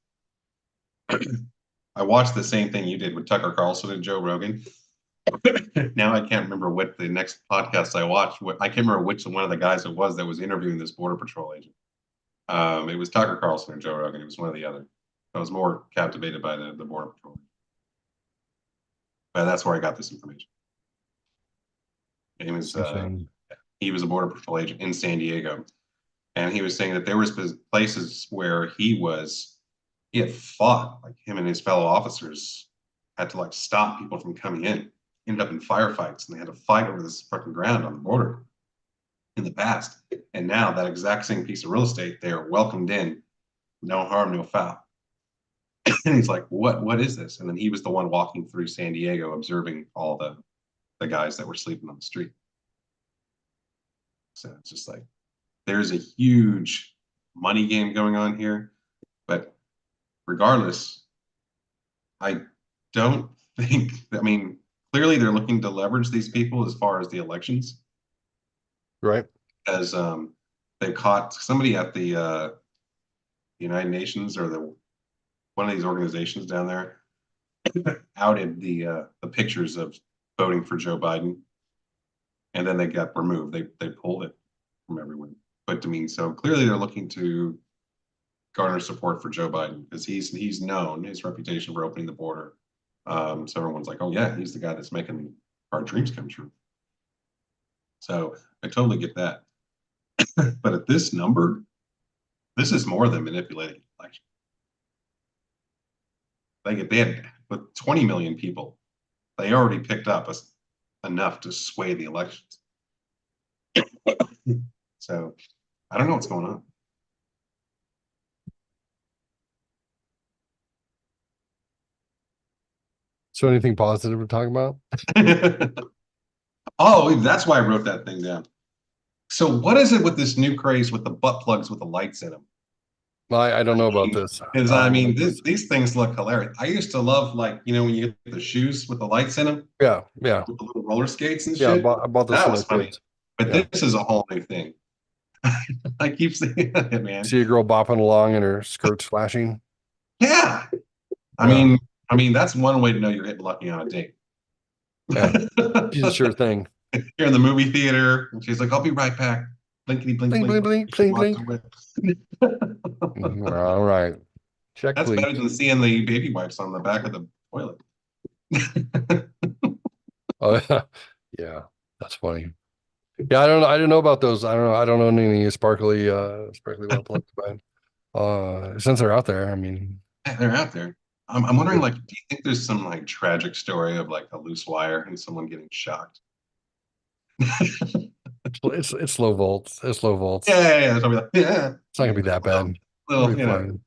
I watched the same thing you did with Tucker Carlson and Joe Rogan. Now I can't remember what the next podcast I watched. I can't remember which one of the guys it was that was interviewing this Border Patrol agent. It was Tucker Carlson or Joe Rogan. It was one or the other. I was more captivated by the Border Patrol. But that's where I got this information. He was a Border Patrol agent in San Diego. And he was saying that there was places where he had fought, like him and his fellow officers had to like stop people from coming in, ended up in firefights, and they had to fight over this fucking ground on the border in the past. And now that exact same piece of real estate, they are welcomed in, no harm, no foul. And he's like, what is this? And then he was the one walking through San Diego, observing all the guys that were sleeping on the street. So it's just like, there's a huge money game going on here. But regardless, I don't think, I mean, clearly they're looking to leverage these people as far as the elections.
Right.
As they caught somebody at the United Nations or one of these organizations down there outed the pictures of voting for Joe Biden, and then they got removed. They pulled it from everyone. But I mean, so clearly they're looking to garner support for Joe Biden because he's known his reputation for opening the border. So everyone's like, oh yeah, he's the guy that's making our dreams come true. So I totally get that. But at this number, this is more than manipulating the election. They had with 20 million people, they already picked up enough to sway the elections. So I don't know what's going on.
So anything positive to talk about?
Oh, that's why I wrote that thing down. So what is it with this new craze with the butt plugs with the lights in them?
I don't know about this.
Because I mean, these things look hilarious. I used to love, like, you know, when you get the shoes with the lights in them,
Yeah.
with the little roller skates and
Yeah.
shit.
I bought this
That
for
was
my
funny.
kids.
But
Yeah.
this is a whole new thing. I keep saying it, man.
See a girl bopping along and her skirt's flashing.
Yeah. I
Yeah.
mean, that's one way to know you're getting lucky on a date.
Yeah. She's a sure thing.
You're in the movie theater, and she's like, "I'll be right back." Blinkety blink
Blink,
blink.
blink, blink,
She
blink,
walks
blink.
away.
All right. Check,
That's
please.
better than seeing the baby wipes on the back of the toilet.
Oh, yeah. Yeah. That's funny. Yeah, I don't know. I didn't know about those. I don't know. I don't know any sparkly well plugs, but since they're out there, I mean,
Yeah, they're out there. I'm wondering, like, do you think there's some like tragic story of like a loose wire and someone getting shocked?
it's low volts. It's low volts.
Yeah. So I'll be like, yeah.
It's not gonna be that bad. It'll
Little,
be fine.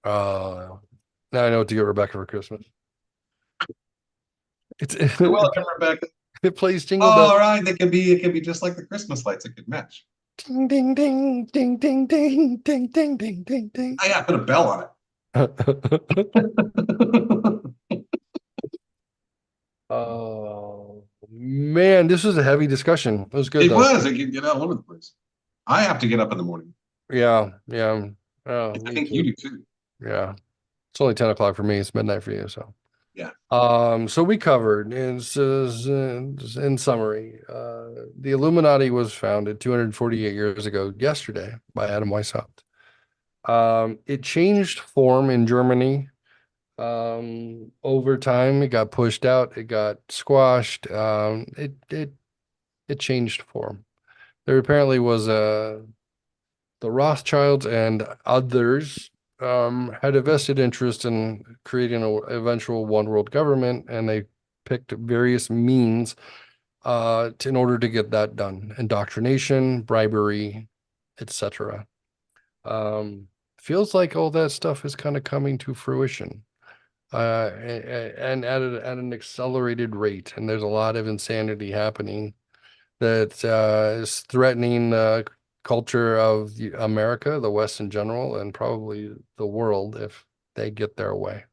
Now I know what to get Rebecca for Christmas.
You're welcome, Rebecca.
It plays Jingle
Oh,
Bell.
all right. It could be just like the Christmas lights. It could match.
Ding ding ding ding ding ding ding ding ding ding ding.
Oh, yeah, put a bell on it.
Oh man, this was a heavy discussion. It was good
It
though.
was. It could get all over the place. I have to get up in the morning.
Yeah, yeah. Oh,
I
me
think you
too.
do too.
Yeah. It's only 10 o'clock for me. It's midnight for you. So,
Yeah.
so we covered in summary, the Illuminati was founded 248 years ago yesterday by Adam Weishaupt. It changed form in Germany. Over time, it got pushed out, it got squashed. It changed form. There apparently was the Rothschilds and others had a vested interest in creating an eventual one world government, and they picked various means in order to get that done: indoctrination, bribery, etc. Feels like all that stuff is kind of coming to fruition, and at an accelerated rate. And there's a lot of insanity happening that is threatening the culture of America, the West in general, and probably the world if they get their way.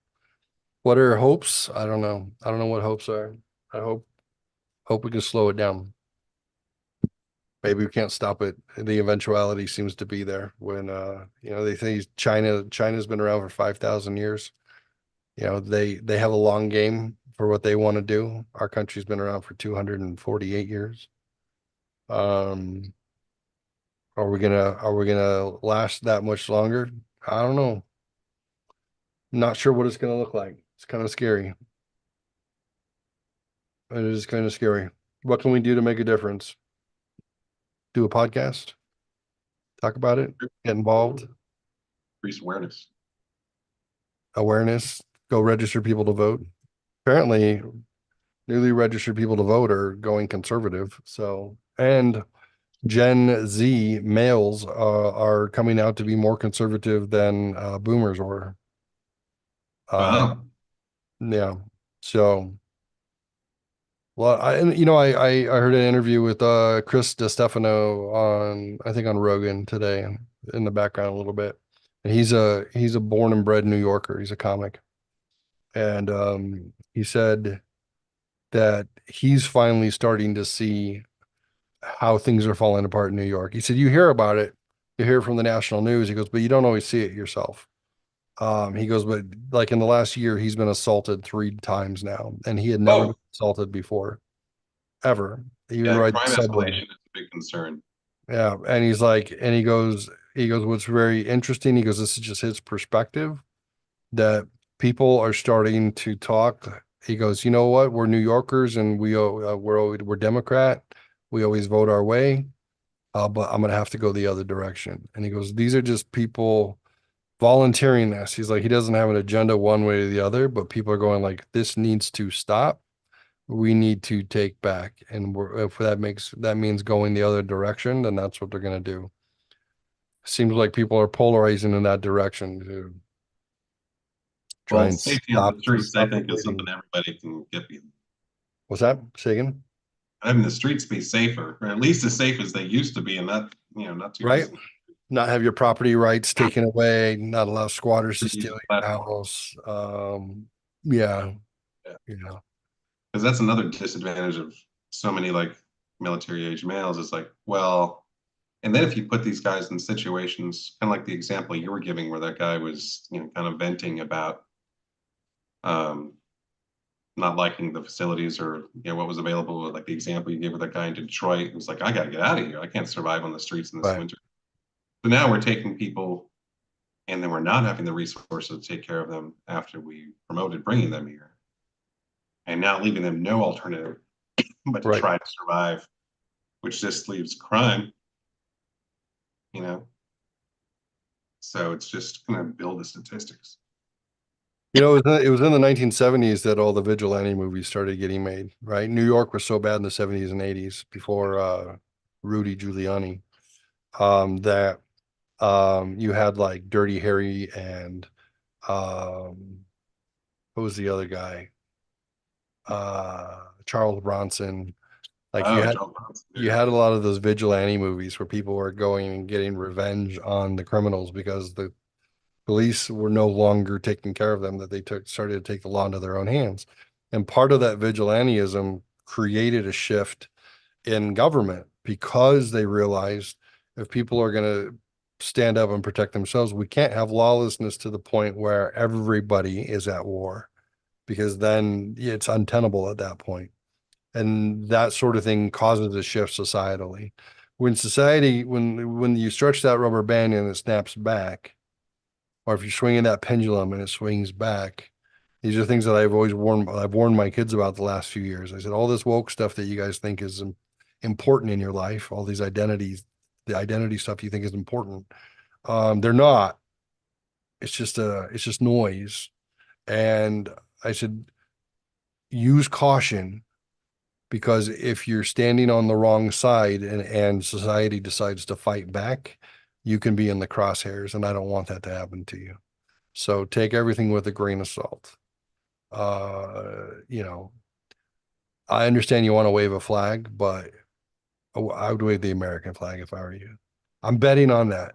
What are hopes? I don't know. I don't know what hopes are. I hope we can slow it down. Maybe we can't stop it. The eventuality seems to be there when they think China's been around for 5,000 years. They have a long game for what they want to do. Our country's been around for 248 years. Are we gonna last that much longer? I don't know. Not sure what it's gonna look like. It's kind of scary. It is kind of scary. What can we do to make a difference? Do a podcast, talk about it, get involved,
Increase awareness.
awareness, go register people to vote. Apparently, newly registered people to vote are going conservative. So, and Gen Z males are coming out to be more conservative than boomers were.
Wow.
Yeah. So, well, I heard an interview with Chris DiStefano on, I think, on Rogan today, in the background a little bit. And he's a born and bred New Yorker. He's a comic. And he said that he's finally starting to see how things are falling apart in New York. He said, you hear about it, you hear it from the national news. He goes, but you don't always see it yourself. He goes, but like in the last year, he's been assaulted 3 times now, and he had never been
Oh,
assaulted before, ever, even
yeah.
ride the
Crime
subway.
escalation is a big concern.
Yeah, and he's like, and he goes, what's very interesting, he goes, this is just his perspective, that people are starting to talk. He goes, you know what? We're New Yorkers, and we're Democrat. We always vote our way, but I'm gonna have to go the other direction. And he goes, these are just people volunteering this. He's like, he doesn't have an agenda one way or the other, but people are going like, this needs to stop. We need to take back. And if that means going the other direction, then that's what they're gonna do. Seems like people are polarizing in that direction to try
Well,
and
safety on the streets, I
stop the
think, is
bleeding.
something everybody can get behind.
What's that? Say again?
Having the streets be safer, or at least as safe as they used to be, and not too
Right?
distant.
Not have your property rights taken away, not allow squatters to
Trees,
steal your
platforms.
house. Yeah,
Yeah.
yeah.
Because that's another disadvantage of so many like military age males. Is like, well, And then if you put these guys in situations, kind of like the example you were giving, where that guy was, kind of venting about um, not liking the facilities or what was available, like the example you gave with that guy in Detroit, it was like, I got to get out of here. I can't survive on the streets in this
Right.
winter. So now we're taking people, and then we're not having the resources to take care of them after we promoted bringing them here, and now leaving them no alternative but to
Right.
try to survive, which just leaves crime, you know. So it's just going to build the statistics.
It was in the 1970s that all the vigilante movies started getting made, right? New York was so bad in the 70s and 80s before Rudy Giuliani, that you had like Dirty Harry and what was the other guy? Charles Bronson. Like
Oh, Joel Bronson,
you had a lot of those vigilante movies where people were going and getting revenge on the criminals because the police were no longer taking care of them, that they started to take the law into their own hands. And part of that vigilantism created a shift in government because they realized if people are going to stand up and protect themselves, we can't have lawlessness to the point where everybody is at war, because then it's untenable at that point. And that sort of thing causes a shift societally. When you stretch that rubber band and it snaps back, or if you're swinging that pendulum and it swings back, these are things that I've warned my kids about the last few years. I said, all this woke stuff that you guys think is important in your life, all these identities, the identity stuff you think is important, they're not. It's just noise. And I said, use caution, because if you're standing on the wrong side and society decides to fight back, you can be in the crosshairs, and I don't want that to happen to you. So take everything with a grain of salt. You know, I understand you want to wave a flag, but I would wave the American flag if I were you. I'm betting on that.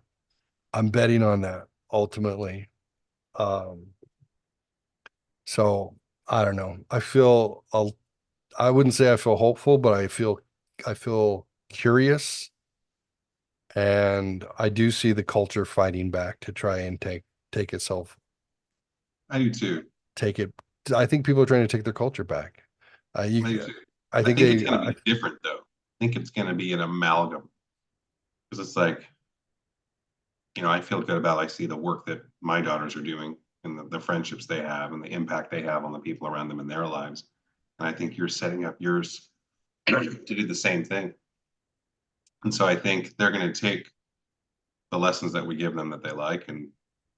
I'm betting on that ultimately. Um, so I don't know. I wouldn't say I feel hopeful, but I feel curious, and I do see the culture fighting back to try and take itself,
I do too.
take it. I think people are trying to take their culture back.
I do too.
I
I
think
think it's going to be different though. I think it's going to be an amalgam, because it's like, I feel good about, I see the work that my daughters are doing and the friendships they have and the impact they have on the people around them in their lives. And I think you're setting up yours to do the same thing. And so I think they're going to take the lessons that we give them that they like, and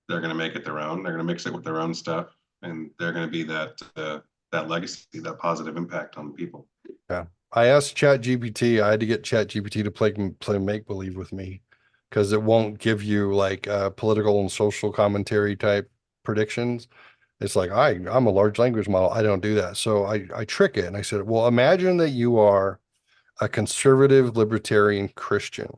they're going to make it their own. They're going to mix it with their own stuff, and they're going to be that legacy, that positive impact on people.
Yeah. I asked ChatGPT. I had to get ChatGPT to play make believe with me, because it won't give you like political and social commentary type predictions. It's like, I'm a large language model. I don't do that. So I trick it, and I said, well, imagine that you are a conservative libertarian Christian.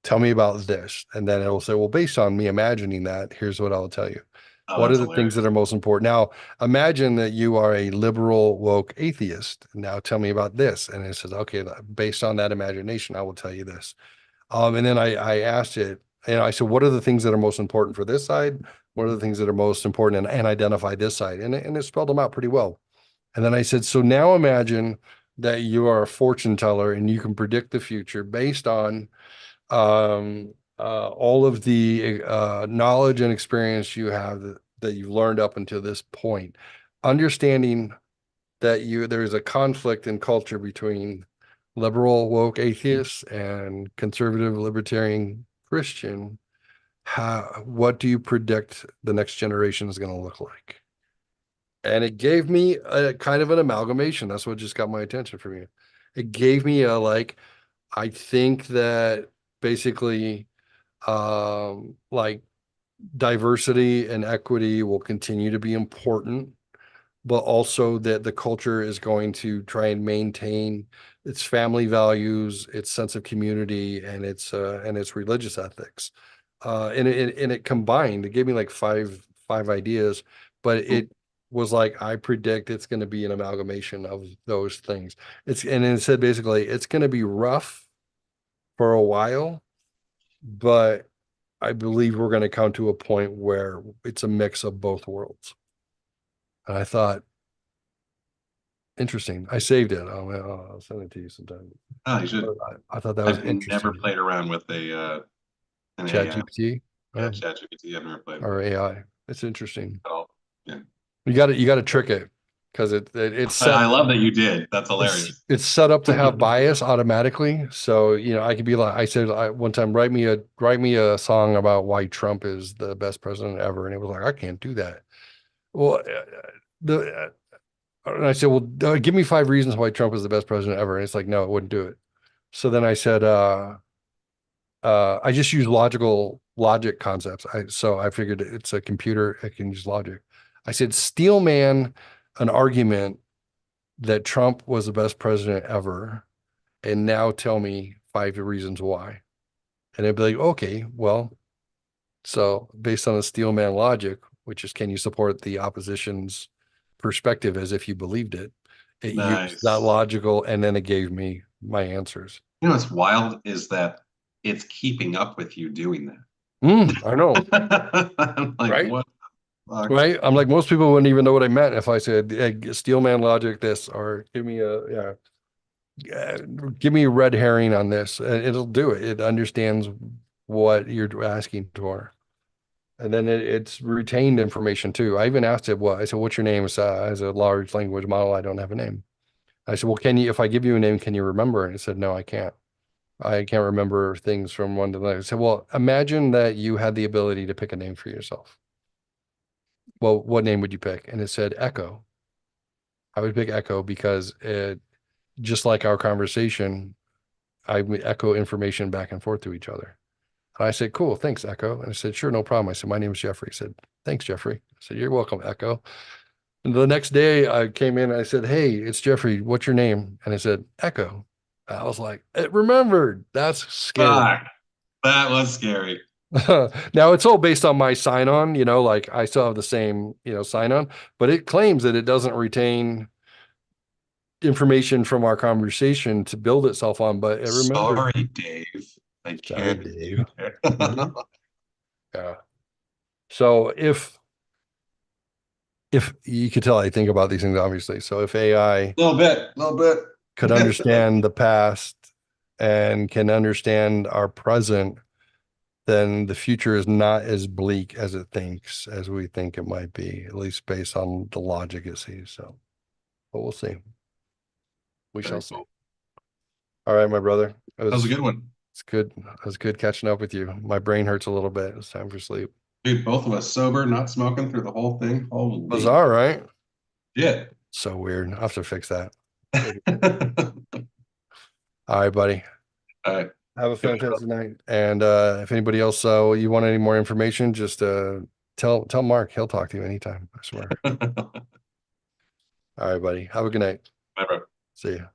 Tell me about this. And then it'll say, well, based on me imagining that, here's what I'll tell you.
Oh,
What are
that's
the things
hilarious.
that are most important? Now, imagine that you are a liberal, woke atheist. Now tell me about this. And it says, okay, based on that imagination, I will tell you this. And then I asked it, and I said, what are the things that are most important for this side? What are the things that are most important, and identify this side? And it spelled them out pretty well. And then I said, so now imagine that you are a fortune teller and you can predict the future based on all of the knowledge and experience you have that you've learned up until this point, understanding that there's a conflict in culture between liberal woke atheists and conservative libertarian Christian. What do you predict the next generation is going to look like? And it gave me a kind of an amalgamation. That's what just got my attention from you. It gave me I think that basically, like diversity and equity will continue to be important, but also that the culture is going to try and maintain its family values, its sense of community, and its religious ethics. And it combined, it gave me like five ideas, but it was like, I predict it's going to be an amalgamation of those things. And it said basically it's going to be rough for a while, but I believe we're going to come to a point where it's a mix of both worlds. And I thought, interesting. I saved it. I'll send it to you sometime.
Oh, you should.
I thought that was
I've never
interesting.
played around with an
Chat
AI.
GPT
Yeah, ChatGPT. I've never played with
or
it
AI. It's interesting.
at all. Yeah.
You got to trick it because it's set.
I love that you did. That's hilarious.
It's set up to have bias automatically. So, I could be like, I said one time, write me a song about why Trump is the best president ever. And it was like, I can't do that. Well, and I said, well, give me 5 reasons why Trump is the best president ever. And it's like, no, it wouldn't do it. So then I said, I just use logic concepts. So I figured it's a computer. It can use logic. I said, steel man an argument that Trump was the best president ever, and now tell me 5 reasons why. And it'd be like, okay, well, so based on the steel man logic, which is, can you support the opposition's perspective as if you believed it? It used
Nice.
that logical, and then it gave me my answers.
You know what's wild is that it's keeping up with you doing that.
I know.
I'm like,
Right?
what the fuck?
Right? I'm like, most people wouldn't even know what I meant if I said, hey, steel man logic this, or give me give me a red herring on this. It'll do it. It understands what you're asking for. And then it's retained information too. I even asked it, I said, what's your name? As a large language model, I don't have a name. I said, well, if I give you a name, can you remember? And it said, no, I can't. I can't remember things from one to the next. I said, well, imagine that you had the ability to pick a name for yourself. Well, what name would you pick? And it said Echo. I would pick Echo because just like our conversation, I would echo information back and forth to each other. And I said, cool, thanks, Echo. And I said, sure, no problem. I said, my name is Geoffrey. He said, thanks, Geoffrey. I said, you're welcome, Echo. And the next day I came in and I said, hey, it's Geoffrey. What's your name? And it said, Echo. I was like, it remembered. That's scary.
Fuck. That was scary.
Now it's all based on my sign on, like I still have the same, sign on, but it claims that it doesn't retain information from our conversation to build itself on, but it remembers.
Sorry, Dave. I
Sorry,
can't.
Dave. Mhm. Yeah. So if you could tell, I think about these things, obviously. So if AI
Little bit.
could understand the past and can understand our present, then the future is not as bleak as as we think it might be, at least based on the logic it sees. So, but we'll see. We shall see. All right, my brother.
That was a good one.
It's good. It was good catching up with you. My brain hurts a little bit. It's time for sleep.
Dude, both of us sober, not smoking through the whole thing. Holy
Bizarre, right?
shit.
So weird. I have to fix that. All right, buddy.
All right.
Have a fantastic night. And if anybody else you want any more information, just tell Mark. He'll talk to you anytime. I swear. All right, buddy. Have a good night.
Bye, bro.
See you.